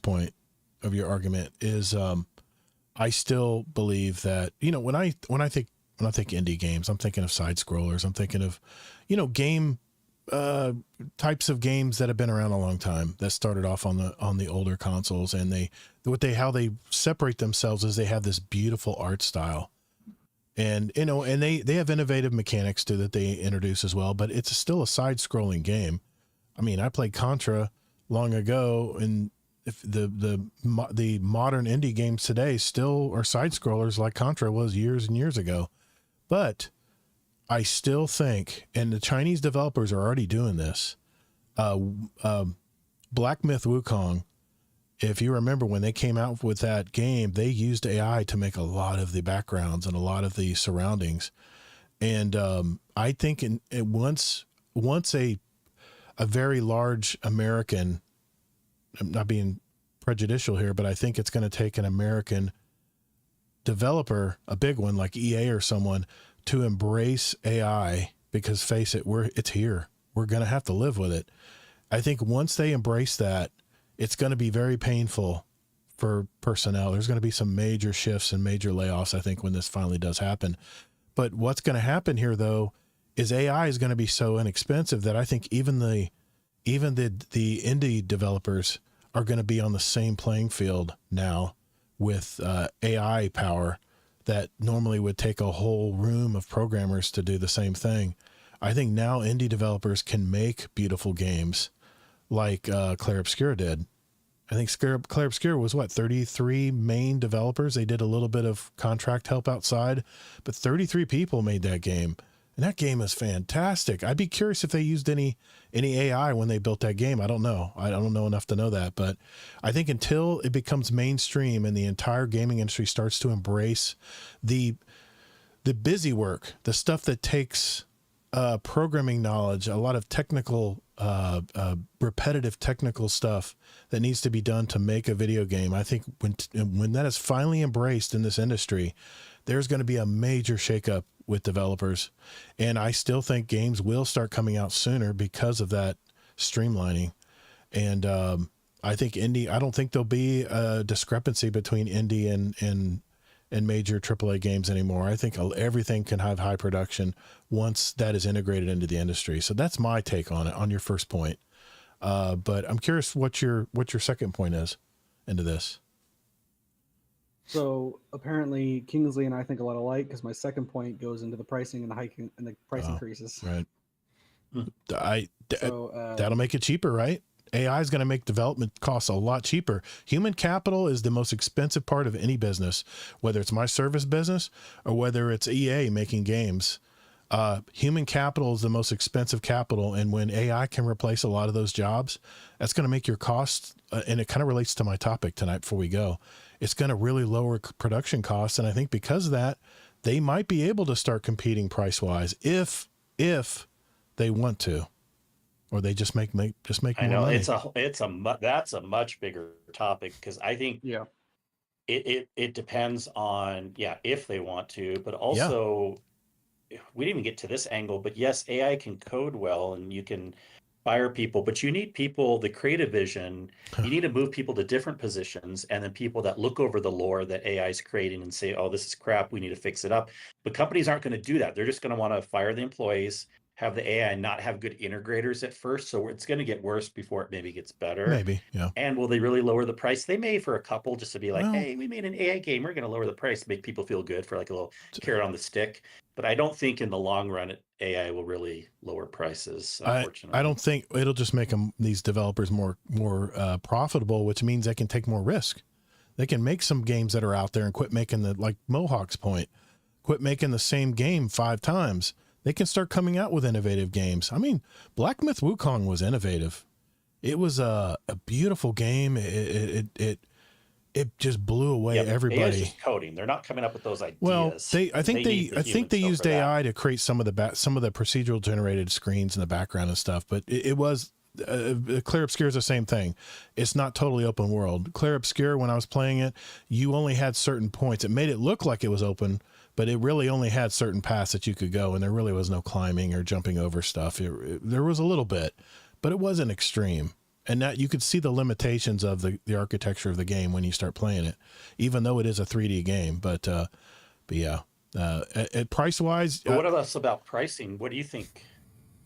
point of your argument is, I still believe that, you know, when I think indie games, I'm thinking of side scrollers. I'm thinking of, you know, game types of games that have been around a long time, that started off on the older consoles, and how they separate themselves is they have this beautiful art style, and you know, and they have innovative mechanics too that they introduce as well, but it's still a side-scrolling game. I mean, I played Contra long ago, and if the modern indie games today still are side-scrollers like Contra was years and years ago, but I still think, and the Chinese developers are already doing this, Black Myth Wukong, if you remember when they came out with that game, they used AI to make a lot of the backgrounds and a lot of the surroundings. And I think once a very large American, I'm not being prejudicial here, but I think it's going to take an American developer, a big one like EA or someone, to embrace AI, because face it, it's here. We're going to have to live with it. I think once they embrace that, it's going to be very painful for personnel. There's going to be some major shifts and major layoffs, I think, when this finally does happen. But what's going to happen here, though, is AI is going to be so inexpensive that I think even the indie developers are going to be on the same playing field now with AI power that normally would take a whole room of programmers to do the same thing. I think now indie developers can make beautiful games like Clair Obscur did. I think Clair Obscur was 33 main developers. They did a little bit of contract help outside, but 33 people made that game. And that game is fantastic. I'd be curious if they used any AI when they built that game. I don't know. I don't know enough to know that, but I think until it becomes mainstream and the entire gaming industry starts to embrace the busy work, the stuff that takes programming knowledge, a lot of technical, repetitive technical stuff that needs to be done to make a video game. I think when that is finally embraced in this industry, there's going to be a major shakeup with developers. And I still think games will start coming out sooner because of that streamlining. And I think I don't think there'll be a discrepancy between indie in major AAA games anymore. I think everything can have high production once that is integrated into the industry. So that's my take on it, on your first point. But I'm curious what your second point is into this. So apparently Kingsley and I think a lot alike, because my second point goes into the pricing and the hiking and the price increases. Right. Hmm. That'll make it cheaper, right? AI is going to make development costs a lot cheaper. Human capital is the most expensive part of any business, whether it's my service business or whether it's EA making games. Human capital is the most expensive capital. And when AI can replace a lot of those jobs, that's going to make your costs, and it kind of relates to my topic tonight before we go, it's going to really lower production costs. And I think because of that, they might be able to start competing price-wise if they want to. Or they just make more money. That's a much bigger topic, because I think it depends on if they want to, but also we didn't even get to this angle. But yes, AI can code well, and you can fire people, but you need people, the creative vision. You need to move people to different positions, and then people that look over the lore that AI is creating and say, "Oh, this is crap. We need to fix it up." But companies aren't going to do that. They're just going to want to fire the employees, have the AI not have good integrators at first. So it's going to get worse before it maybe gets better. Maybe, yeah. And will they really lower the price? They may for a couple, just to be like, hey, we made an AI game. We're going to lower the price, make people feel good for like a little carrot on the stick. But I don't think in the long run, AI will really lower prices, unfortunately. I don't think it'll just make these developers more profitable, which means they can take more risk. They can make some games that are out there and quit making like Mohawk's point, quit making the same game 5 times. They can start coming out with innovative games. I mean, Black Myth Wukong was innovative. It was a beautiful game. It just blew away everybody. AI is just coding. They're not coming up with those ideas. Well, I think they used AI to create some of the procedural generated screens in the background and stuff. But it was Clair Obscur is the same thing. It's not totally open world. Clair Obscur, when I was playing it, you only had certain points. It made it look like it was open, but it really only had certain paths that you could go, and there really was no climbing or jumping over stuff. There was a little bit, but it wasn't extreme. And that you could see the limitations of the architecture of the game when you start playing it, even though it is a 3D game. But yeah, at price wise. But what else about pricing? What do you think,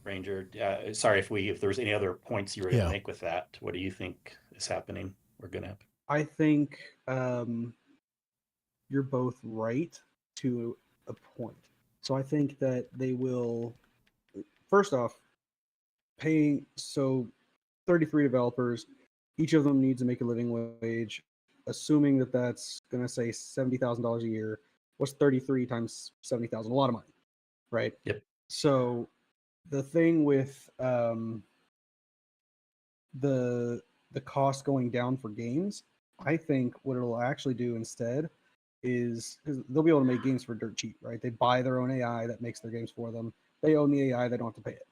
Ranger? Sorry if there was any other points you were going to make with that. What do you think is happening? We're going to happen. I think you're both right to a point. So I think that they will, first off, paying 33 developers, each of them needs to make a living wage, assuming that that's going to say $70,000 a year. What's 33 times 70,000? A lot of money, right? Yep. So the thing with the cost going down for games, I think what it'll actually do instead is, because they'll be able to make games for dirt cheap, right? They buy their own AI that makes their games for them. They own the AI, they don't have to pay it,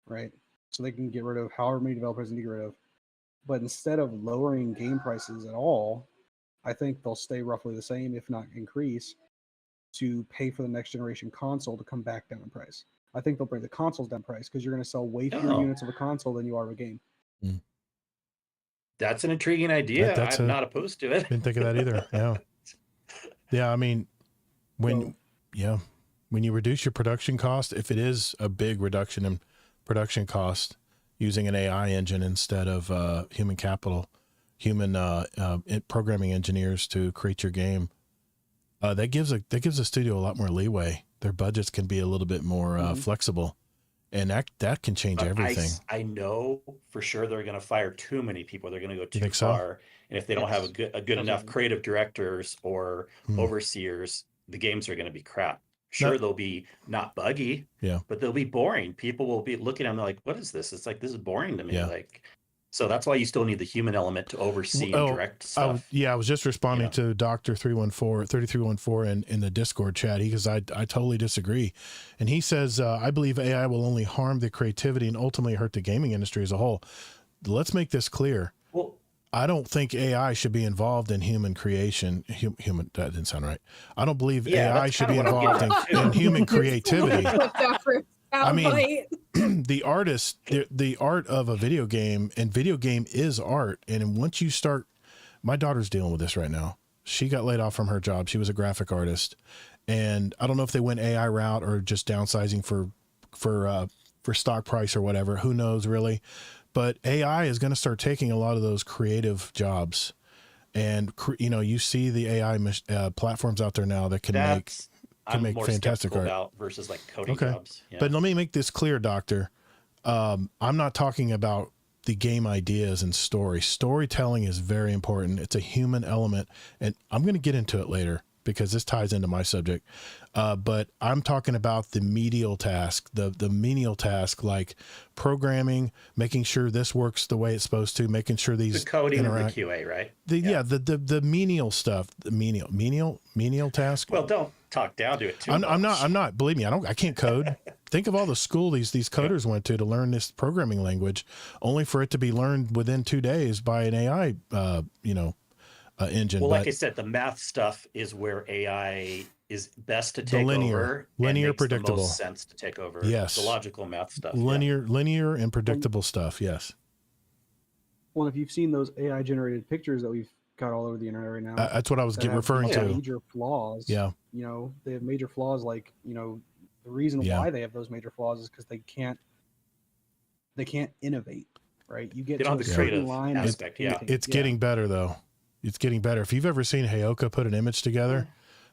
right? So they can get rid of however many developers they need to get rid of. But instead of lowering game prices at all, I think they'll stay roughly the same, if not increase, to pay for the next generation console to come back down in price. I think they'll bring the consoles down in price because you're going to sell way fewer units of a console than you are of a game. That's an intriguing idea. I'm not opposed to it. Didn't think of that either. Yeah. Yeah, I mean, when you reduce your production cost, if it is a big reduction in production cost using an AI engine instead of human capital, programming engineers to create your game, that gives a studio a lot more leeway. Their budgets can be a little bit more flexible, and that can change everything. I know for sure they're going to fire too many people. They're going to go too far. So? And if they don't have a good enough creative directors or overseers, the games are going to be crap. Sure, they'll be not buggy, but they'll be boring. People will be looking at them like, what is this? It's like, this is boring to me. Yeah. Like, so that's why you still need the human element to oversee and direct stuff. I was just responding to Dr. 3314 in the Discord chat, because I totally disagree. And he says, I believe AI will only harm the creativity and ultimately hurt the gaming industry as a whole. Let's make this clear. Well, I don't think AI should be involved in human creation. Human, that didn't sound right. I don't believe AI should be involved in human creativity. I mean, the artist, the art of a video game, and video game is art. And once you start, my daughter's dealing with this right now. She got laid off from her job. She was a graphic artist, and I don't know if they went AI route or just downsizing for stock price or whatever. Who knows really? But AI is going to start taking a lot of those creative jobs, and you see the AI platforms out there now that can make more fantastic art about versus like coding jobs. Yeah. But let me make this clear, Doctor. I'm not talking about the game ideas and storytelling is very important. It's a human element, and I'm going to get into it later because this ties into my subject. But I'm talking about the menial task, the menial task, like programming, making sure this works the way it's supposed to, making sure these the coding interact. and the QA, right? The menial stuff, the menial task. Well, don't talk down to it too much. I'm not, believe me, I can't code. Think of all the school these coders went to learn this programming language, only for it to be learned within 2 days by an AI, engine. Well, like I said, the math stuff is where AI is best to take over. Linear, and makes predictable. The most sense to take over. Yes. The logical math stuff. Linear and predictable stuff. Yes. Well, if you've seen those AI generated pictures that we've got all over the internet right now, That's what I was referring to. Major flaws. Yeah. They have major flaws. Like, the reason why they have those major flaws is because they can't innovate, right? You get They to don't a have the certain creative line. aspect. It's getting better though. It's getting better. If you've ever seen Heyoka put an image together,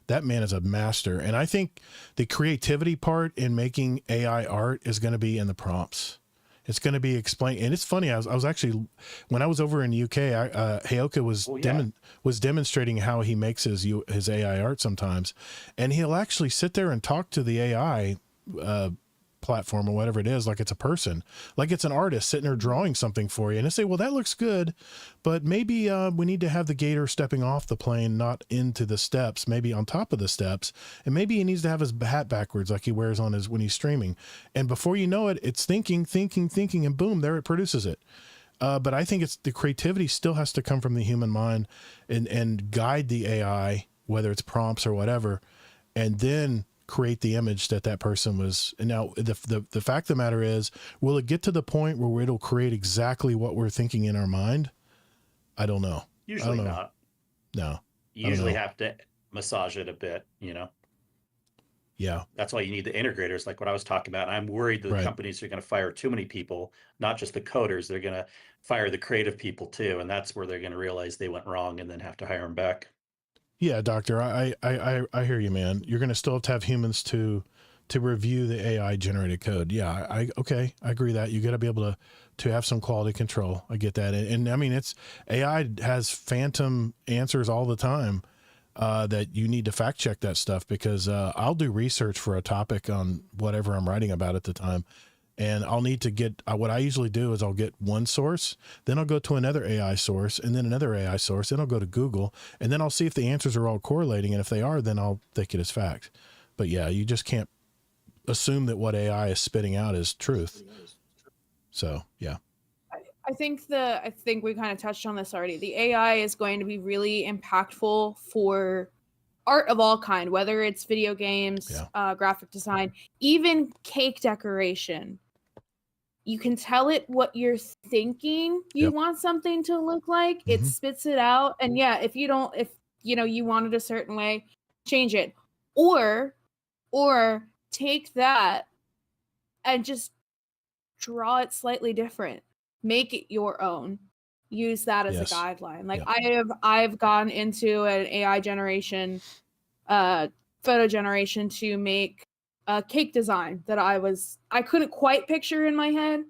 that man is a master. And I think the creativity part in making AI art is going to be in the prompts. It's going to be explained. And it's funny. I was actually, when I was over in the UK, Heyoka was demonstrating how he makes his AI art sometimes. And he'll actually sit there and talk to the AI platform or whatever it is, like it's a person, like it's an artist sitting there drawing something for you. And they say, well, that looks good, but maybe we need to have the gator stepping off the plane, not into the steps, maybe on top of the steps. And maybe he needs to have his hat backwards like he wears on when he's streaming. And before you know it, it's thinking, and boom, there it produces it. But I think it's the creativity still has to come from the human mind and guide the AI, whether it's prompts or whatever, and then create the image that person was. And now the fact of the matter is, will it get to the point where it'll create exactly what we're thinking in our mind? I don't know. Usually not. No. You usually have to massage it a bit, Yeah. That's why you need the integrators, like what I was talking about. I'm worried that companies are going to fire too many people, not just the coders. They're going to fire the creative people too. And that's where they're going to realize they went wrong and then have to hire them back. Yeah, Doctor, I hear you, man. You're going to still have to have humans to review the AI generated code. Yeah, I agree that you got to be able to have some quality control. I get that. And I mean, AI has phantom answers all the time that you need to fact check that stuff because I'll do research for a topic on whatever I'm writing about at the time. And I'll need to get, what I usually do is I'll get one source, then I'll go to another AI source and then another AI source. Then I'll go to Google and then I'll see if the answers are all correlating. And if they are, then I'll take it as fact. But yeah, you just can't assume that what AI is spitting out is truth. So, yeah. I think we kind of touched on this already. The AI is going to be really impactful for art of all kind, whether it's video games, graphic design, even cake decoration. You can tell it what you're thinking you want something to look like. It spits it out. And if you want it a certain way, change it. Or take that and just draw it slightly different. Make it your own. Use that as a guideline. Like I've gone into an AI generation, photo generation to make a cake design that I couldn't quite picture in my head,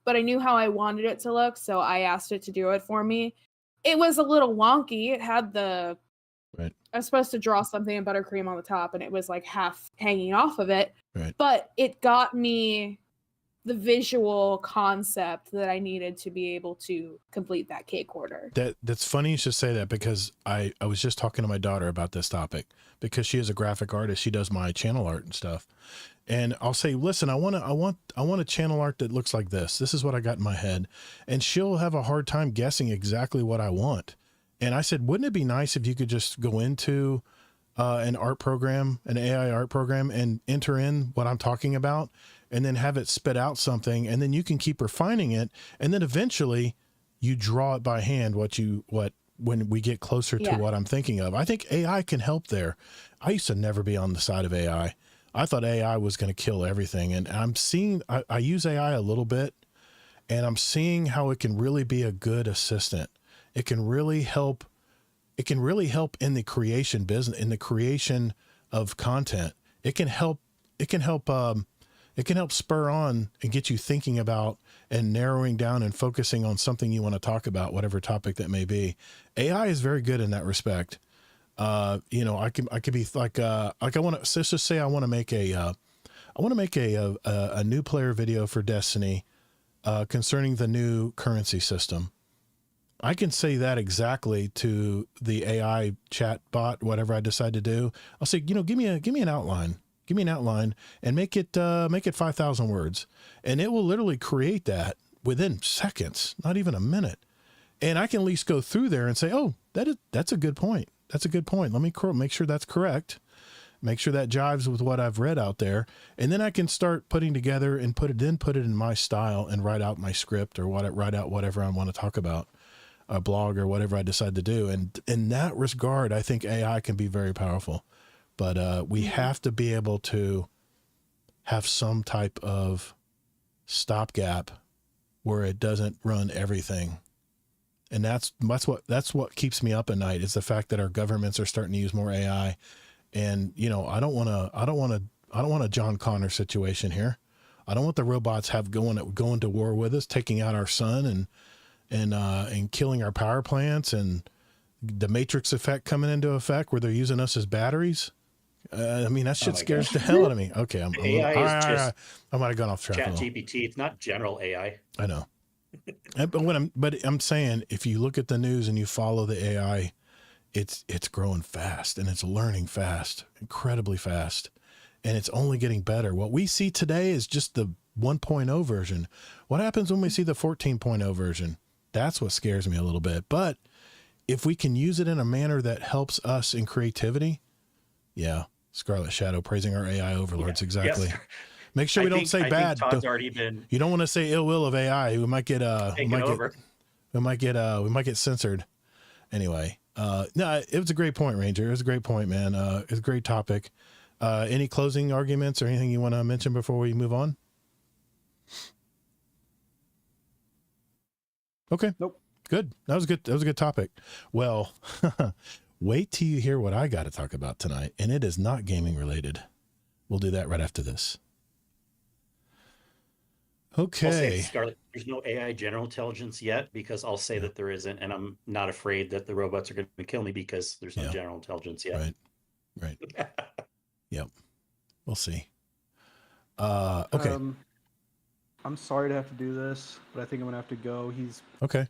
but I knew how I wanted it to look. So I asked it to do it for me. It was a little wonky. It had I was supposed to draw something in buttercream on the top and it was like half hanging off of it, but it got me the visual concept that I needed to be able to complete that cake order. That's funny you should say that because I was just talking to my daughter about this topic because she is a graphic artist. She does my channel art and stuff. And I'll say, listen, I want a channel art that looks like this. This is what I got in my head. And she'll have a hard time guessing exactly what I want. And I said, wouldn't it be nice if you could just go into an art program, an AI art program, and enter in what I'm talking about and then have it spit out something, and then you can keep refining it, and then eventually you draw it by hand what when we get closer to Yeah. what I'm thinking of. I think AI can help there. I used to never be on the side of AI. I thought AI was going to kill everything. And I'm seeing, I use AI a little bit, and I'm seeing how it can really be a good assistant. It can really help. It can really help in the creation business, in the creation of content. It can help. It can help. It can help spur on and get you thinking about and narrowing down and focusing on something you want to talk about, whatever topic that may be. AI is very good in that respect. You know, I could be like I want to, let's just say I want to make a new player video for Destiny, concerning the new currency system. I can say that exactly to the AI chat bot, whatever I decide to do. I'll say, you know, give me an outline. Give me an outline and make it 5,000 words. And it will literally create that within seconds, not even a minute. And I can at least go through there and say, oh, that's a good point. That's a good point. Let me make sure that's correct. Make sure that jives with what I've read out there. And then I can start putting together and put it in my style and write out my script or write out whatever I want to talk about, a blog or whatever I decide to do. And in that regard, I think AI can be very powerful. But we have to be able to have some type of stopgap where it doesn't run everything. And that's what keeps me up at night, is the fact that our governments are starting to use more AI. And, you know, I don't want a John Connor situation here. I don't want the robots going to war with us, taking out our sun and killing our power plants, and the Matrix effect coming into effect where they're using us as batteries. I mean, that shit scares the hell out of me. Okay, I might have gone off track. Chat GPT. It's not general AI. I know. But I'm saying, if you look at the news and you follow the AI, it's growing fast and it's learning fast, incredibly fast, and it's only getting better. What we see today is just the 1.0 version. What happens when we see the 14.0 version? That's what scares me a little bit. But if we can use it in a manner that helps us in creativity, yeah. Scarlet Shadow praising our AI overlords. Yeah, exactly. Yes. Make sure we don't say bad. Todd's already been. You don't want to say ill will of AI. We might get we might get censored. Anyway, no, it was a great point, Ranger. It was a great point, man. It's a great topic. Any closing arguments or anything you want to mention before we move on? Okay. Nope. Good. That was good. That was a good topic. Well, wait till you hear what I got to talk about tonight, and it is not gaming related. We'll do that right after this. Okay. I'll say, Scarlett, there's no AI general intelligence yet, because I'll say that there isn't, and I'm not afraid that the robots are going to kill me because there's no general intelligence yet. Right. Yep. We'll see. Okay. I'm sorry to have to do this, but I think I'm gonna have to go. He's okay.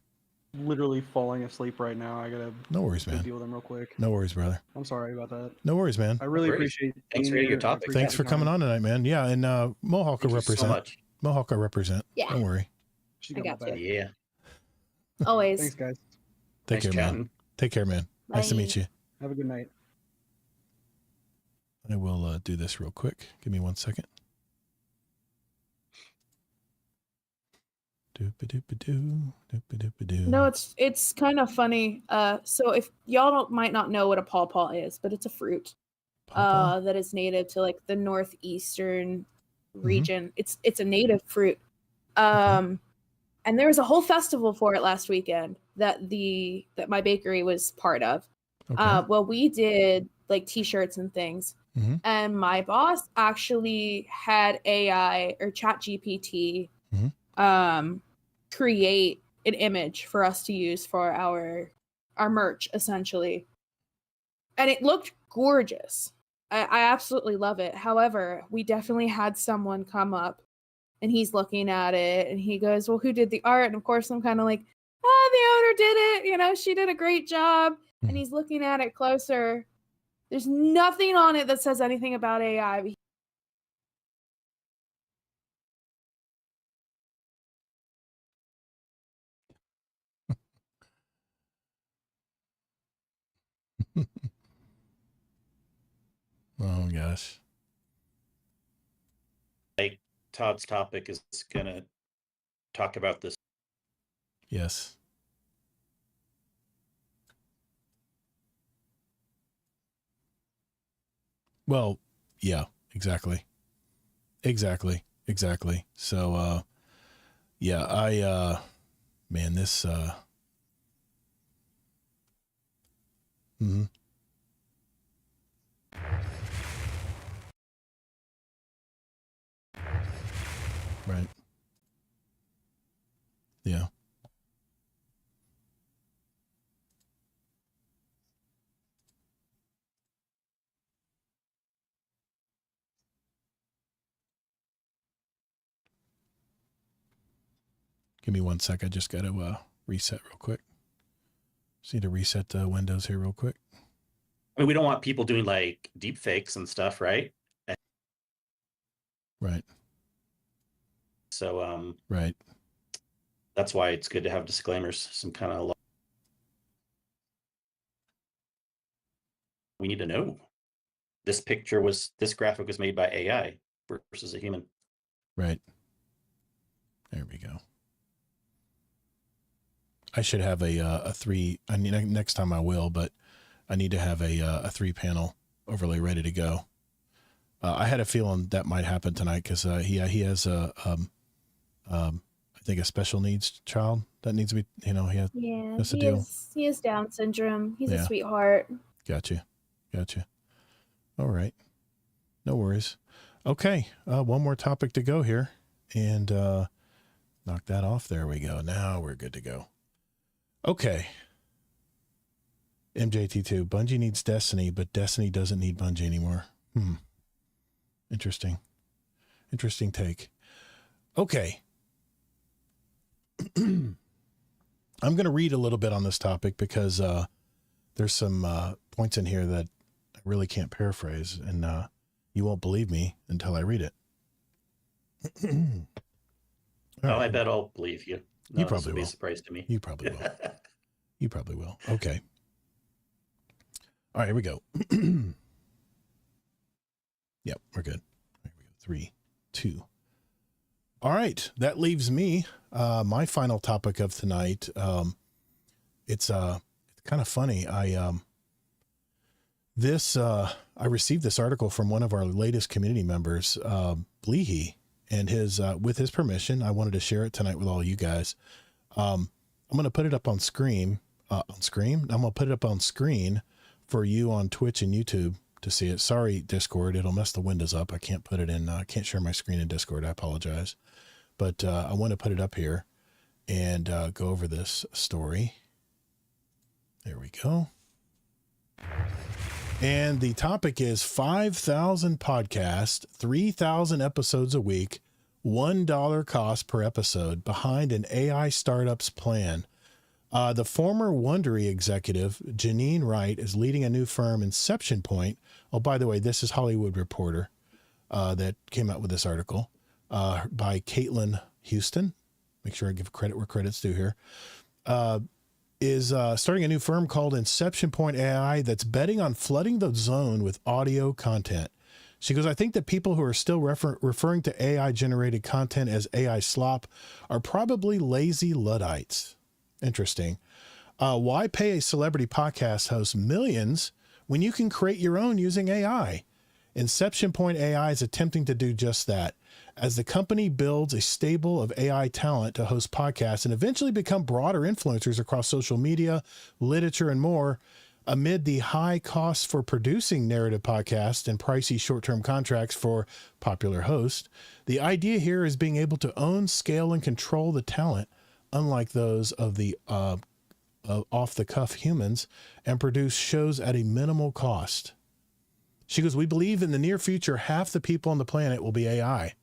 Literally falling asleep right now. I gotta no worries, man. Deal with him real quick. No worries, brother. I'm sorry about that. No worries, man. I really appreciate. Thanks for your topic. Thanks for coming on tonight, man. Yeah, and Mohawk will represent. So much. Mohawk will represent. Yeah. Don't worry. I got you. Yeah. Always. Thanks, guys. Take care, man. Take care, man. Bye. Nice to meet you. Have a good night. I will do this real quick. Give me 1 second. No, it's kind of funny. So if y'all might not know what a pawpaw is, but it's a fruit that is native to like the northeastern region. It's a native fruit. And there was a whole festival for it last weekend that my bakery was part of. Well, we did like t-shirts and things. And my boss actually had AI or Chat GPT create an image for us to use for our merch, essentially. And it looked gorgeous. I absolutely love it. However, we definitely had someone come up and he's looking at it and he goes, well, who did the art? And of course I'm kind of like, the owner did it. You know, she did a great job. And he's looking at it closer. There's nothing on it that says anything about AI. Oh gosh. Like Todd's topic is gonna talk about this. Yes. Well, yeah, exactly. So, yeah, man, this, mhm. Right. Yeah. Give me 1 sec. I just got to reset real quick. Just need to reset Windows here real quick. I mean, we don't want people doing like deep fakes and stuff, right? Right. So Right. that's why it's good to have disclaimers, some kind of, we need to know this graphic was made by AI versus a human. Right. There we go. I should have a three. I mean, next time I will, but I need to have a 3-panel overlay ready to go. I had a feeling that might happen tonight because he has I think a special needs child that needs to be, he has that's the deal. He has Down syndrome. He's Yeah. a sweetheart. Gotcha. All right. No worries. Okay. One more topic to go here and knock that off. There we go. Now we're good to go. Okay. MJT2. Bungie needs Destiny, but Destiny doesn't need Bungie anymore. Interesting take. Okay. I'm going to read a little bit on this topic because there's some points in here that I really can't paraphrase, and you won't believe me until I read it. I bet I'll believe you. You probably be will. a surprise to me. You probably will. You probably will. Okay. All right, here we go. Yep, we're good. Here we go. 3, 2. All right, that leaves me. My final topic of tonight. It's kind of funny. I received this article from one of our latest community members, Bleehee, and with his permission, I wanted to share it tonight with all you guys. I'm going to put it up on screen. I'm going to put it up on screen for you on Twitch and YouTube to see it. Sorry, Discord, it'll mess the windows up. I can't put it in. I can't share my screen in Discord. I apologize, but I want to put it up here and go over this story. There we go. And the topic is 5,000 podcasts, 3,000 episodes a week, $1 cost per episode behind an AI startup's plan. The former Wondery executive, Janine Wright, is leading a new firm, Inception Point. Oh, by the way, this is Hollywood Reporter that came out with this article by Caitlin Houston. Make sure I give credit where credit's due here. Is starting a new firm called Inception Point AI that's betting on flooding the zone with audio content. She goes, I think that people who are still referring to AI-generated content as AI slop are probably lazy Luddites. Interesting. Why pay a celebrity podcast host millions when you can create your own using AI? Inception Point AI is attempting to do just that. As the company builds a stable of AI talent to host podcasts and eventually become broader influencers across social media, literature, and more, amid the high costs for producing narrative podcasts and pricey short-term contracts for popular hosts, the idea here is being able to own, scale, and control the talent, unlike those of the off-the-cuff humans, and produce shows at a minimal cost. She goes, we believe in the near future, half the people on the planet will be AI.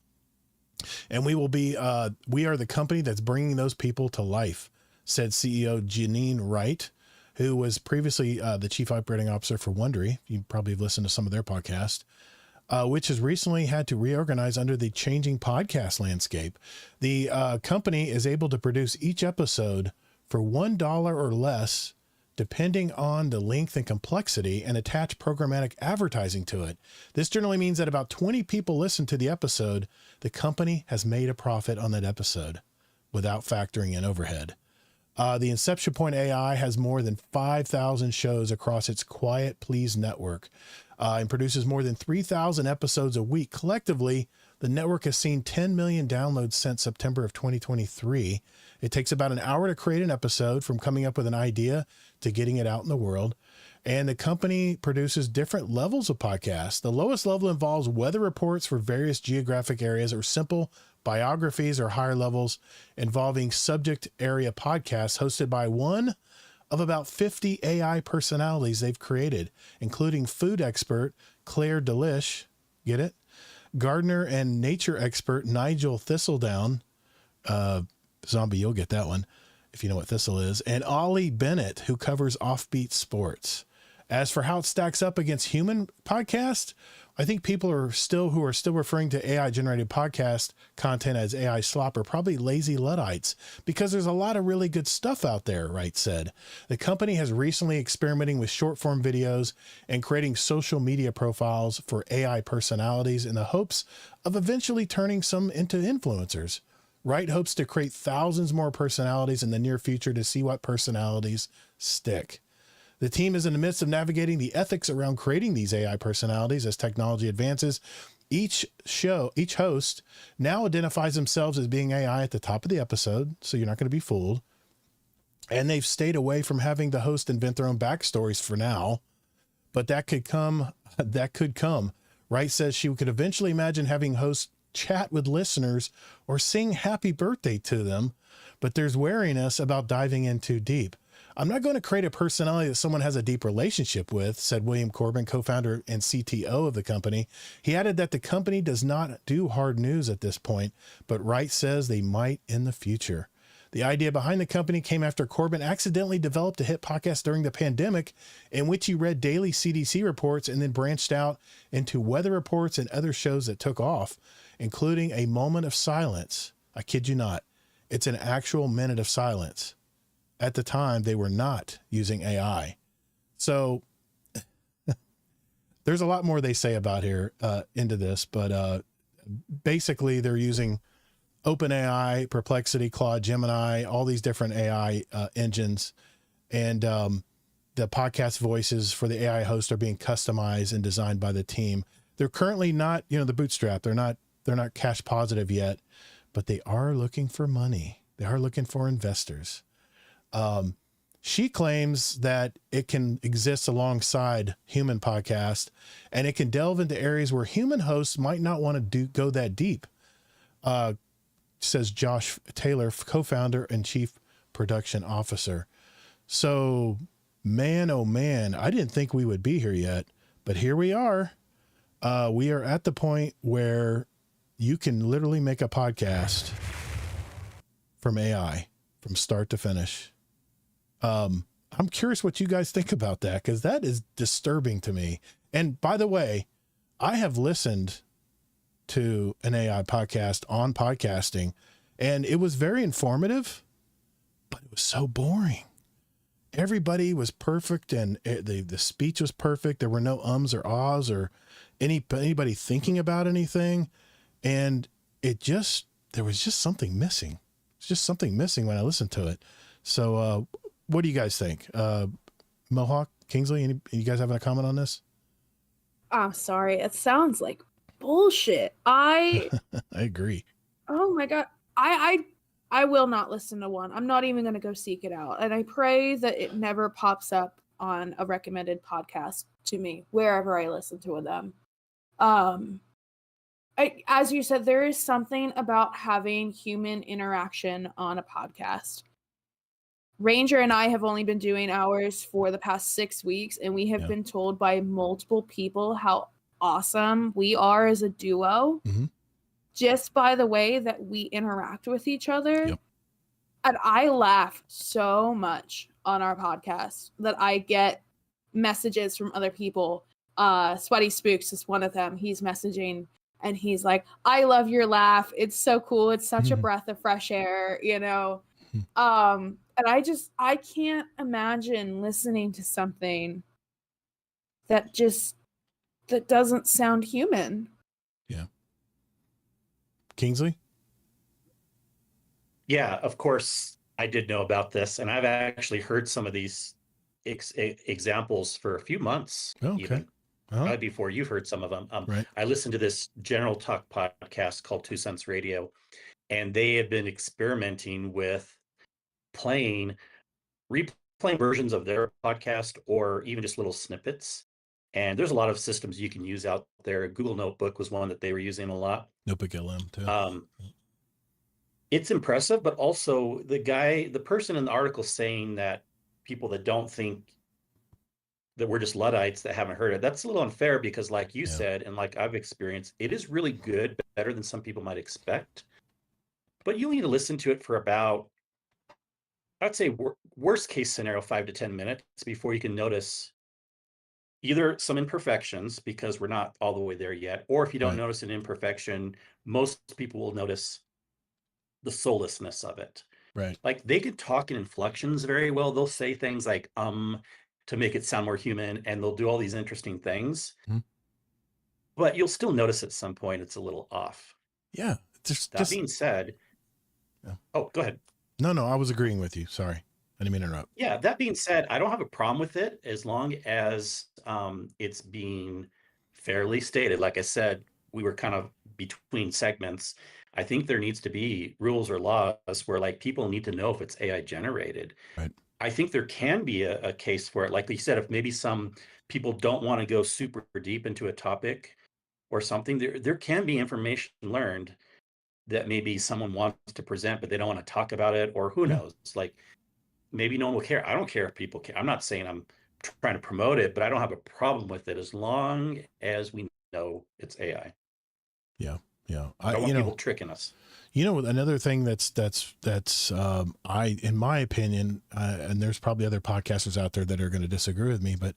And we are the company that's bringing those people to life, said CEO Janine Wright, who was previously the chief operating officer for Wondery. You probably have listened to some of their podcasts, which has recently had to reorganize under the changing podcast landscape. The company is able to produce each episode for $1 or less, depending on the length and complexity, and attach programmatic advertising to it. This generally means that about 20 people listen to the episode. The company has made a profit on that episode without factoring in overhead. The Inception Point AI has more than 5,000 shows across its Quiet Please network and produces more than 3,000 episodes a week. Collectively, the network has seen 10 million downloads since September of 2023. It takes about an hour to create an episode, from coming up with an idea to getting it out in the world. And the company produces different levels of podcasts. The lowest level involves weather reports for various geographic areas, or simple biographies, or higher levels involving subject area podcasts hosted by one of about 50 AI personalities they've created, including food expert Claire Delish, get it? Gardener and nature expert Nigel Thistledown, zombie, you'll get that one if you know what thistle is, and Ollie Bennett, who covers offbeat sports. As for how it stacks up against human podcasts, I think people who are still referring to AI generated podcast content as AI slop are probably lazy Luddites, because there's a lot of really good stuff out there, Wright said. The company has recently experimenting with short form videos and creating social media profiles for AI personalities in the hopes of eventually turning some into influencers. Wright hopes to create thousands more personalities in the near future to see what personalities stick. The team is in the midst of navigating the ethics around creating these AI personalities as technology advances. Each host now identifies themselves as being AI at the top of the episode, so you're not going to be fooled. And they've stayed away from having the host invent their own backstories for now, but that could come. Wright says she could eventually imagine having hosts chat with listeners or sing happy birthday to them, but there's wariness about diving in too deep. I'm not going to create a personality that someone has a deep relationship with, said William Corbin, co-founder and CTO of the company. He added that the company does not do hard news at this point, but Wright says they might in the future. The idea behind the company came after Corbin accidentally developed a hit podcast during the pandemic, in which he read daily CDC reports and then branched out into weather reports and other shows that took off, including a moment of silence. I kid you not. It's an actual minute of silence. At the time, they were not using AI. So there's a lot more they say about here into this, but basically they're using OpenAI, Perplexity, Claude, Gemini, all these different AI engines, and the podcast voices for the AI host are being customized and designed by the team. They're currently not, the bootstrap. They're not cash positive yet, but they are looking for money. They are looking for investors. She claims that it can exist alongside human podcast, and it can delve into areas where human hosts might not want to go that deep, says Josh Taylor, co-founder and chief production officer. So, man, oh man, I didn't think we would be here yet, but here we are. We are at the point where you can literally make a podcast from AI from start to finish. I'm curious what you guys think about that, because that is disturbing to me. And by the way, I have listened to an AI podcast on podcasting, and it was very informative, but it was so boring. Everybody was perfect, and the speech was perfect. There were no ums or ahs or anybody thinking about anything. And there was just something missing. It's just something missing when I listened to it. So, what do you guys think? Mohawk, Kingsley, you guys having a comment on this? I'm sorry. It sounds like bullshit. I agree. Oh my God. I will not listen to one. I'm not even going to go seek it out. And I pray that it never pops up on a recommended podcast to me, wherever I listen to them. As you said, there is something about having human interaction on a podcast. Ranger and I have only been doing ours for the past 6 weeks, and we have been told by multiple people how awesome we are as a duo, just by the way that we interact with each other. Yep. And I laugh so much on our podcast that I get messages from other people. Sweaty Spooks is one of them. He's messaging and he's like, I love your laugh. It's so cool. It's such a breath of fresh air, And I can't imagine listening to something that doesn't sound human. Yeah. Kingsley? Yeah, of course, I did know about this, and I've actually heard some of these examples for a few months, Oh, okay. even Uh-huh. probably before you've heard some of them. Right. I listened to this General Talk podcast called 2 Cents Radio, and they have been experimenting with playing, replaying versions of their podcast or even just little snippets. And there's a lot of systems you can use out there. Google Notebook was one that they were using a lot. Notebook LM too. It's impressive, but also the person in the article saying that people that don't think that we're just Luddites that haven't heard it, that's a little unfair because like you said, and like I've experienced, it is really good, better than some people might expect. But you need to listen to it for about, I'd say worst case scenario, 5 to 10 minutes before you can notice either some imperfections because we're not all the way there yet, or if you don't Right. notice an imperfection, most people will notice the soullessness of it. Right. Like they can talk in inflections very well. They'll say things like to make it sound more human, and they'll do all these interesting things. Mhm. But you'll still notice at some point it's a little off. Yeah. That being said, Yeah. Oh, go ahead. No, I was agreeing with you. Sorry. I didn't mean to interrupt. Yeah, that being said, I don't have a problem with it as long as it's being fairly stated. Like I said, we were kind of between segments. I think there needs to be rules or laws where like people need to know if it's AI generated. Right. I think there can be a case for it. Like you said, if maybe some people don't want to go super deep into a topic or something, there can be information learned that maybe someone wants to present, but they don't want to talk about it, or who knows? Like maybe no one will care. I don't care if people care. I'm not saying I'm trying to promote it, but I don't have a problem with it as long as we know it's AI. Yeah. I don't want people tricking us. Another thing that's in my opinion, and there's probably other podcasters out there that are going to disagree with me, but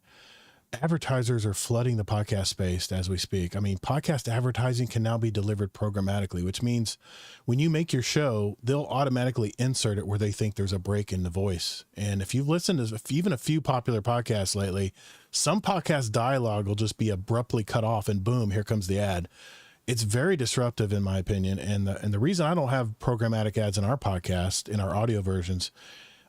advertisers are flooding the podcast space as we speak. I mean, podcast advertising can now be delivered programmatically, which means when you make your show, they'll automatically insert it where they think there's a break in the voice. And if you've listened to even a few popular podcasts lately, some podcast dialogue will just be abruptly cut off and boom, here comes the ad. It's very disruptive in my opinion. And the reason I don't have programmatic ads in our podcast, in our audio versions,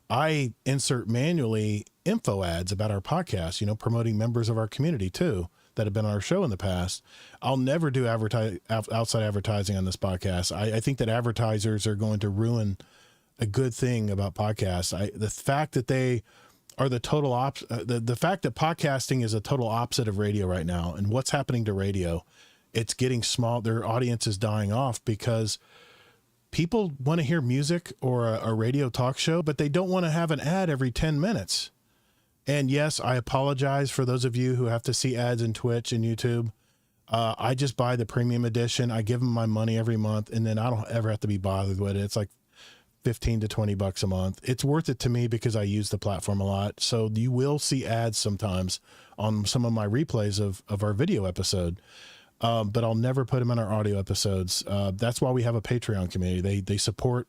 I insert manually info ads about our podcast, promoting members of our community too, that have been on our show in the past. I'll never do outside advertising on this podcast. I think that advertisers are going to ruin a good thing about podcasts. The fact that they are the total the fact that podcasting is a total opposite of radio right now, and what's happening to radio, it's getting small. Their audience is dying off because people want to hear music or a radio talk show, but they don't want to have an ad every 10 minutes. And yes, I apologize for those of you who have to see ads in Twitch and YouTube. I just buy the premium edition. I give them my money every month, and then I don't ever have to be bothered with it. It's like $15 to $20 a month. It's worth it to me because I use the platform a lot. So you will see ads sometimes on some of my replays of our video episode. But I'll never put them in our audio episodes. That's why we have a Patreon community. They support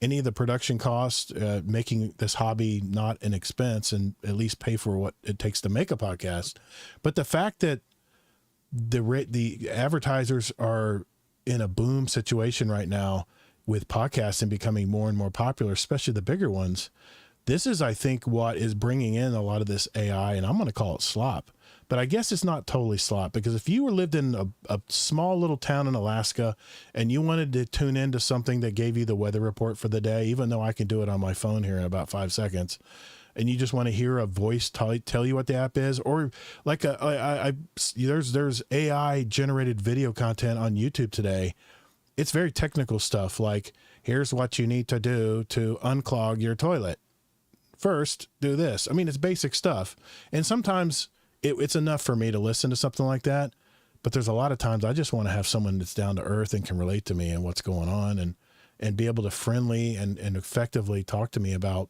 any of the production costs, making this hobby not an expense and at least pay for what it takes to make a podcast. But the fact that the advertisers are in a boom situation right now with podcasting becoming more and more popular, especially the bigger ones, this is, I think, what is bringing in a lot of this AI, and I'm going to call it slop. But I guess it's not totally slop, because if you lived in a small little town in Alaska and you wanted to tune into something that gave you the weather report for the day, even though I can do it on my phone here in about 5 seconds, and you just want to hear a voice tell you what the app is, or like there's AI generated video content on YouTube today. It's very technical stuff, like here's what you need to do to unclog your toilet. First, do this. I mean, it's basic stuff. And sometimes it's enough for me to listen to something like that. But there's a lot of times I just want to have someone that's down to earth and can relate to me and what's going on, and be able to friendly and effectively talk to me about,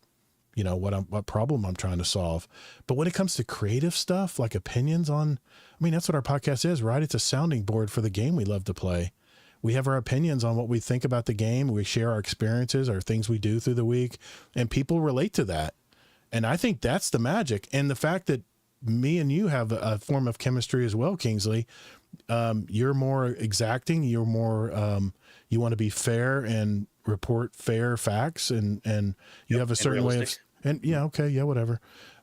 what problem I'm trying to solve. But when it comes to creative stuff, like opinions on, that's what our podcast is, right? It's a sounding board for the game we love to play. We have our opinions on what we think about the game. We share our experiences, our things we do through the week, and people relate to that. And I think that's the magic. And the fact that me and you have a form of chemistry as well, Kingsley. You're more exacting. You're more, you want to be fair and report fair facts, and you have a certain way of, realistic. and yeah, okay, yeah, whatever.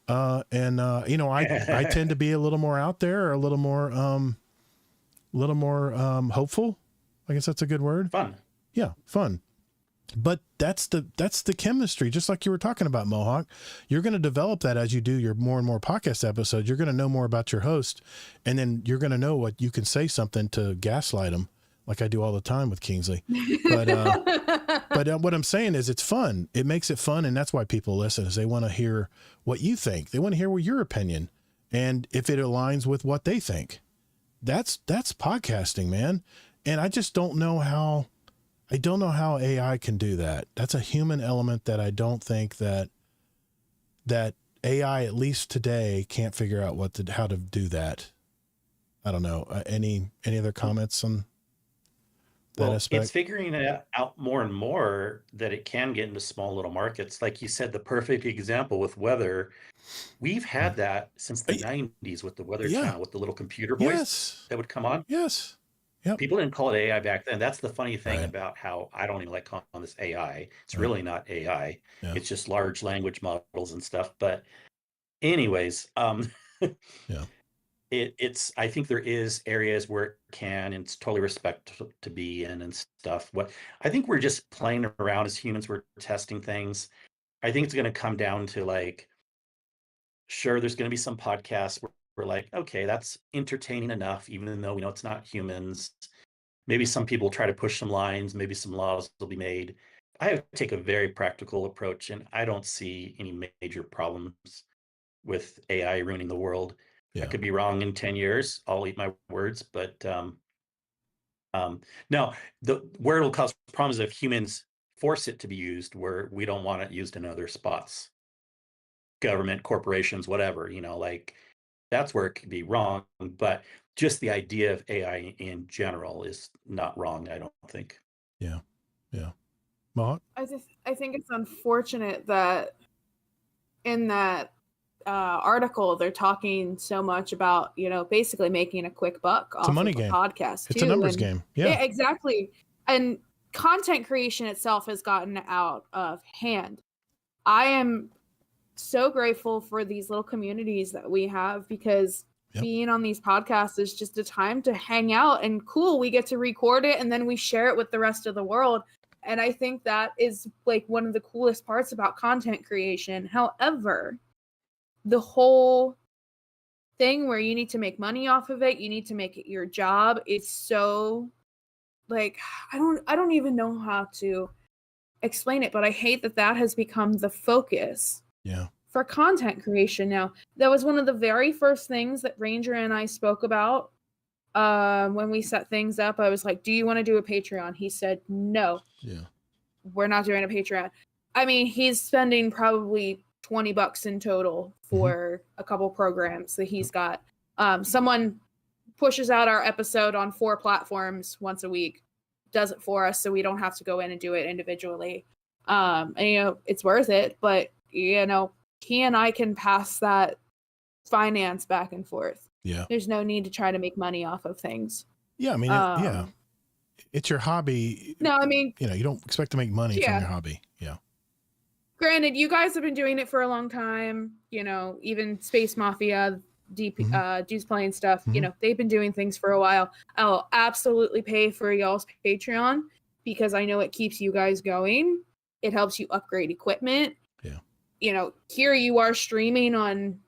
You know, I tend to be a little more out there, or a little more hopeful. I guess that's a good word. Fun. Yeah, fun. But that's the chemistry, just like you were talking about, Mohawk. You're going to develop that as you do your more and more podcast episodes. You're going to know more about your host, and then you're going to know what you can say something to gaslight them, like I do all the time with Kingsley. But what I'm saying is, it's fun. It makes it fun, and that's why people listen, is they want to hear what you think. They want to hear your opinion, and if it aligns with what they think. That's podcasting, man. And I just don't know how. I don't know how AI can do that. That's a human element that I don't think that AI, at least today, can't figure out how to do that. I don't know. Any other comments on that aspect? It's figuring it out more and more that it can get into small little markets. Like you said, the perfect example with weather, we've had that since the 90s with the Weather Channel, with the little computer voice that would come on. Yes. Yep. People didn't call it AI back then. That's the funny thing about how I don't even like calling this AI. It's really not AI. Yeah. It's just large language models and stuff. But anyways, yeah. It's I think there is areas where it can, and it's totally respectful to be in and stuff. What I think we're just playing around as humans. We're testing things. I think it's going to come down to, like, sure, there's going to be some podcasts where we're like, okay, that's entertaining enough, even though we know it's not humans. Maybe some people try to push some lines. Maybe some laws will be made. I take a very practical approach, and I don't see any major problems with AI ruining the world. Yeah. I could be wrong in 10 years. I'll eat my words, but no, where it'll cause problems if humans force it to be used where we don't want it used in other spots. Government, corporations, whatever, like, that's where it could be wrong. But just the idea of AI in general is not wrong, I don't think. Yeah. Yeah. Mohawk? I think it's unfortunate that in that article they're talking so much about, basically making a quick buck off a money of game. podcast. It's a numbers game. Yeah, exactly. And content creation itself has gotten out of hand. I am so grateful for these little communities that we have, because being on these podcasts is just a time to hang out, and cool, we get to record it and then we share it with the rest of the world. And I think that is like one of the coolest parts about content creation. However, the whole thing where you need to make money off of it, you need to make it your job, it's so, like, I don't even know how to explain it, but I hate that has become the focus for content creation now. That was one of the very first things that Ranger and I spoke about when we set things up. I was like, do you want to do a Patreon? He said, no. Yeah. We're not doing a Patreon. I mean, he's spending probably $20 in total for a couple programs that he's got. Someone pushes out our episode on 4 platforms once a week, does it for us, so we don't have to go in and do it individually. And it's worth it, but he and I can pass that finance back and forth. Yeah. There's no need to try to make money off of things. Yeah, I mean, it's your hobby. No, I mean, you don't expect to make money from your hobby. Yeah. Granted, you guys have been doing it for a long time. Even Space Mafia, Deuce playing stuff. They've been doing things for a while. I'll absolutely pay for y'all's Patreon because I know it keeps you guys going. It helps you upgrade equipment. Yeah. Here you are streaming on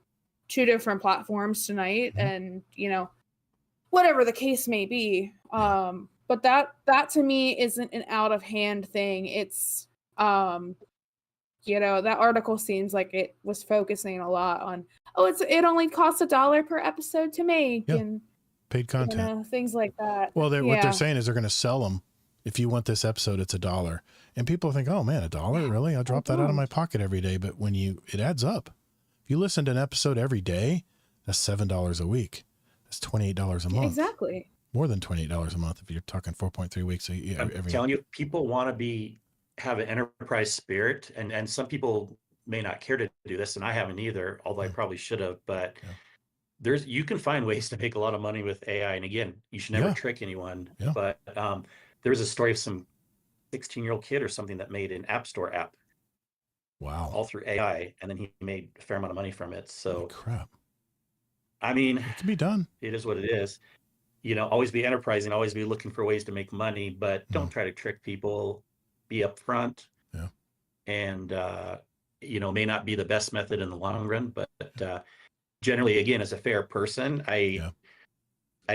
2 different platforms tonight, and whatever the case may be. But that to me isn't an out of hand thing. It's that article seems like it was focusing a lot on, it only costs $1 per episode to make, and paid content, things like that. Well, what they're saying is they're going to sell them. If you want this episode, it's $1, and people think, oh man, $1, really? I'll drop that out of my pocket every day. But it adds up. If you listen to an episode every day, that's $7 a week. That's $28 a month. Exactly. More than $28 a month if you're talking 4.3 weeks a year. I'm telling you, people want to have an enterprise spirit, and some people may not care to do this, and I haven't either, although I probably should have. But you can find ways to make a lot of money with AI. And again, you should never trick anyone. But there's a story of some 16-year-old kid or something that made an App Store app Wow. all through AI, and then he made a fair amount of money from it. Holy So, crap. I mean, It can be done. it is what it is. Always be enterprising, always be looking for ways to make money, but don't try to trick people. Be upfront. Yeah. And, may not be the best method in the long run, but generally, again, as a fair person, I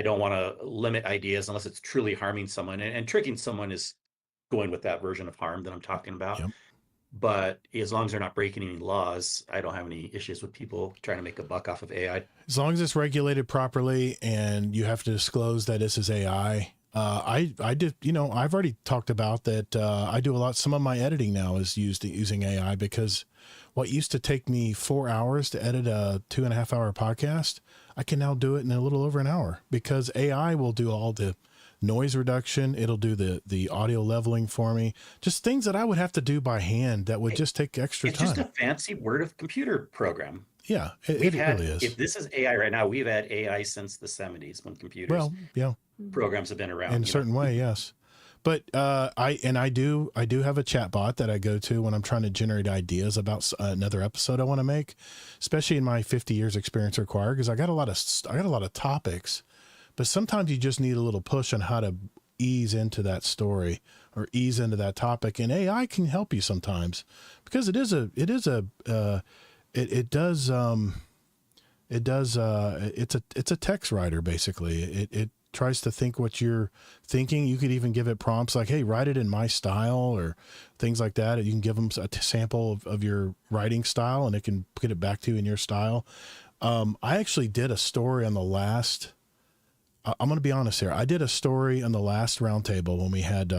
don't want to limit ideas unless it's truly harming someone. And tricking someone is going with that version of harm that I'm talking about. Yep. But as long as they're not breaking any laws, I don't have any issues with people trying to make a buck off of AI. As long as it's regulated properly and you have to disclose that this is AI. I did, I've already talked about that. I do some of my editing now is using AI, because what used to take me 4 hours to edit a 2.5 hour podcast, I can now do it in a little over an hour, because AI will do all the noise reduction. It'll do the audio leveling for me, just things that I would have to do by hand that would just take extra time. It's just a fancy word of computer program. Yeah, it really is. If this is AI right now, we've had AI since the 70s when computers programs have been around. In a certain way, yes. But I do have a chat bot that I go to when I'm trying to generate ideas about another episode I want to make, especially in my 50 years experience required, because I got a lot of topics, but sometimes you just need a little push on how to ease into that story or ease into that topic, and AI can help you sometimes, because it's a text writer basically. It tries to think what you're thinking. You could even give it prompts like, hey, write it in my style, or things like that. You can give them a sample of your writing style, and it can get it back to you in your style. I actually did a story on the last, I'm going to be honest here. I did a story on the last Roundtable when we had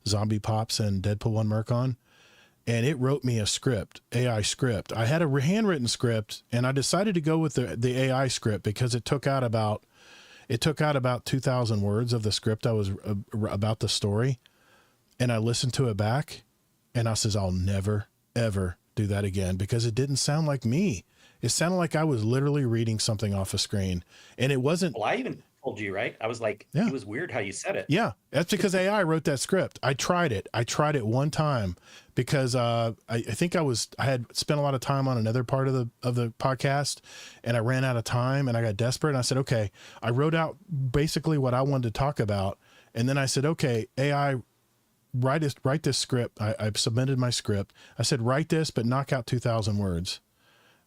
Zombie Pops and Deadpool 1 Merc on, and it wrote me a script, AI script. I had a handwritten script, and I decided to go with the AI script because it took out about 2,000 words of the script I was about the story. And I listened to it back, and I says, I'll never, ever do that again, because it didn't sound like me. It sounded like I was literally reading something off a screen, and it wasn't. Well, I even told you, right? I was like, It was weird how you said it. Yeah. That's because AI wrote that script. I tried it one time because I think I had spent a lot of time on another part of the podcast, and I ran out of time, and I got desperate, and I said, okay, I wrote out basically what I wanted to talk about. And then I said, okay, AI, write this script. I submitted my script. I said, write this, but knock out 2,000 words.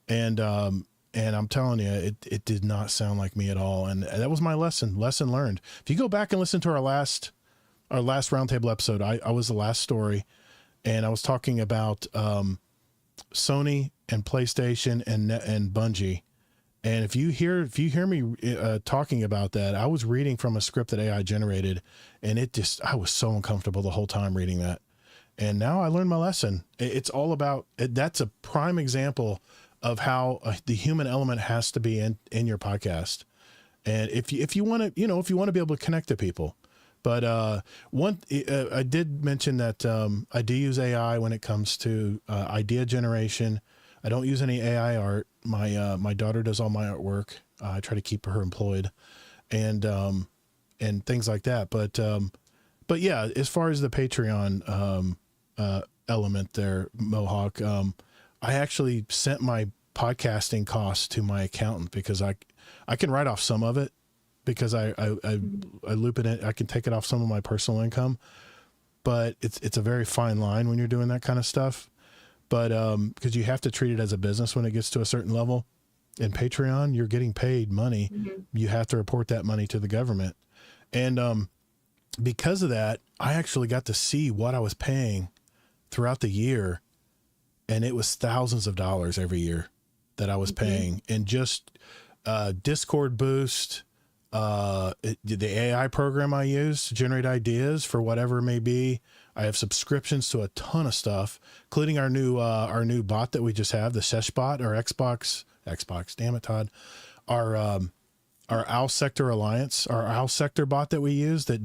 And I'm telling you, it did not sound like me at all. And that was my lesson learned. If you go back and listen to our last Roundtable episode, I was the last story, and I was talking about Sony and PlayStation and Bungie. And if you hear me talking about that, I was reading from a script that AI generated, and I was so uncomfortable the whole time reading that. And now I learned my lesson. It's all about, that's a prime example of how the human element has to be in your podcast. And if you want to, if you want to be able to connect to people. But I did mention that I do use AI when it comes to idea generation. I don't use any AI art. My daughter does all my artwork. I try to keep her employed, and things like that. But yeah, as far as the Patreon element there, Mohawk, I actually sent my podcasting costs to my accountant, because I can write off some of it, because I loop it in. I can take it off some of my personal income, but it's a very fine line when you're doing that kind of stuff. But because you have to treat it as a business when it gets to a certain level. In Patreon, you're getting paid money. Mm-hmm. You have to report that money to the government. And because of that, I actually got to see what I was paying throughout the year. And it was thousands of dollars every year that I was paying. And just Discord boost, the AI program I use to generate ideas for whatever it may be. I have subscriptions to a ton of stuff, including our new bot that we just have, the Sesh bot, our Xbox, damn it, Todd, our Owl Sector Alliance, our Owl Sector bot that we use that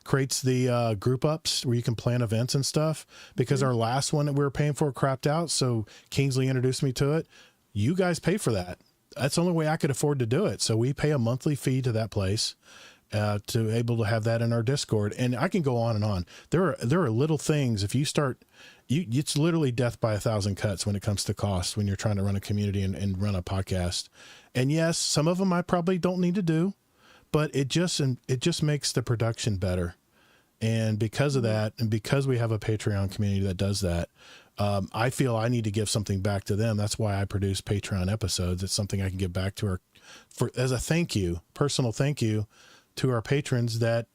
creates the group ups where you can plan events and stuff, because our last one that we were paying for crapped out. So Kingsley introduced me to it. You guys pay for that. That's the only way I could afford to do it. So we pay a monthly fee to that place. to able to have that in our Discord. And I can go on and on. There are little things. If you start, it's literally death by 1,000 cuts when it comes to cost, when you're trying to run a community and run a podcast. And yes, some of them I probably don't need to do, but it just makes the production better. And because of that, and because we have a Patreon community that does that, I feel I need to give something back to them. That's why I produce Patreon episodes. It's something I can give back to as a thank you, personal thank you to our patrons that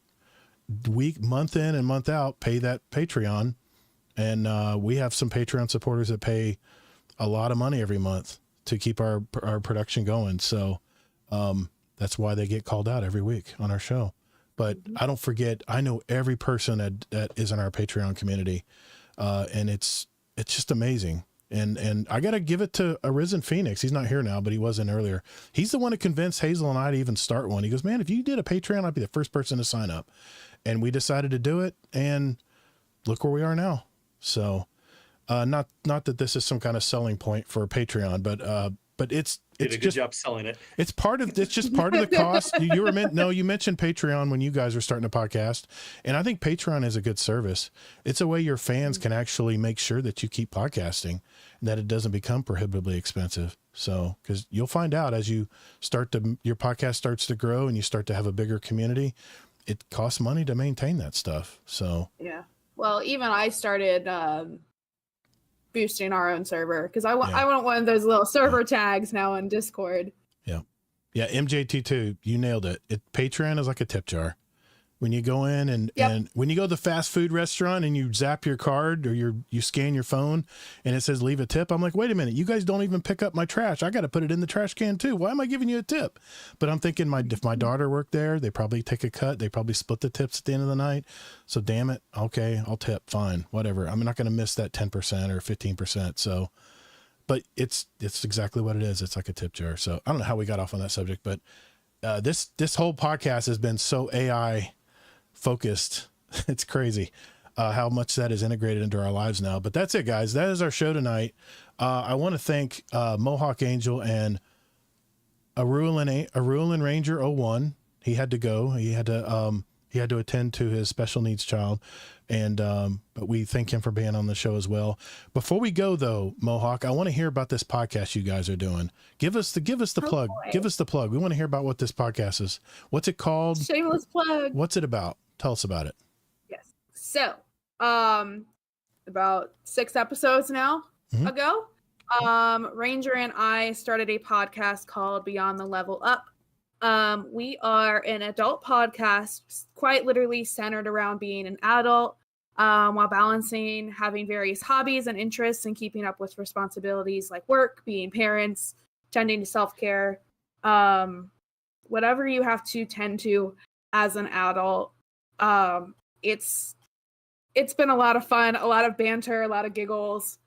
month in and month out pay that Patreon. And we have some Patreon supporters that pay a lot of money every month to keep our production going. So that's why they get called out every week on our show. But I don't forget, I know every person that is in our Patreon community. And it's just amazing. And I got to give it to Arisen Phoenix. He's not here now, but he was in earlier. He's the one that convinced Hazel and I to even start one. He goes, man, if you did a Patreon, I'd be the first person to sign up. And we decided to do it. And look where we are now. So not that this is some kind of selling point for Patreon, but it's did a good job selling it. It's just part of the cost. You mentioned Patreon when you guys are starting a podcast, and I think Patreon is a good service. It's a way your fans can actually make sure that you keep podcasting and that it doesn't become prohibitively expensive. So, because you'll find out as you your podcast starts to grow and you start to have a bigger community, it costs money to maintain that stuff. So yeah, well, even I started boosting our own server because I want one of those little server tags now in Discord. Yeah, MJT2, you nailed it. Patreon is like a tip jar. When you go in and when you go to the fast food restaurant and you zap your card or you scan your phone and it says leave a tip, I'm like, wait a minute, you guys don't even pick up my trash. I got to put it in the trash can too. Why am I giving you a tip? But I'm thinking if my daughter worked there, they probably take a cut. They probably split the tips at the end of the night. So damn it. Okay, I'll tip. Fine, whatever. I'm not going to miss that 10% or 15%. So, but it's exactly what it is. It's like a tip jar. So I don't know how we got off on that subject, but this whole podcast has been so AI focused. It's crazy how much that is integrated into our lives now. But that's it, guys. That is our show tonight. I want to thank Mohawk Angel and Arulin Ranger 01. He had to go. He had to attend to his special needs child, and but we thank him for being on the show as well. Before we go though, Mohawk, I want to hear about this podcast you guys are doing. Give us the plug. Boy. Give us the plug. We want to hear about what this podcast is. What's it called? Shameless plug. What's it about? Tell us about it. Yes. So, about 6 episodes now ago, Ranger and I started a podcast called Beyond the Level Up. We are an adult podcast, quite literally centered around being an adult, while balancing having various hobbies and interests and keeping up with responsibilities like work, being parents, tending to self-care, whatever you have to tend to as an adult. It's been a lot of fun, a lot of banter, a lot of giggles.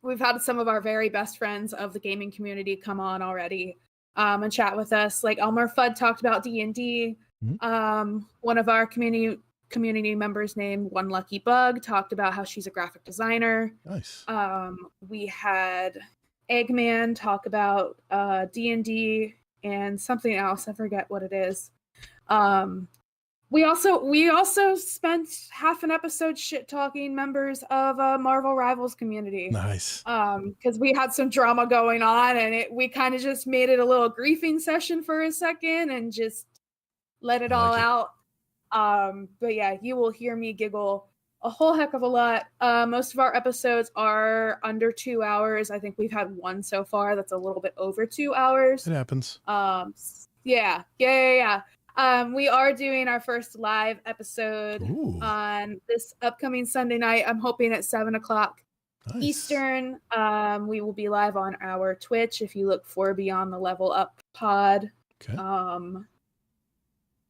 We've had some of our very best friends of the gaming community come on already and chat with us. Like Elmer Fudd talked about D&D. One of our community members named One Lucky Bug talked about how she's a graphic designer. Nice. We had Eggman talk about D&D and something else. I forget what it is. We also spent half an episode shit talking members of Marvel Rivals community. Nice. Because we had some drama going on, and we kind of just made it a little griefing session for a second and just let it all out. But yeah, you will hear me giggle a whole heck of a lot. Most of our episodes are under 2 hours. I think we've had one so far that's a little bit over 2 hours. It happens. Yeah. We are doing our first live episode on this upcoming Sunday night. I'm hoping at 7:00 Eastern. We will be live on our Twitch if you look for Beyond the Level Up Pod. Okay.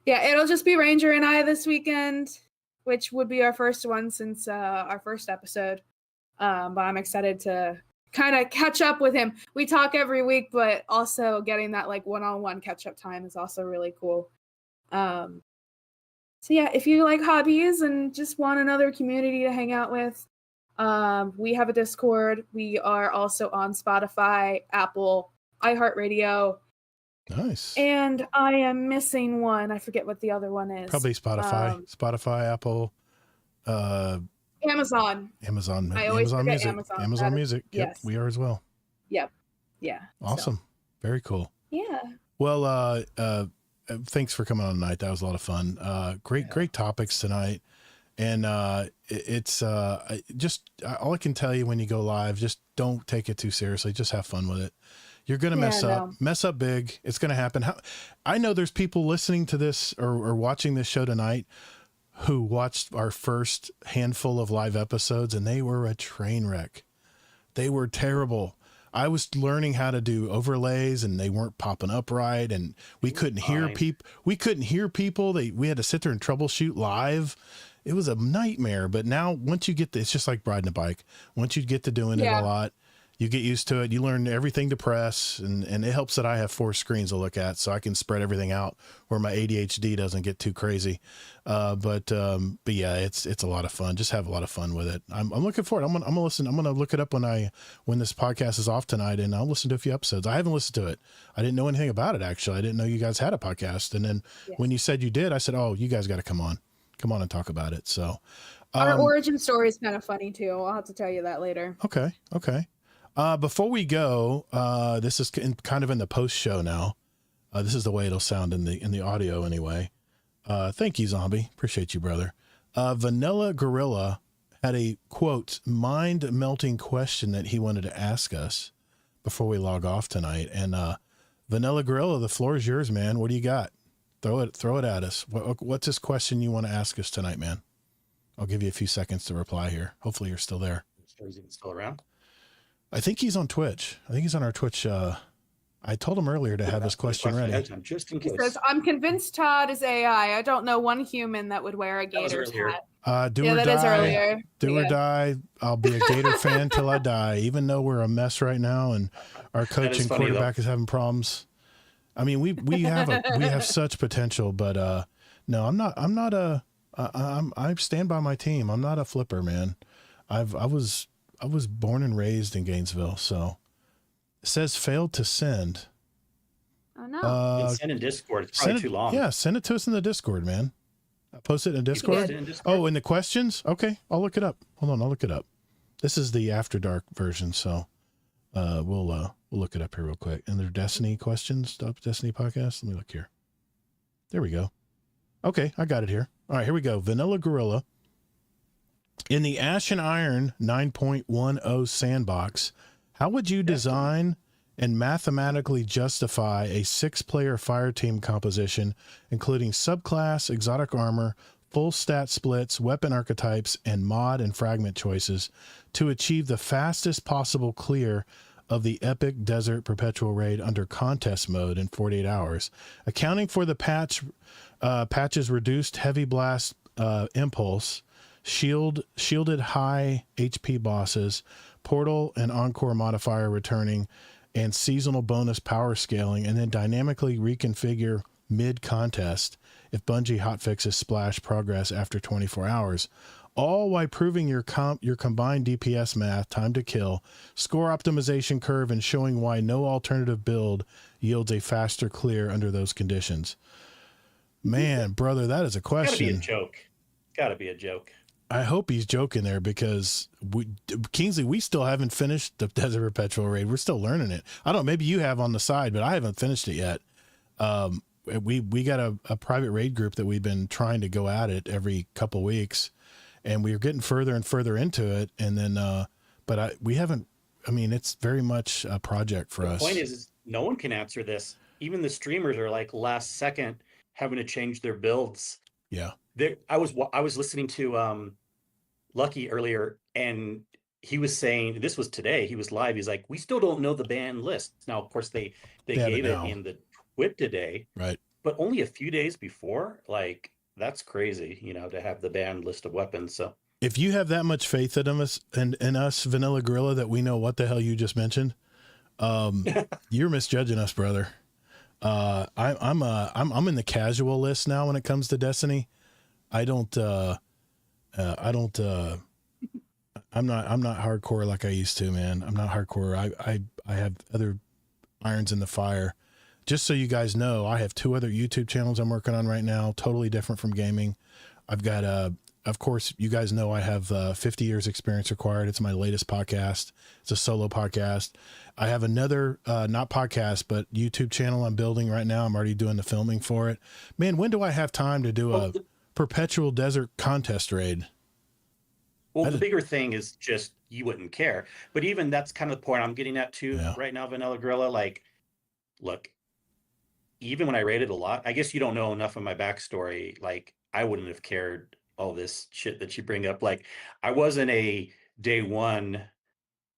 Yeah, it'll just be Ranger and I this weekend, which would be our first one since our first episode. But I'm excited to kind of catch up with him. We talk every week, but also getting that like one-on-one catch-up time is also really cool. So yeah, if you like hobbies and just want another community to hang out with, we have a Discord. We are also on Spotify, Apple, iHeartRadio, Nice. And I am missing one. I forget what the other one is. Probably Spotify, Apple, Amazon. Amazon, I always Amazon forget Music, Amazon. Amazon That is- Music. Yep, yes. we are as well. Yep. Yeah. so, Awesome. Very cool. yeah. Well, thanks for coming on tonight. That was a lot of fun. Great topics tonight. And it's just all I can tell you when you go live, just don't take it too seriously. Just have fun with it. You're going to mess up big. It's going to happen. I know there's people listening to this or watching this show tonight who watched our first handful of live episodes, and they were a train wreck. They were terrible. I was learning how to do overlays, and they weren't popping up right, and we couldn't hear people. We couldn't hear people. We had to sit there and troubleshoot live. It was a nightmare. But now, once you get it's just like riding a bike. Once you get to doing it a lot, you get used to it. You learn everything to press, and it helps that I have 4 screens to look at, so I can spread everything out where my ADHD doesn't get too crazy. But yeah, it's a lot of fun. Just have a lot of fun with it. I'm looking forward. I'm gonna listen. I'm gonna look it up when this podcast is off tonight, and I'll listen to a few episodes. I haven't listened to it. I didn't know anything about it, actually. I didn't know you guys had a podcast. And then when you said you did, I said, oh, you guys got to come on and talk about it. So our origin story is kind of funny too. I'll have to tell you that later. Okay. Before we go, this is kind of in the post show now. This is the way it'll sound in the audio anyway. Thank you, Zombie. Appreciate you, brother. Vanilla Gorilla had a quote mind melting question that he wanted to ask us before we log off tonight. And Vanilla Gorilla, the floor is yours, man. What do you got? Throw it at us. What's this question you want to ask us tonight, man? I'll give you a few seconds to reply here. Hopefully you're still there. Is he still around? I think he's on Twitch. I think he's on our Twitch. I told him earlier to have his question ready. Just in case. He says, I'm convinced Todd is AI. I don't know one human that would wear a Gators hat. Do or that die. Is earlier. Do or die. I'll be a Gator fan till I die, even though we're a mess right now and our coach and quarterback is having problems. I mean, we have such potential, but no, I stand by my team. I'm not a flipper, man. I was born and raised in Gainesville, so it says failed to send. Oh no! Send in Discord. It's probably too long. Yeah, send it to us in the Discord, man. Post it in Discord. Oh, in the questions? Okay, I'll look it up. Hold on, I'll look it up. This is the After Dark version, so we'll look it up here real quick. And their Destiny questions, Destiny podcast. Let me look here. There we go. Okay, I got it here. All right, here we go. Vanilla Gorilla. In the Ash and Iron 9.10 sandbox, how would you design and mathematically justify a 6-player fire team composition, including subclass, exotic armor, full stat splits, weapon archetypes, and mod and fragment choices to achieve the fastest possible clear of the epic desert perpetual raid under contest mode in 48 hours, accounting for the patch's reduced heavy blast impulse, shielded high HP bosses, portal and encore modifier returning, and seasonal bonus power scaling, and then dynamically reconfigure mid-contest if Bungie hotfixes splash progress after 24 hours, all while proving your combined DPS math, time to kill, score optimization curve, and showing why no alternative build yields a faster clear under those conditions. Man, brother, that is a question. Gotta be a joke. Gotta be a joke. I hope he's joking there because Kingsley, we still haven't finished the Desert Perpetual raid. We're still learning it. I don't know, maybe you have on the side, but I haven't finished it yet. We got a private raid group that we've been trying to go at it every couple weeks, and we're getting further and further into it. And then, we haven't, I mean, it's very much a project for us. The point is no one can answer this. Even the streamers are like last second having to change their builds. Yeah. I was listening to Lucky earlier, and he was saying, this was today, he was live, he's like, we still don't know the ban list. Now, of course, they gave it in the twit today, right? But only a few days before. Like, that's crazy, to have the banned list of weapons. So if you have that much faith in us, Vanilla Gorilla, that we know what the hell you just mentioned, you're misjudging us, brother. I'm in the casual list now when it comes to Destiny. I'm not hardcore like I used to, man. I'm not hardcore. I have other irons in the fire just so you guys know, I have 2 other YouTube channels I'm working on right now, totally different from gaming. I've got, of course, you guys know I have 50 years experience required. It's my latest podcast. It's a solo podcast. I have another, not podcast, but YouTube channel I'm building right now. I'm already doing the filming for it. Man, when do I have time to do a perpetual desert contest raid? Well, the bigger thing is just you wouldn't care. But even that's kind of the point I'm getting at too right now, Vanilla Gorilla. Like, look, even when I raided a lot, I guess you don't know enough of my backstory. Like, I wouldn't have cared all this shit that you bring up. Like, I wasn't a day one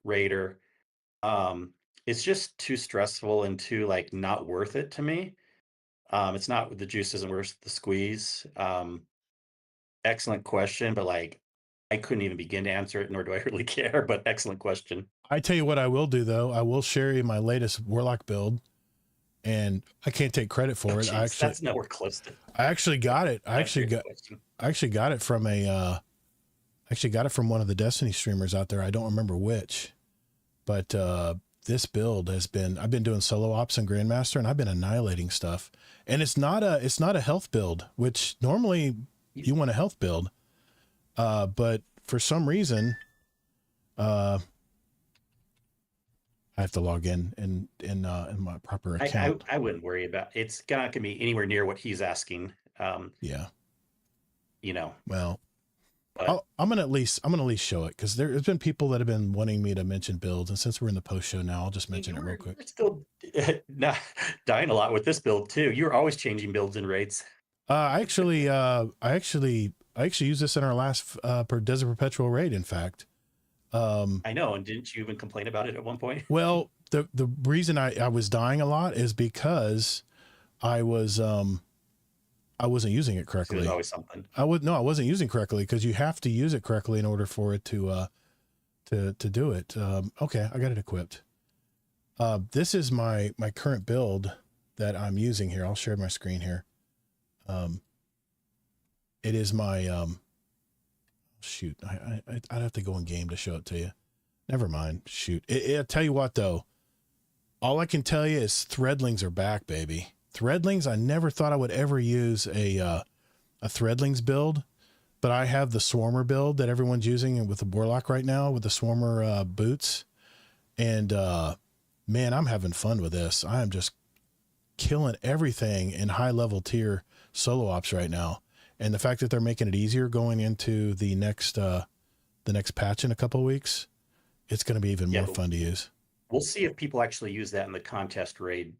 raider. It's just too stressful and too like not worth it to me. It's not, the juice isn't worth the squeeze. Excellent question, but like I couldn't even begin to answer it, nor do I really care, but excellent question. I tell you what I will do though. I will share you my latest Warlock build, and I can't take credit for it. Geez, that's nowhere close to. I actually got it. I actually got it from one of the Destiny streamers out there. I don't remember which, but this build has been, I've been doing solo ops and Grandmaster, and I've been annihilating stuff. And it's not a health build, which normally you want a health build. But for some reason, I have to log in my proper account. I wouldn't worry about it. It's not going to be anywhere near what he's asking. Yeah. You know. Well, I'm gonna at least show it, because there's been people that have been wanting me to mention builds, and since we're in the post show now, I'll just mention it real quick. You're still dying a lot with this build too. You're always changing builds and raids. I actually used this in our last Desert Perpetual raid, in fact. I know, and didn't you even complain about it at one point? Well, the reason I was dying a lot is because I wasn't using it correctly. There's always something. I wasn't using correctly, because you have to use it correctly in order for it to do it. Okay, I got it equipped. This is my current build that I'm using here. I'll share my screen here. It is my shoot. I'd have to go in game to show it to you. Never mind. Shoot. I'll tell you what though. All I can tell you is threadlings are back, baby. Threadlings. I never thought I would ever use a threadlings build, but I have the swarmer build that everyone's using with the Warlock right now with the swarmer boots, and man, I'm having fun with this. I am just killing everything in high level tier solo ops right now. And the fact that they're making it easier going into the next patch in a couple of weeks, it's going to be even more fun to use. We'll see if people actually use that in the contest raid.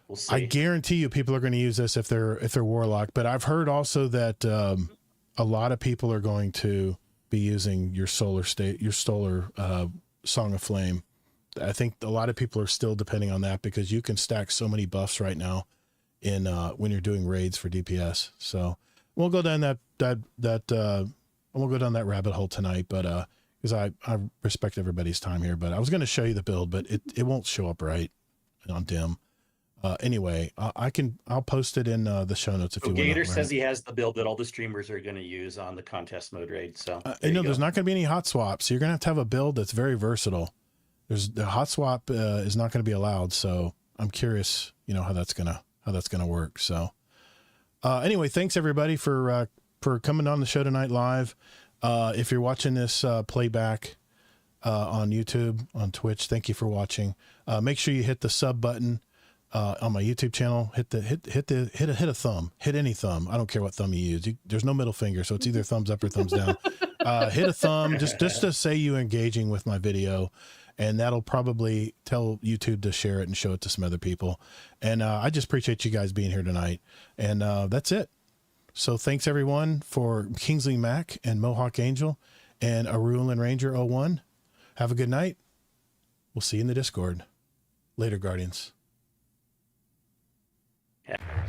We'll see. I guarantee you people are going to use this if they're Warlock, but I've heard also that a lot of people are going to be using your solar Song of Flame. I think a lot of people are still depending on that, because you can stack so many buffs right now in when you're doing raids for DPS. So we'll go down that we'll go down that rabbit hole tonight, but because I respect everybody's time here. But I was going to show you the build, but it won't show up right on dim. Anyway, I'll post it in the show notes if you want. Gator says he has the build that all the streamers are going to use on the contest mode raid. So there's not going to be any hot swaps. So you're going to have a build that's very versatile. The hot swap is not going to be allowed. So I'm curious, how that's gonna work. So anyway, thanks everybody for coming on the show tonight live. If you're watching this playback on YouTube, on Twitch, thank you for watching. Make sure you hit the sub button on my YouTube channel. Hit a thumb. Hit any thumb. I don't care what thumb you use. There's no middle finger, so it's either thumbs up or thumbs down. Hit a thumb just to say you engaging with my video, and that'll probably tell YouTube to share it and show it to some other people. And I just appreciate you guys being here tonight. And that's it. So thanks everyone for Kingsley Mac and Mohawk Angel and Arulan Ranger 01. Have a good night. We'll see you in the Discord. Later, Guardians. Yeah.